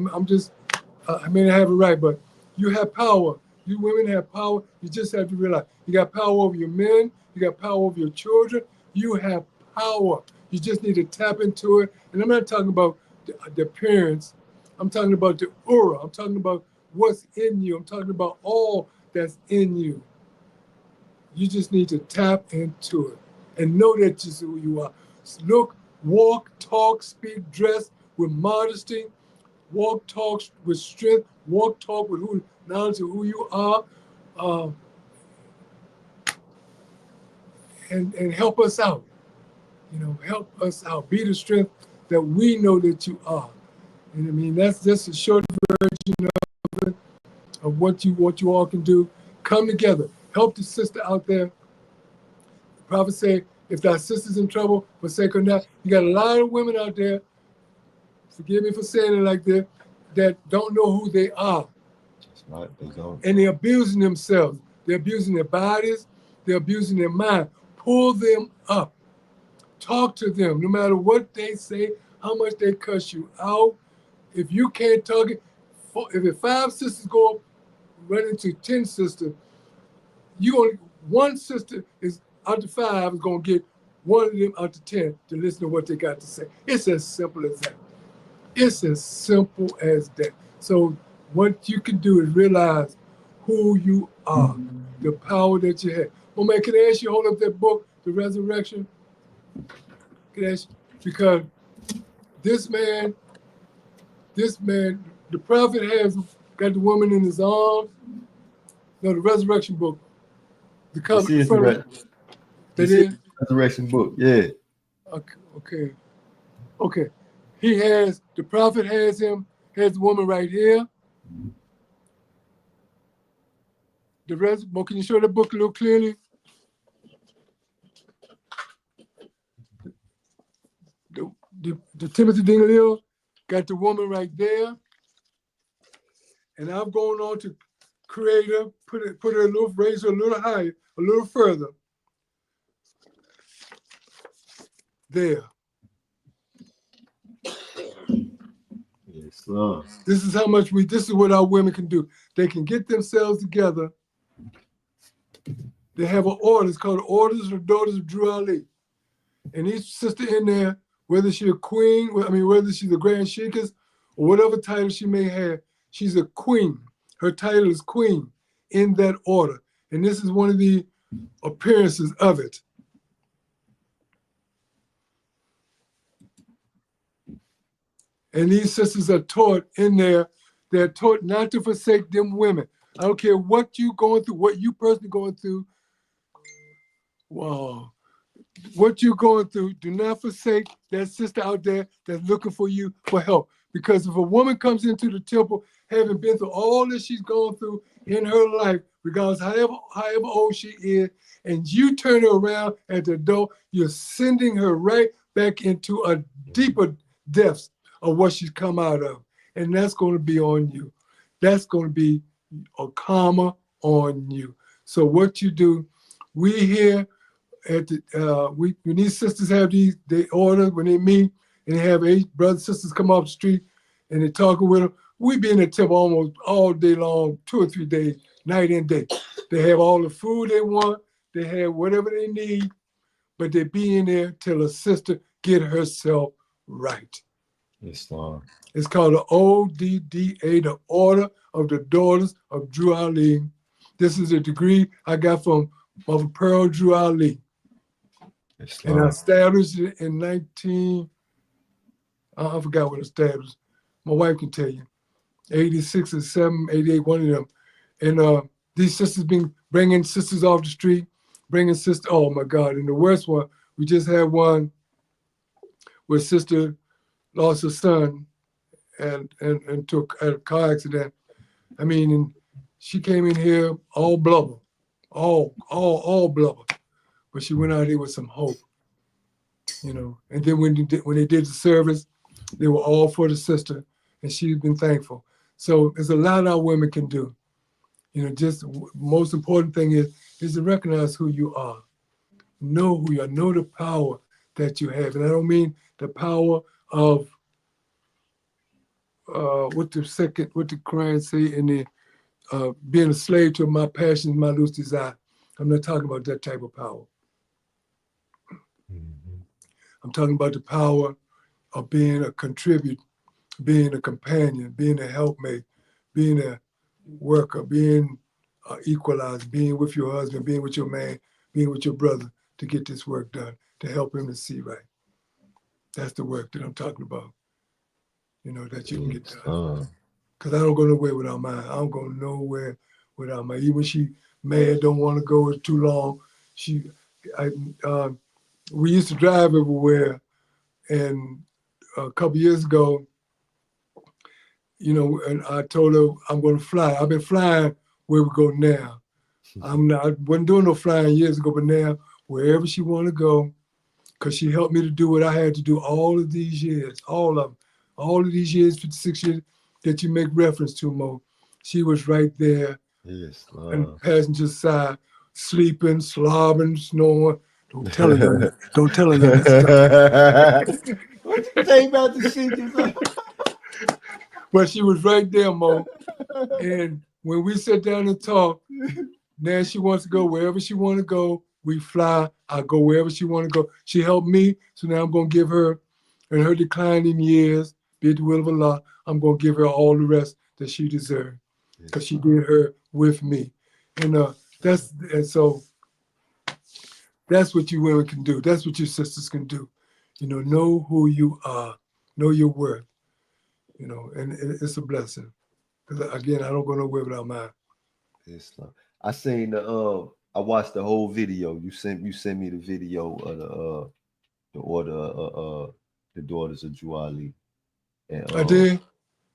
may not have it right, but you have power. You women have power. You just have to realize you got power over your men. You got power over your children. You have power. You just need to tap into it. And I'm not talking about the appearance. I'm talking about the aura. I'm talking about what's in you. I'm talking about all that's in you. You just need to tap into it and know that this is who you are. Look, walk, talk, speak, dress with modesty. Walk, talk with strength. Walk, talk with knowledge of who you are. and help us out. Help us out. Be the strength that we know that you are. And I mean, that's just a short version of what you all can do. Come together. Help the sister out there. The prophet said, if thy sister's in trouble, forsake her not. You got a lot of women out there, forgive me for saying it like this, that don't know who they are. That's right, they don't. And they're abusing themselves. They're abusing their bodies. They're abusing their mind. Pull them up. Talk to them, no matter what they say, how much they cuss you out. If you can't talk it, if 5 sisters go up, run into 10 sisters, one sister is out of 5 is gonna get one of them out of 10 to listen to what they got to say. It's as simple as that. It's as simple as that. So what you can do is realize who you are, the power that you have. Well, man, can I ask you hold up that book, The Resurrection? Can I ask you? Because this man, the prophet has got the woman in his arms. No, the resurrection book. The cover. This is the resurrection book. Yeah. Okay. The prophet has the woman right here. Can you show the book a little clearly? The Timothy Dingley got the woman right there. And I'm going on to create her, put her a little, raise her a little higher, a little further. There. Yes, sir. This is what our women can do. They can get themselves together. They have an order. It's called Orders of Daughters of Drew Ali. And each sister in there, whether she's a queen, whether she's a Grand Sheik or whatever title she may have, she's a queen. Her title is queen in that order. And this is one of the appearances of it. And these sisters are taught in there, they're taught not to forsake them women. I don't care what you going through, what you personally going through. Wow. What you're going through, do not forsake that sister out there that's looking for you for help. Because if a woman comes into the temple, having been through all that she's gone through in her life, regardless however old she is, and you turn her around at the door, you're sending her right back into a deeper depths of what she's come out of. And that's going to be on you. That's going to be a karma on you. So what you do, we here at when these sisters have they order, when they meet, and they have 8 brothers and sisters come off the street and they're talking with them, we be in the temple almost all day long, 2 or 3 days, night and day. They have all the food they want, they have whatever they need, but they be in there till a sister get herself right. Islam. It's called the ODDA, the Order of the Daughters of Drew Ali. This is a degree I got from Mother Pearl Drew Ali. Islam. And I established it in I forgot what established. My wife can tell you. 86 or 7, 88, one of them. And these sisters been bringing sisters off the street, bringing sisters, oh my God. And the worst one, we just had one where sister lost her son and took a car accident. I mean, and she came in here all blubber, all blubber. But she went out here with some hope, And then when they did the service, they were all for the sister, and she's been thankful. So there's a lot our women can do. Just most important thing is to recognize who you are. Know who you are. Know the power that you have. And I don't mean the power of what the Quran say in the being a slave to my passions, my loose desire. I'm not talking about that type of power. Mm-hmm. I'm talking about the power of being a contributor, being a companion, being a helpmate, being a worker, being an equalizer, being with your husband, being with your man, being with your brother to get this work done, to help him to see right. That's the work that I'm talking about, that you can get done. Because I don't go nowhere without mine. I don't go nowhere without mine. Even when she mad, don't want to go too long, she we used to drive everywhere, and a couple years ago, and I told her I'm going to fly. I've been flying where we go now. I wasn't doing no flying years ago, but now wherever she want to go, because she helped me to do what I had to do all of these years, all of these years, 56 years that you make reference to, Mo. She was right there Yes, on the passenger side, sleeping, slobbering, snoring. Don't tell her none. Don't tell her none of that stuff. What you say about the secrets? But she was right there, Mo. And when we sat down and talked, now she wants to go wherever she want to go. We fly. I go wherever she want to go. She helped me, so now I'm going to give her, in her declining years, be it the will of Allah, I'm going to give her all the rest that she deserved, because she did her with me. And so that's what you women can do. That's what your sisters can do. Know who you are, know your worth. And it's a blessing. Because again, I don't go nowhere without mine. Islam. I seen I watched the whole video. You sent me the video of the order the daughters of Juali. And I did.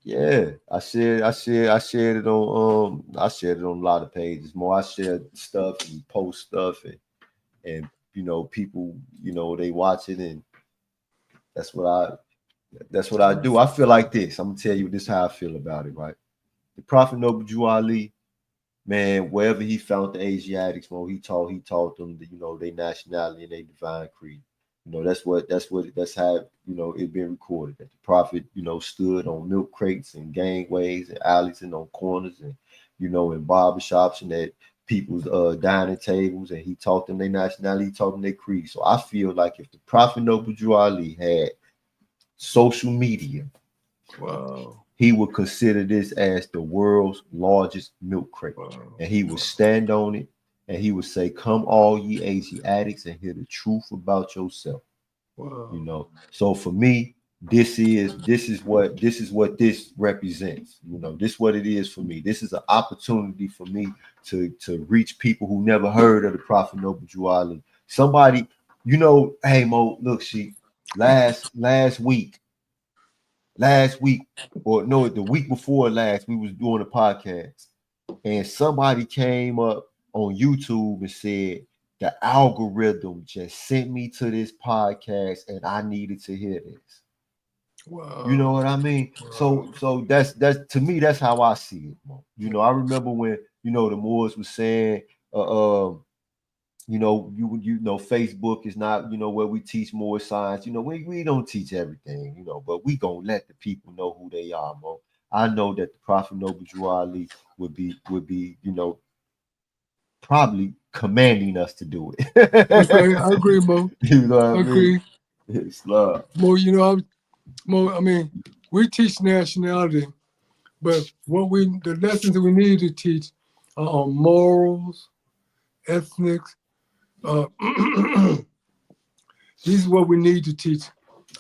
yeah, I shared it on a lot of pages. More, I shared stuff and post stuff and people, they watch it, and that's what I do. I feel like this. I'm gonna tell you this how I feel about it, right? The Prophet Noble Jew Ali, man, wherever he found the Asiatics, he taught them their nationality and their divine creed. That's how it been recorded, that the Prophet, stood on milk crates and gangways and alleys and on corners and in barbershops and at people's dining tables, and he taught them their nationality, he taught them their creed. So I feel like if the Prophet Noble Jew Ali had social media, wow, he would consider this as the world's largest milk crate. Wow. And he would stand on it and he would say, "Come all ye Asiatics and hear the truth about yourself." Wow. So for me, this is what this represents. This is what it is for me. This is an opportunity for me to reach people who never heard of the Prophet Noble Jew Ali. Somebody, hey Mo, look, last week, or no, the week before last, we was doing a podcast, and somebody came up on YouTube and said the algorithm just sent me to this podcast and I needed to hear this. Wow. You know what I mean? Wow. So that's to me, that's how I see it. I remember when the Moors was saying Facebook is not, where we teach more science. We don't teach everything, but we gonna let the people know who they are, Mo. I know that the Prophet Noble Jew Ali would be, probably commanding us to do it. Okay, I agree, Mo. You know what I agree. mean? It's love. Mo, we teach nationality, but the lessons that we need to teach are on morals, ethnics. These are what we need to teach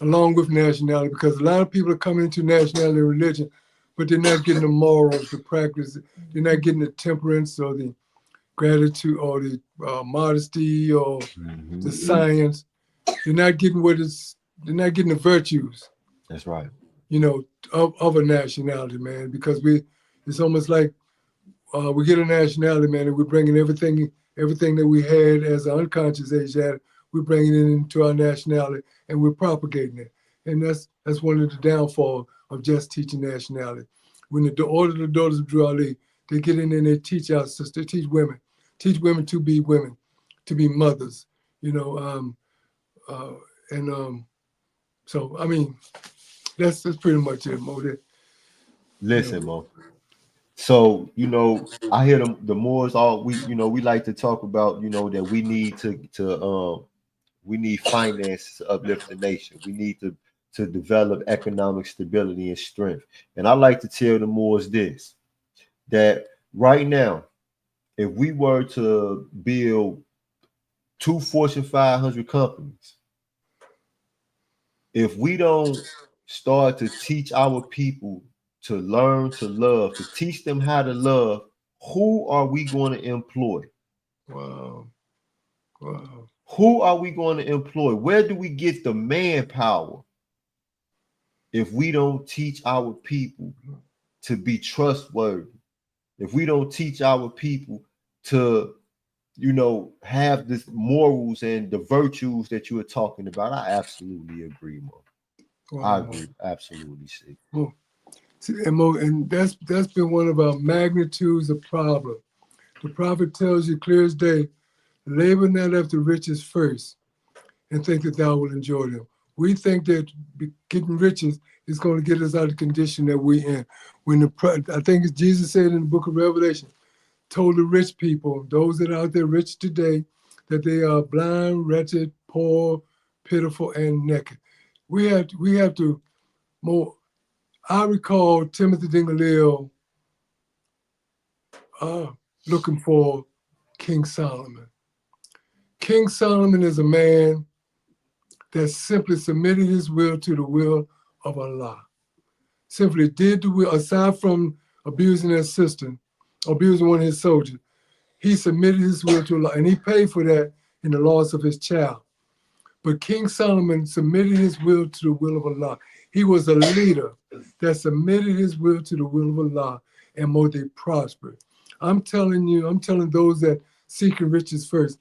along with nationality, because a lot of people are coming into nationality and religion, but they're not getting the morals, the practice. They're not getting the temperance or the gratitude or the modesty or the science. They're not getting they're not getting the virtues. That's right. Of a nationality, man, because it's almost like we get a nationality, man, and we're bringing everything that we had as an unconscious Asiatic, we're bringing it into our nationality and we're propagating it. And that's one of the downfalls of just teaching nationality. When the order of the daughters of Drew Ali, they get in and they teach our sisters, they teach women to be women, to be mothers, so I mean, that's pretty much it, Mo. Listen, Mo. So, I hear the Moors we like to talk about, that we need we need finance to uplift the nation. We need to develop economic stability and strength. And I like to tell the Moors this, that right now, if we were to build 2 Fortune 500 companies, if we don't start to teach our people to learn to love, to teach them how to love, who are we going to employ? Wow. Who are we going to employ? Where do we get the manpower if we don't teach our people to be trustworthy? If we don't teach our people to, have this morals and the virtues that you were talking about, I absolutely agree, Mo. Wow. I agree, absolutely. See. Well, and that's been one of our magnitudes of problem. The prophet tells you clear as day, labor not after riches first, and think that thou will enjoy them. We think that getting riches is going to get us out of the condition that we're in. I think it's Jesus said in the book of Revelation, told the rich people, those that are out there rich today, that they are blind, wretched, poor, pitiful, and naked. We have to more. I recall Timothy Dingaleo looking for King Solomon. King Solomon is a man that simply submitted his will to the will of Allah. Simply did the will, aside from abusing his sister, abusing one of his soldiers, he submitted his will to Allah, and he paid for that in the loss of his child. But King Solomon submitted his will to the will of Allah. He was a leader that submitted his will to the will of Allah, and more they prospered. I'm telling those that seek riches first,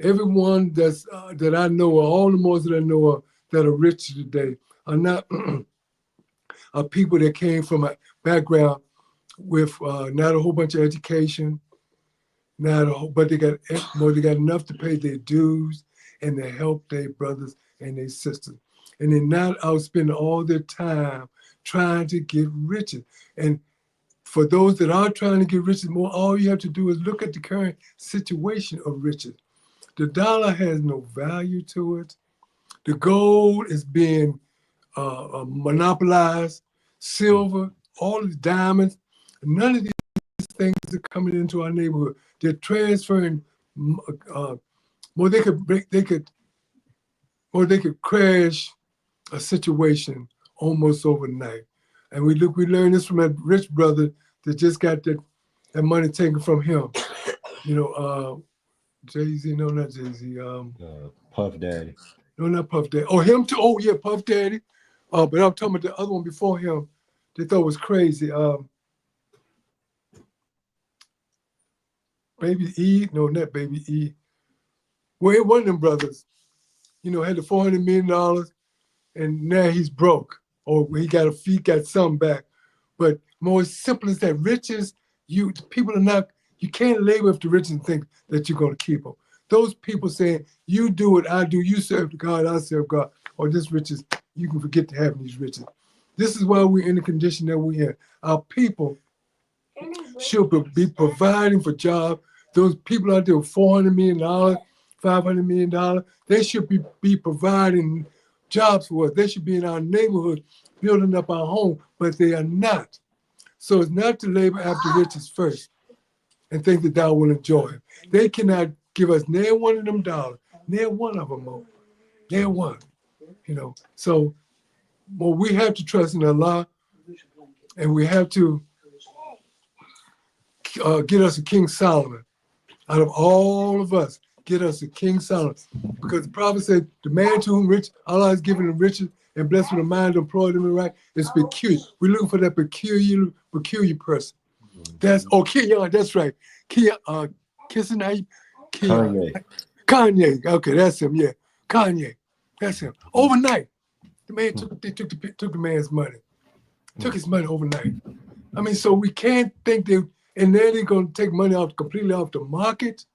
everyone that I know, or all the Moors that I know of that are rich today, are not are people that came from a background with not a whole bunch of education, but they got enough to pay their dues and to help their brothers and their sisters. And they're not out spending all their time trying to get riches. And for those that are trying to get riches more, all you have to do is look at the current situation of riches. The dollar has no value to it. The gold is being monopolized. Silver, all the diamonds, none of these things are coming into our neighborhood. They're transferring more. They could crash a situation almost overnight. And we learned this from that rich brother that just got that money taken from him. Jay-Z, no, not Jay-Z. Puff Daddy. No, not Puff Daddy. Oh, him too. Oh, yeah, Puff Daddy. But I'm talking about the other one before him. They thought was crazy. Baby E. No, not Baby E. Well, one of them brothers, had the $400 million, and now he's broke. Or he got something back. But more simple as that. Riches, people are not. You can't labor with the riches and think that you're going to keep them. Those people saying, you do what I do, you serve God, I serve God, or this riches, you can forget to have these riches. This is why we're in the condition that we're in. Our people should be providing for jobs. Those people out there with $400 million, $500 million, they should be providing jobs for us. They should be in our neighborhood building up our home, but they are not. So it's not to labor after riches first and think that thou will enjoy it. They cannot give us near one of them dollars, near one of them more, near one, So, well, we have to trust in Allah, and we have to get us a King Solomon. Out of all of us, get us a King Solomon. Because the prophet said, the man to whom Allah has given him riches and blessed with a mind to employ them in right is peculiar. We're looking for that peculiar person. That's Keon, that's right. Kanye. Okay, that's him. Yeah, Kanye, that's him. Overnight, the man took the man's money, took his money overnight. I mean, so we can't think that, and then they're gonna take money completely off the market.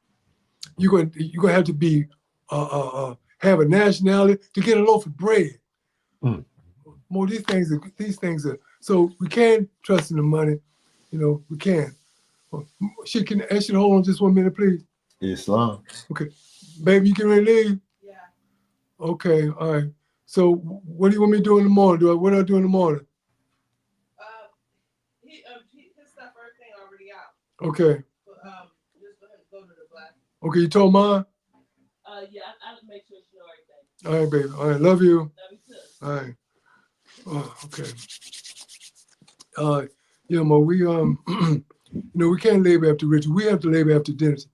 You're gonna have to be have a nationality to get a loaf of bread. More these things are. So we can't trust in the money. We can't. She can ask you to hold on just 1 minute, please. Islam. Okay. Baby, you can ready to leave? Yeah. Okay, all right. So what do you want me to do in the morning? What do I do in the morning? His stuff, everything already out. Okay. But, just go to the black. Okay, you told mine? Yeah, I'll make sure she know everything. All right, baby. All right, love you. Love you too. All right. Oh, okay. We we can't labor after riches. We have to labor after dignity.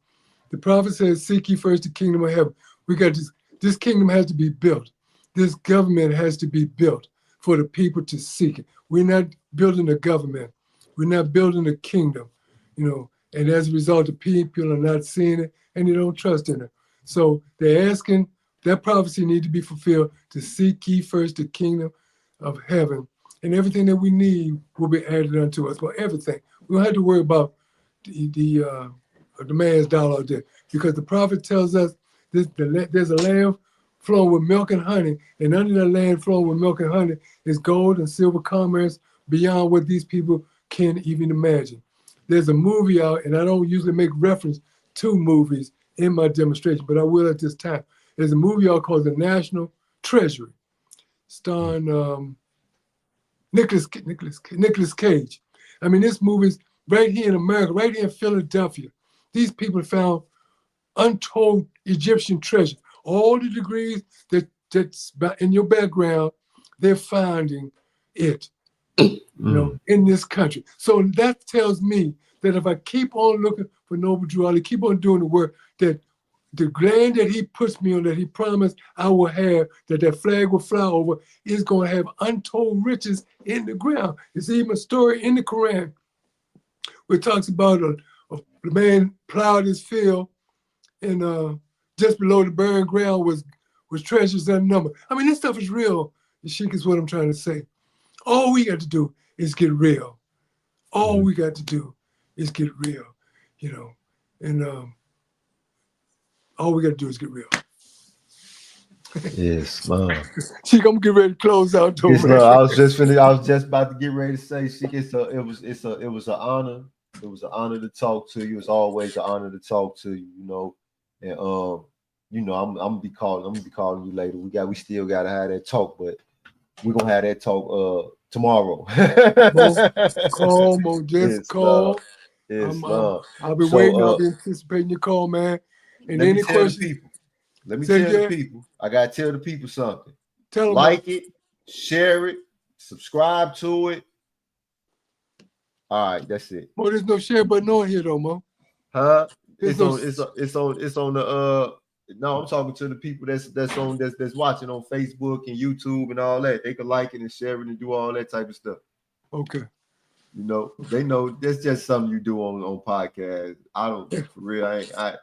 The prophet says, seek ye first the kingdom of heaven. We got this kingdom has to be built. This government has to be built for the people to seek it. We're not building a government. We're not building a kingdom, you know, and as a result, the people are not seeing it and they don't trust in it. So they're asking, that prophecy need to be fulfilled, to seek ye first the kingdom of heaven, and everything that we need will be added unto us. But everything, we don't have to worry about the man's dollar out there, because the prophet tells us there's a land flowing with milk and honey, and under that land flowing with milk and honey is gold and silver commerce beyond what these people can even imagine. There's a movie out, and I don't usually make reference to movies in my demonstration, but I will at this time. There's a movie out called The National Treasury, starring Nicolas Cage. I mean, this movie's right here in America, right here in Philadelphia. These people found untold Egyptian treasure. All the degrees that's in your background, they're finding it, you know, in this country. So that tells me that if I keep on looking for Noble Drew Ali, keep on doing the work, that the land that he puts me on, that he promised I will have, that flag will fly over, is going to have untold riches in the ground. There's even a story in the Quran where it talks about the man plowed his field, and just below the buried ground was treasures unnumbered. I mean, this stuff is real. The Sheik is what I'm trying to say. All we got to do is get real. All we got to do is get real, you know, and all we got to do is get real. Yes, man. Sheik, I'm gonna get ready to close out. Yes, no, I was just about to get ready to say, Sheik, it was an honor. It was an honor to talk to you. It's always an honor to talk to you, you know. And you know, I'm gonna be calling you later. We still gotta have that talk, but we're gonna have that talk tomorrow. Call. I'll be waiting. I'll be anticipating your call, man. And any questions? Let me tell the people. I gotta tell the people something. Tell them, like it, share it, subscribe to it. All right, that's it. Mo, there's no share button on here though, Mo. Huh? It's on the no, I'm talking to the people that's watching on Facebook and YouTube and all that. They can like it and share it and do all that type of stuff. Okay. You know, they know that's just something you do on podcasts. I don't, for real, I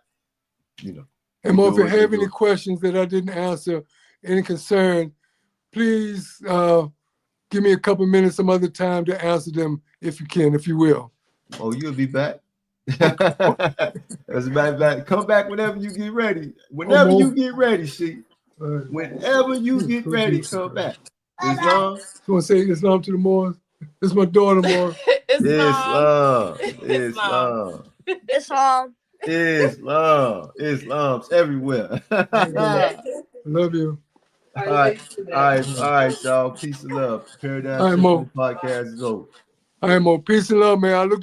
you know. And Mo, if you have any questions that I didn't answer, any concern, please give me a couple minutes some other time to answer them if you can, if you will. Oh, you'll be back. As a matter of fact, come back whenever you get ready. Whenever you get ready, Sheik. Whenever you get ready, come back. Islam. You want to say Islam to the Moors? It's my daughter, Moore. Islam. Islam's everywhere. Love you. All right, y'all. Peace and love. Paradise Podcast is over. All right, Mo. Peace and love, man. I look